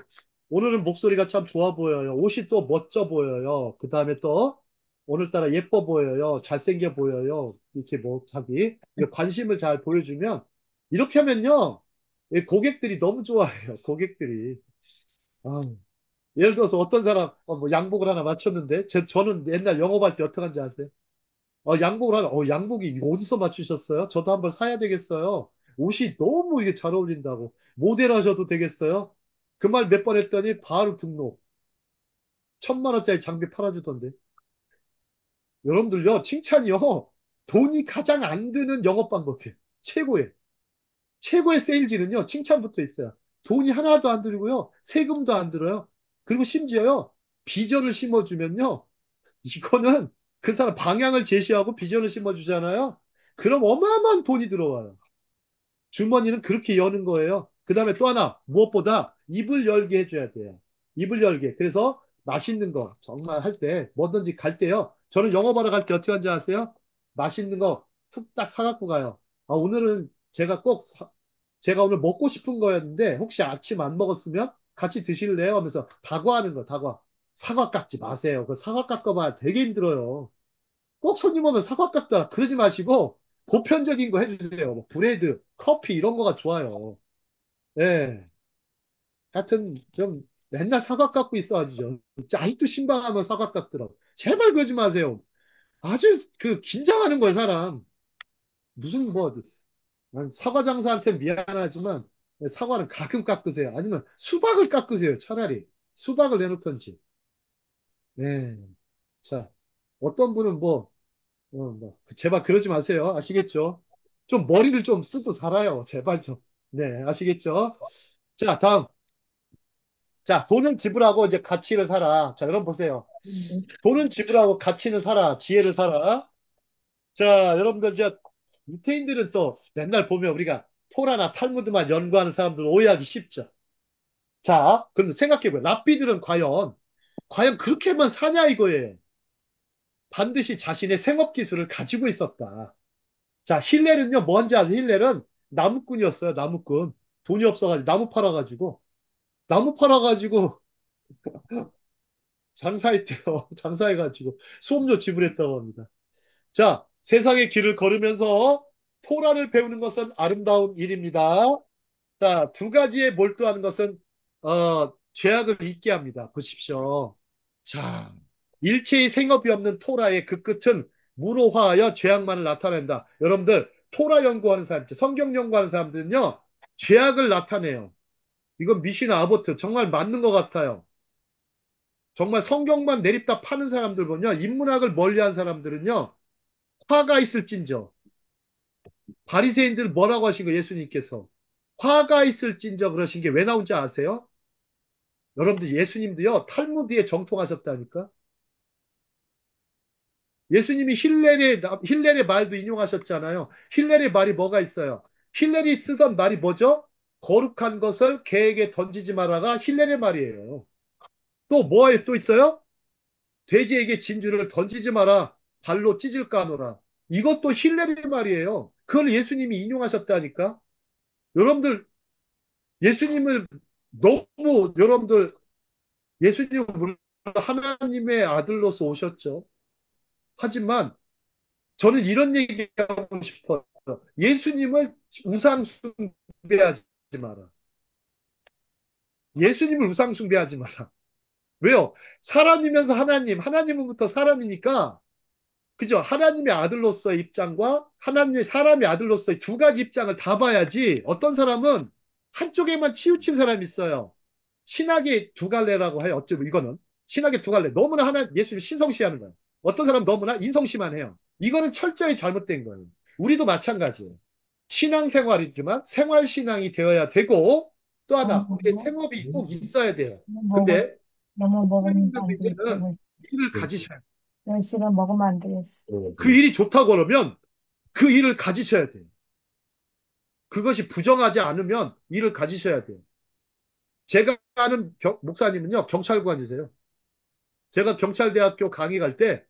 오늘은 목소리가 참 좋아 보여요. 옷이 또 멋져 보여요. 그 다음에 또 오늘따라 예뻐 보여요. 잘생겨 보여요. 이렇게 뭐 자기 관심을 잘 보여주면 이렇게 하면요 이 고객들이 너무 좋아해요. 고객들이 예를 들어서 어떤 사람 뭐 양복을 하나 맞췄는데 저는 옛날 영업할 때 어떻게 하는지 아세요? 양복을 하나, 양복이 이거 어디서 맞추셨어요? 저도 한번 사야 되겠어요. 옷이 너무 이게 잘 어울린다고. 모델 하셔도 되겠어요? 그 말 몇 번 했더니 바로 등록. 1,000만 원짜리 장비 팔아주던데. 여러분들요, 칭찬이요. 돈이 가장 안 드는 영업 방법이에요. 최고의. 최고의 세일즈는요, 칭찬부터 있어요. 돈이 하나도 안 들고요. 세금도 안 들어요. 그리고 심지어요, 비전을 심어주면요. 이거는 그 사람 방향을 제시하고 비전을 심어주잖아요. 그럼 어마어마한 돈이 들어와요. 주머니는 그렇게 여는 거예요. 그 다음에 또 하나, 무엇보다 입을 열게 해줘야 돼요. 입을 열게. 그래서 맛있는 거, 정말 할 때, 뭐든지 갈 때요. 저는 영업하러 갈 때 어떻게 하는지 아세요? 맛있는 거 툭딱 사갖고 가요. 오늘은 제가 오늘 먹고 싶은 거였는데, 혹시 아침 안 먹었으면 같이 드실래요? 하면서 다과하는 거, 다과. 사과 깎지 마세요. 그 사과 깎아봐야 되게 힘들어요. 꼭 손님 오면 사과 깎다. 그러지 마시고, 보편적인 거 해주세요. 뭐 브레드, 커피 이런 거가 좋아요. 예. 하여튼 좀 맨날 사과 깎고 있어가지고 아직도 신방하면 사과 깎더라고. 제발 그러지 마세요. 아주 그 긴장하는 거예요, 사람. 무슨 뭐 사과 장사한테 미안하지만 사과는 가끔 깎으세요. 아니면 수박을 깎으세요. 차라리 수박을 내놓던지. 네. 자, 어떤 분은 제발 그러지 마세요. 아시겠죠? 좀 머리를 좀 쓰고 살아요. 제발 좀. 네, 아시겠죠? 자, 다음. 자, 돈은 지불하고 이제 가치를 살아. 자, 여러분 보세요. 돈은 지불하고 가치는 살아. 지혜를 살아. 자, 여러분들 이제 유태인들은 또 맨날 보면 우리가 토라나 탈무드만 연구하는 사람들 오해하기 쉽죠. 자, 그럼 생각해봐요. 랍비들은 과연 그렇게만 사냐 이거예요. 반드시 자신의 생업 기술을 가지고 있었다. 자, 힐렐은요, 뭔지 아세요? 힐렐은 나무꾼이었어요, 나무꾼. 돈이 없어가지고, 나무 팔아가지고, 장사했대요. 장사해가지고, 수업료 지불했다고 합니다. 자, 세상의 길을 걸으면서 토라를 배우는 것은 아름다운 일입니다. 자, 두 가지에 몰두하는 것은, 죄악을 잊게 합니다. 보십시오. 자, 일체의 생업이 없는 토라의 그 끝은 무로화하여 죄악만을 나타낸다. 여러분들, 토라 연구하는 사람, 성경 연구하는 사람들은요, 죄악을 나타내요. 이건 미신 아보트. 정말 맞는 것 같아요. 정말 성경만 내립다 파는 사람들은요, 인문학을 멀리한 사람들은요, 화가 있을진저. 바리새인들 뭐라고 하신 거 예수님께서? 화가 있을진저 그러신 게 왜 나온지 아세요? 여러분들 예수님도요, 탈무드에 정통하셨다니까? 예수님이 힐렐의 말도 인용하셨잖아요. 힐렐의 말이 뭐가 있어요? 힐렐이 쓰던 말이 뭐죠? 거룩한 것을 개에게 던지지 말아가 힐렐의 말이에요. 또 뭐에 또 있어요? 돼지에게 진주를 던지지 마라. 발로 찢을 까노라. 이것도 힐렐의 말이에요. 그걸 예수님이 인용하셨다니까? 여러분들, 예수님을 너무, 여러분들, 예수님은 물론 하나님의 아들로서 오셨죠. 하지만 저는 이런 얘기하고 싶어요. 예수님을 우상 숭배하지 마라. 예수님을 우상 숭배하지 마라. 왜요? 사람이면서 하나님은부터 사람이니까, 그죠? 하나님의 아들로서의 입장과 하나님의 사람의 아들로서의 두 가지 입장을 다 봐야지. 어떤 사람은 한쪽에만 치우친 사람이 있어요. 신학의 두 갈래라고 해요. 어쩌면 이거는 신학의 두 갈래. 너무나 예수님 신성시하는 거예요. 어떤 사람은 너무나 인성시만 해요. 이거는 철저히 잘못된 거예요. 우리도 마찬가지예요. 신앙생활이지만 생활신앙이 되어야 되고 또 하나 우리의 너무, 생업이 꼭 있어야 돼요. 먹을, 근데 너무 먹으면 하나님과 안 돼. 문제는 일을 가지셔야 돼요. 10시간 먹으면 안 되겠어. 그 일이 좋다고 그러면 그 일을 가지셔야 돼요. 그것이 부정하지 않으면 일을 가지셔야 돼요. 제가 아는 목사님은요, 경찰관이세요. 제가 경찰대학교 강의 갈 때,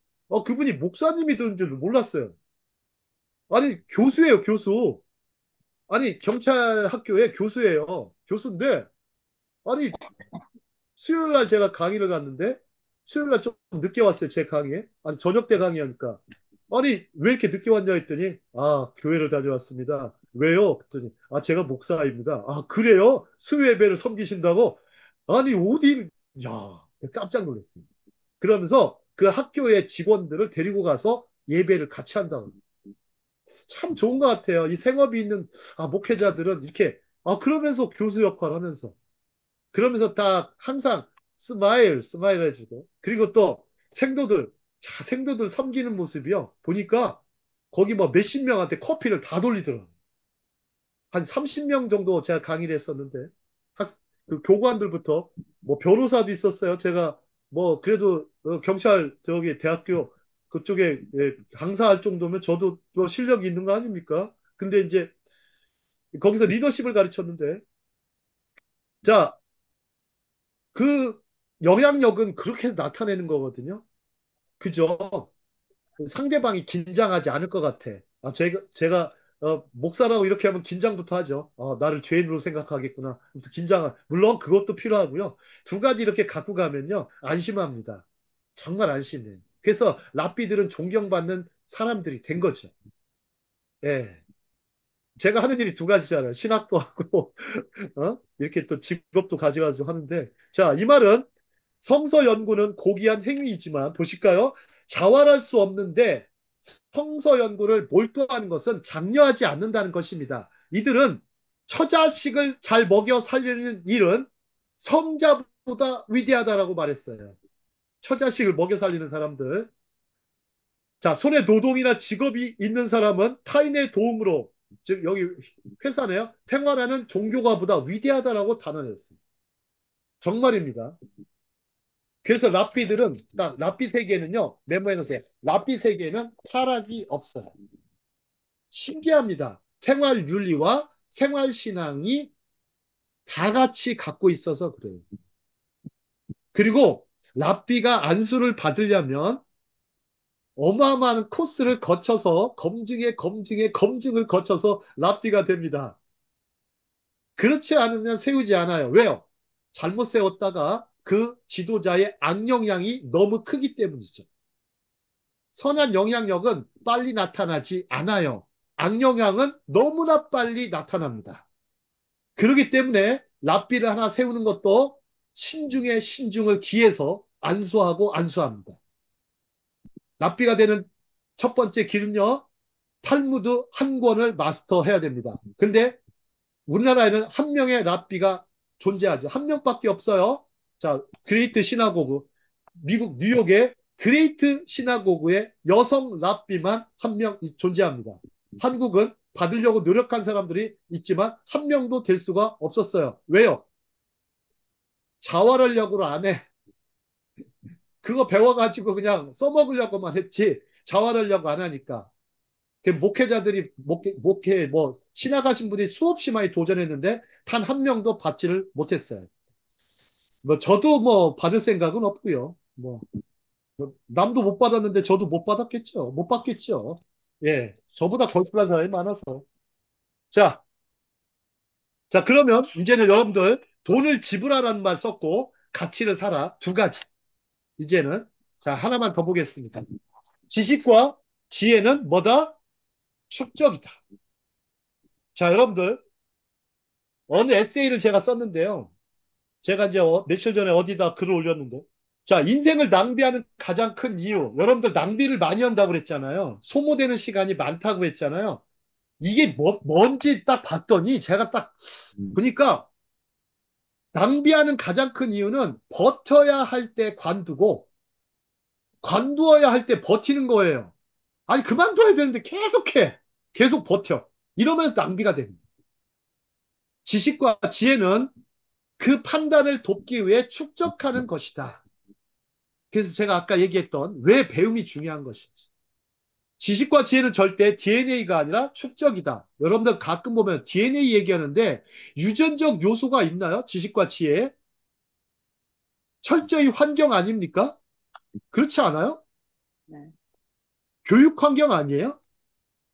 그분이 목사님이 되는 줄 몰랐어요. 아니, 교수예요, 교수. 아니, 경찰 학교의 교수예요. 교수인데, 아니, 수요일 날 제가 강의를 갔는데, 수요일 날 좀 늦게 왔어요, 제 강의에. 아니, 저녁 때 강의하니까. 아니, 왜 이렇게 늦게 왔냐 했더니, 교회를 다녀왔습니다. 왜요? 그랬더니, 제가 목사입니다. 그래요? 수요 예배를 섬기신다고? 아니, 어디, 야, 깜짝 놀랐어요. 그러면서 그 학교의 직원들을 데리고 가서 예배를 같이 한다고. 참 좋은 것 같아요. 이 생업이 있는 목회자들은 이렇게 그러면서 교수 역할 하면서 그러면서 다 항상 스마일 해주고 그리고 또 생도들 섬기는 모습이요. 보니까 거기 뭐 몇십 명한테 커피를 다 돌리더라고요. 한 30명 정도 제가 강의를 했었는데 그 교관들부터 뭐 변호사도 있었어요. 제가 뭐 그래도 경찰 저기 대학교 그쪽에 강사할 정도면 저도 뭐 실력이 있는 거 아닙니까? 근데 이제 거기서 리더십을 가르쳤는데 자, 그 영향력은 그렇게 나타내는 거거든요. 그죠? 상대방이 긴장하지 않을 것 같아. 제가 목사라고 이렇게 하면 긴장부터 하죠. 나를 죄인으로 생각하겠구나. 그래서 물론 그것도 필요하고요. 두 가지 이렇게 갖고 가면요. 안심합니다. 정말 안심해요. 그래서 랍비들은 존경받는 사람들이 된 거죠. 예. 제가 하는 일이 두 가지잖아요. 신학도 하고, 이렇게 또 직업도 가져가지고 하는데. 자, 이 말은 성서 연구는 고귀한 행위이지만, 보실까요? 자활할 수 없는데, 성서 연구를 몰두하는 것은 장려하지 않는다는 것입니다. 이들은 처자식을 잘 먹여 살리는 일은 성자보다 위대하다라고 말했어요. 처자식을 먹여 살리는 사람들. 자, 손에 노동이나 직업이 있는 사람은 타인의 도움으로, 즉, 여기 회사네요. 생활하는 종교가보다 위대하다라고 단언했습니다. 정말입니다. 그래서 랍비 세계는요, 메모해놓으세요. 랍비 세계는 타락이 없어요. 신기합니다. 생활 윤리와 생활 신앙이 다 같이 갖고 있어서 그래요. 그리고 랍비가 안수를 받으려면 어마어마한 코스를 거쳐서 검증을 거쳐서 랍비가 됩니다. 그렇지 않으면 세우지 않아요. 왜요? 잘못 세웠다가 그 지도자의 악영향이 너무 크기 때문이죠. 선한 영향력은 빨리 나타나지 않아요. 악영향은 너무나 빨리 나타납니다. 그렇기 때문에 랍비를 하나 세우는 것도 신중에 신중을 기해서 안수하고 안수합니다. 랍비가 되는 첫 번째 길은요, 탈무드 한 권을 마스터해야 됩니다. 근데 우리나라에는 한 명의 랍비가 존재하죠. 한 명밖에 없어요. 자, 그레이트 시나고그. 미국 뉴욕의 그레이트 시나고그의 여성 랍비만 한 명 존재합니다. 한국은 받으려고 노력한 사람들이 있지만 한 명도 될 수가 없었어요. 왜요? 자활하려고 안 해. 그거 배워가지고 그냥 써먹으려고만 했지 자활하려고 안 하니까. 목회자들이 뭐 신학하신 분이 수없이 많이 도전했는데 단 한 명도 받지를 못했어요. 뭐 저도 뭐 받을 생각은 없고요. 뭐 남도 못 받았는데 저도 못 받았겠죠. 못 받겠죠. 예, 저보다 걸출한 사람이 많아서. 자, 자 그러면 이제는 여러분들 돈을 지불하라는 말 썼고 가치를 사라 두 가지. 이제는 자 하나만 더 보겠습니다. 지식과 지혜는 뭐다? 축적이다. 자, 여러분들 어느 에세이를 제가 썼는데요. 제가 이제 며칠 전에 어디다 글을 올렸는데. 자, 인생을 낭비하는 가장 큰 이유. 여러분들 낭비를 많이 한다고 그랬잖아요. 소모되는 시간이 많다고 했잖아요. 이게 뭔지 딱 봤더니 제가 딱 보니까 낭비하는 가장 큰 이유는 버텨야 할 때 관두고 관두어야 할 때 버티는 거예요. 아니, 그만둬야 되는데 계속해. 계속 버텨. 이러면서 낭비가 됩니다. 지식과 지혜는 그 판단을 돕기 위해 축적하는 것이다. 그래서 제가 아까 얘기했던 왜 배움이 중요한 것인지. 지식과 지혜는 절대 DNA가 아니라 축적이다. 여러분들 가끔 보면 DNA 얘기하는데 유전적 요소가 있나요? 지식과 지혜에? 철저히 환경 아닙니까? 그렇지 않아요? 네. 교육 환경 아니에요?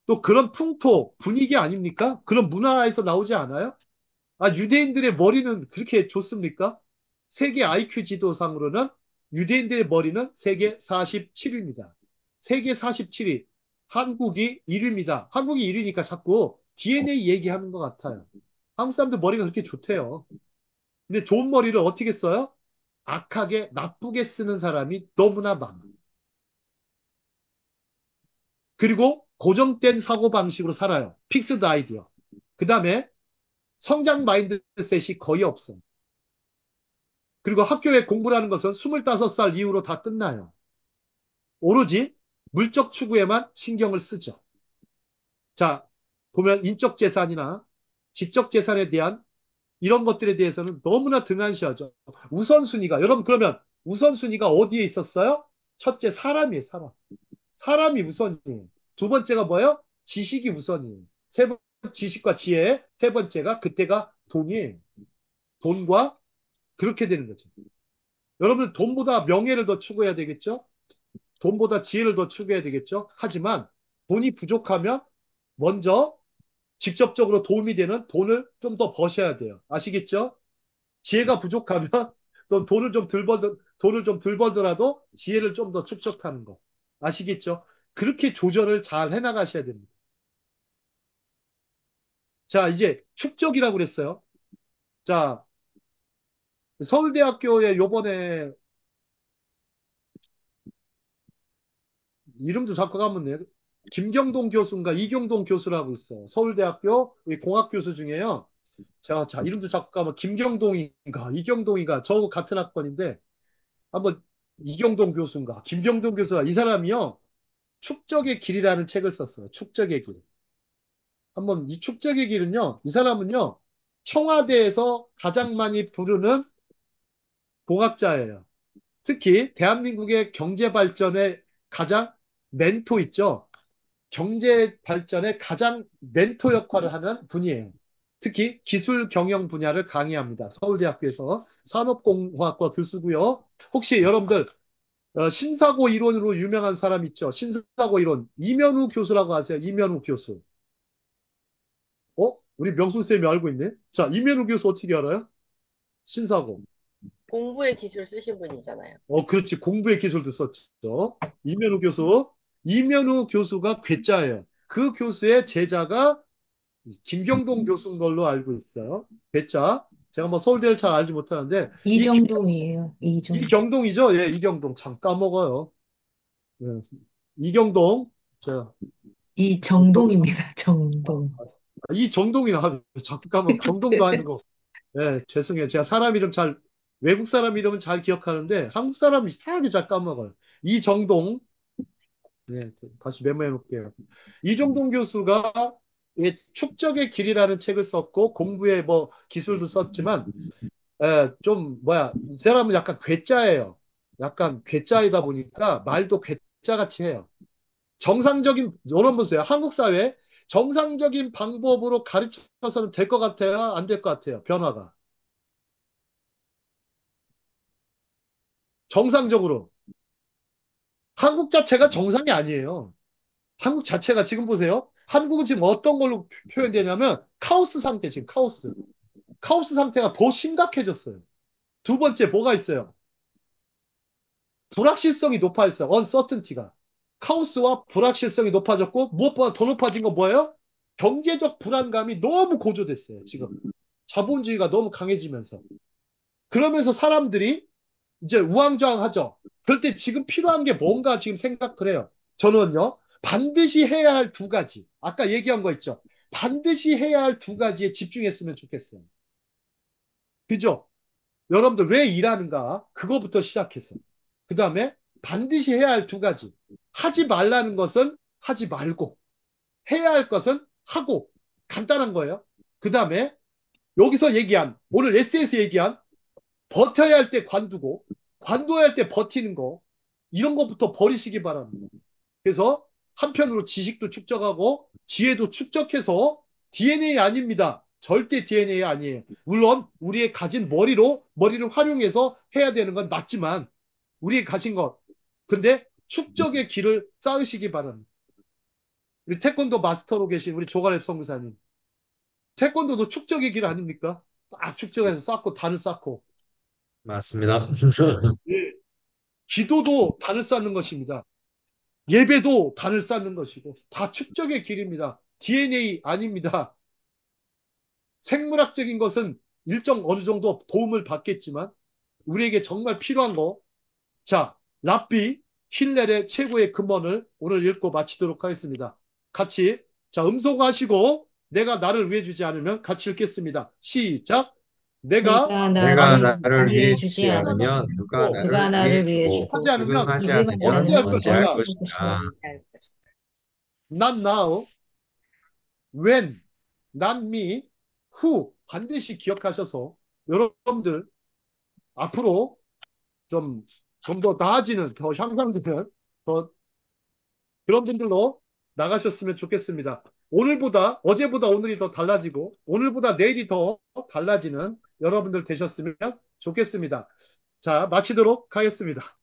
또 그런 풍토, 분위기 아닙니까? 그런 문화에서 나오지 않아요? 아, 유대인들의 머리는 그렇게 좋습니까? 세계 IQ 지도상으로는 유대인들의 머리는 세계 47위입니다. 세계 47위. 한국이 1위입니다. 한국이 1위니까 자꾸 DNA 얘기하는 것 같아요. 한국 사람들 머리가 그렇게 좋대요. 근데 좋은 머리를 어떻게 써요? 악하게, 나쁘게 쓰는 사람이 너무나 많아요. 그리고 고정된 사고방식으로 살아요. 픽스드 아이디어. 그 다음에 성장 마인드셋이 거의 없어요. 그리고 학교에 공부라는 것은 25살 이후로 다 끝나요. 오로지 물적 추구에만 신경을 쓰죠. 자, 보면 인적 재산이나 지적 재산에 대한 이런 것들에 대해서는 너무나 등한시하죠. 우선순위가, 여러분 그러면 우선순위가 어디에 있었어요? 첫째, 사람이에요, 사람. 사람이 우선이에요. 두 번째가 뭐예요? 지식이 우선이에요. 지식과 지혜. 세 번째가 그때가 돈이에요. 돈과 그렇게 되는 거죠. 여러분 돈보다 명예를 더 추구해야 되겠죠? 돈보다 지혜를 더 추구해야 되겠죠? 하지만 돈이 부족하면 먼저 직접적으로 도움이 되는 돈을 좀 더 버셔야 돼요. 아시겠죠? 지혜가 부족하면 또 돈을 좀 덜 벌더라도 지혜를 좀 더 축적하는 거. 아시겠죠? 그렇게 조절을 잘 해나가셔야 됩니다. 자, 이제 축적이라고 그랬어요. 자, 서울대학교에 요번에 이름도 자꾸 까먹네. 김경동 교수인가 이경동 교수라고 있어요. 서울대학교 공학 교수 중에요. 자, 이름도 자꾸 까먹 김경동인가 이경동인가 저하고 같은 학번인데 한번 이경동 교수인가 김경동 교수가 이 사람이요. 축적의 길이라는 책을 썼어요. 축적의 길. 한번 이 축적의 길은요. 이 사람은요. 청와대에서 가장 많이 부르는 공학자예요. 특히 대한민국의 경제 발전의 가장 멘토 있죠. 경제 발전의 가장 멘토 역할을 하는 분이에요. 특히 기술 경영 분야를 강의합니다. 서울대학교에서 산업공학과 교수고요. 혹시 여러분들 신사고 이론으로 유명한 사람 있죠. 신사고 이론. 이면우 교수라고 아세요? 이면우 교수. 우리 명순 쌤이 알고 있네. 자, 이면우 교수 어떻게 알아요? 신사고. 공부의 기술 쓰신 분이잖아요. 그렇지. 공부의 기술도 썼죠. 이면우 교수. 이면우 교수가 괴짜예요. 그 교수의 제자가 김경동 교수인 걸로 알고 있어요. 괴짜. 제가 뭐 서울대를 잘 알지 못하는데, 이정동이에요. 이정동. 이경동이죠? 예, 이경동. 참 까먹어요. 예, 이경동. 자, 이정동입니다. 정동. 이 정동이나 자꾸 까먹어. 경동도 아니고. 예, 죄송해요. 제가 사람 이름 외국 사람 이름은 잘 기억하는데, 한국 사람 이상하게 잘 까먹어요. 이정동. 네, 다시 메모해 놓을게요. 이정동 교수가 축적의 길이라는 책을 썼고, 공부에 뭐 기술도 썼지만, 이 사람은 약간 괴짜예요. 약간 괴짜이다 보니까 말도 괴짜같이 해요. 여러분 보세요. 한국 사회, 정상적인 방법으로 가르쳐서는 될 것 같아요? 안 될 것 같아요? 변화가. 정상적으로. 한국 자체가 정상이 아니에요. 한국 자체가 지금 보세요. 한국은 지금 어떤 걸로 표현되냐면 카오스 상태, 지금 카오스. 카오스 상태가 더 심각해졌어요. 두 번째 뭐가 있어요? 불확실성이 높아졌어요. uncertainty가. 카오스와 불확실성이 높아졌고 무엇보다 더 높아진 건 뭐예요? 경제적 불안감이 너무 고조됐어요. 지금. 자본주의가 너무 강해지면서. 그러면서 사람들이 이제 우왕좌왕하죠. 그럴 때 지금 필요한 게 뭔가 지금 생각을 해요. 저는요, 반드시 해야 할 두 가지. 아까 얘기한 거 있죠. 반드시 해야 할 두 가지에 집중했으면 좋겠어요. 그죠? 여러분들 왜 일하는가? 그거부터 시작해서. 그 다음에 반드시 해야 할 두 가지. 하지 말라는 것은 하지 말고, 해야 할 것은 하고. 간단한 거예요. 그 다음에 여기서 오늘 에세이에서 얘기한 버텨야 할 때 관두고, 관둬야 할 때 버티는 거, 이런 것부터 버리시기 바랍니다. 그래서 한편으로 지식도 축적하고, 지혜도 축적해서 DNA 아닙니다. 절대 DNA 아니에요. 물론, 우리의 가진 머리를 활용해서 해야 되는 건 맞지만, 우리의 가진 것. 근데 축적의 길을 쌓으시기 바랍니다. 우리 태권도 마스터로 계신 우리 조가렙 성무사님. 태권도도 축적의 길 아닙니까? 딱 축적해서 쌓고, 단을 쌓고. 맞습니다. 예. 기도도 단을 쌓는 것입니다. 예배도 단을 쌓는 것이고 다 축적의 길입니다. DNA 아닙니다. 생물학적인 것은 일정 어느 정도 도움을 받겠지만 우리에게 정말 필요한 거. 자, 랍비 힐렐의 최고의 근본을 오늘 읽고 마치도록 하겠습니다. 같이 음송하시고 내가 나를 위해 주지 않으면 같이 읽겠습니다. 시작. 내가 내가 내가 나를 나를 위해 위해 주지 주지 않으면 않으면 누가 누가 나를 위해 나를 위해 주고 주고 하지 않으면 지금하지 지금하지 않으면 언제 할 않으면 언제 언제 할 것인가? 할 것인가. 것인가. Not now, when, not me, who 반드시 기억하셔서 여러분들 앞으로 좀 더 나아지는, 더 향상되는, 더 그런 분들로 나가셨으면 좋겠습니다. 어제보다 오늘이 더 달라지고, 오늘보다 내일이 더 달라지는 여러분들 되셨으면 좋겠습니다. 자, 마치도록 하겠습니다.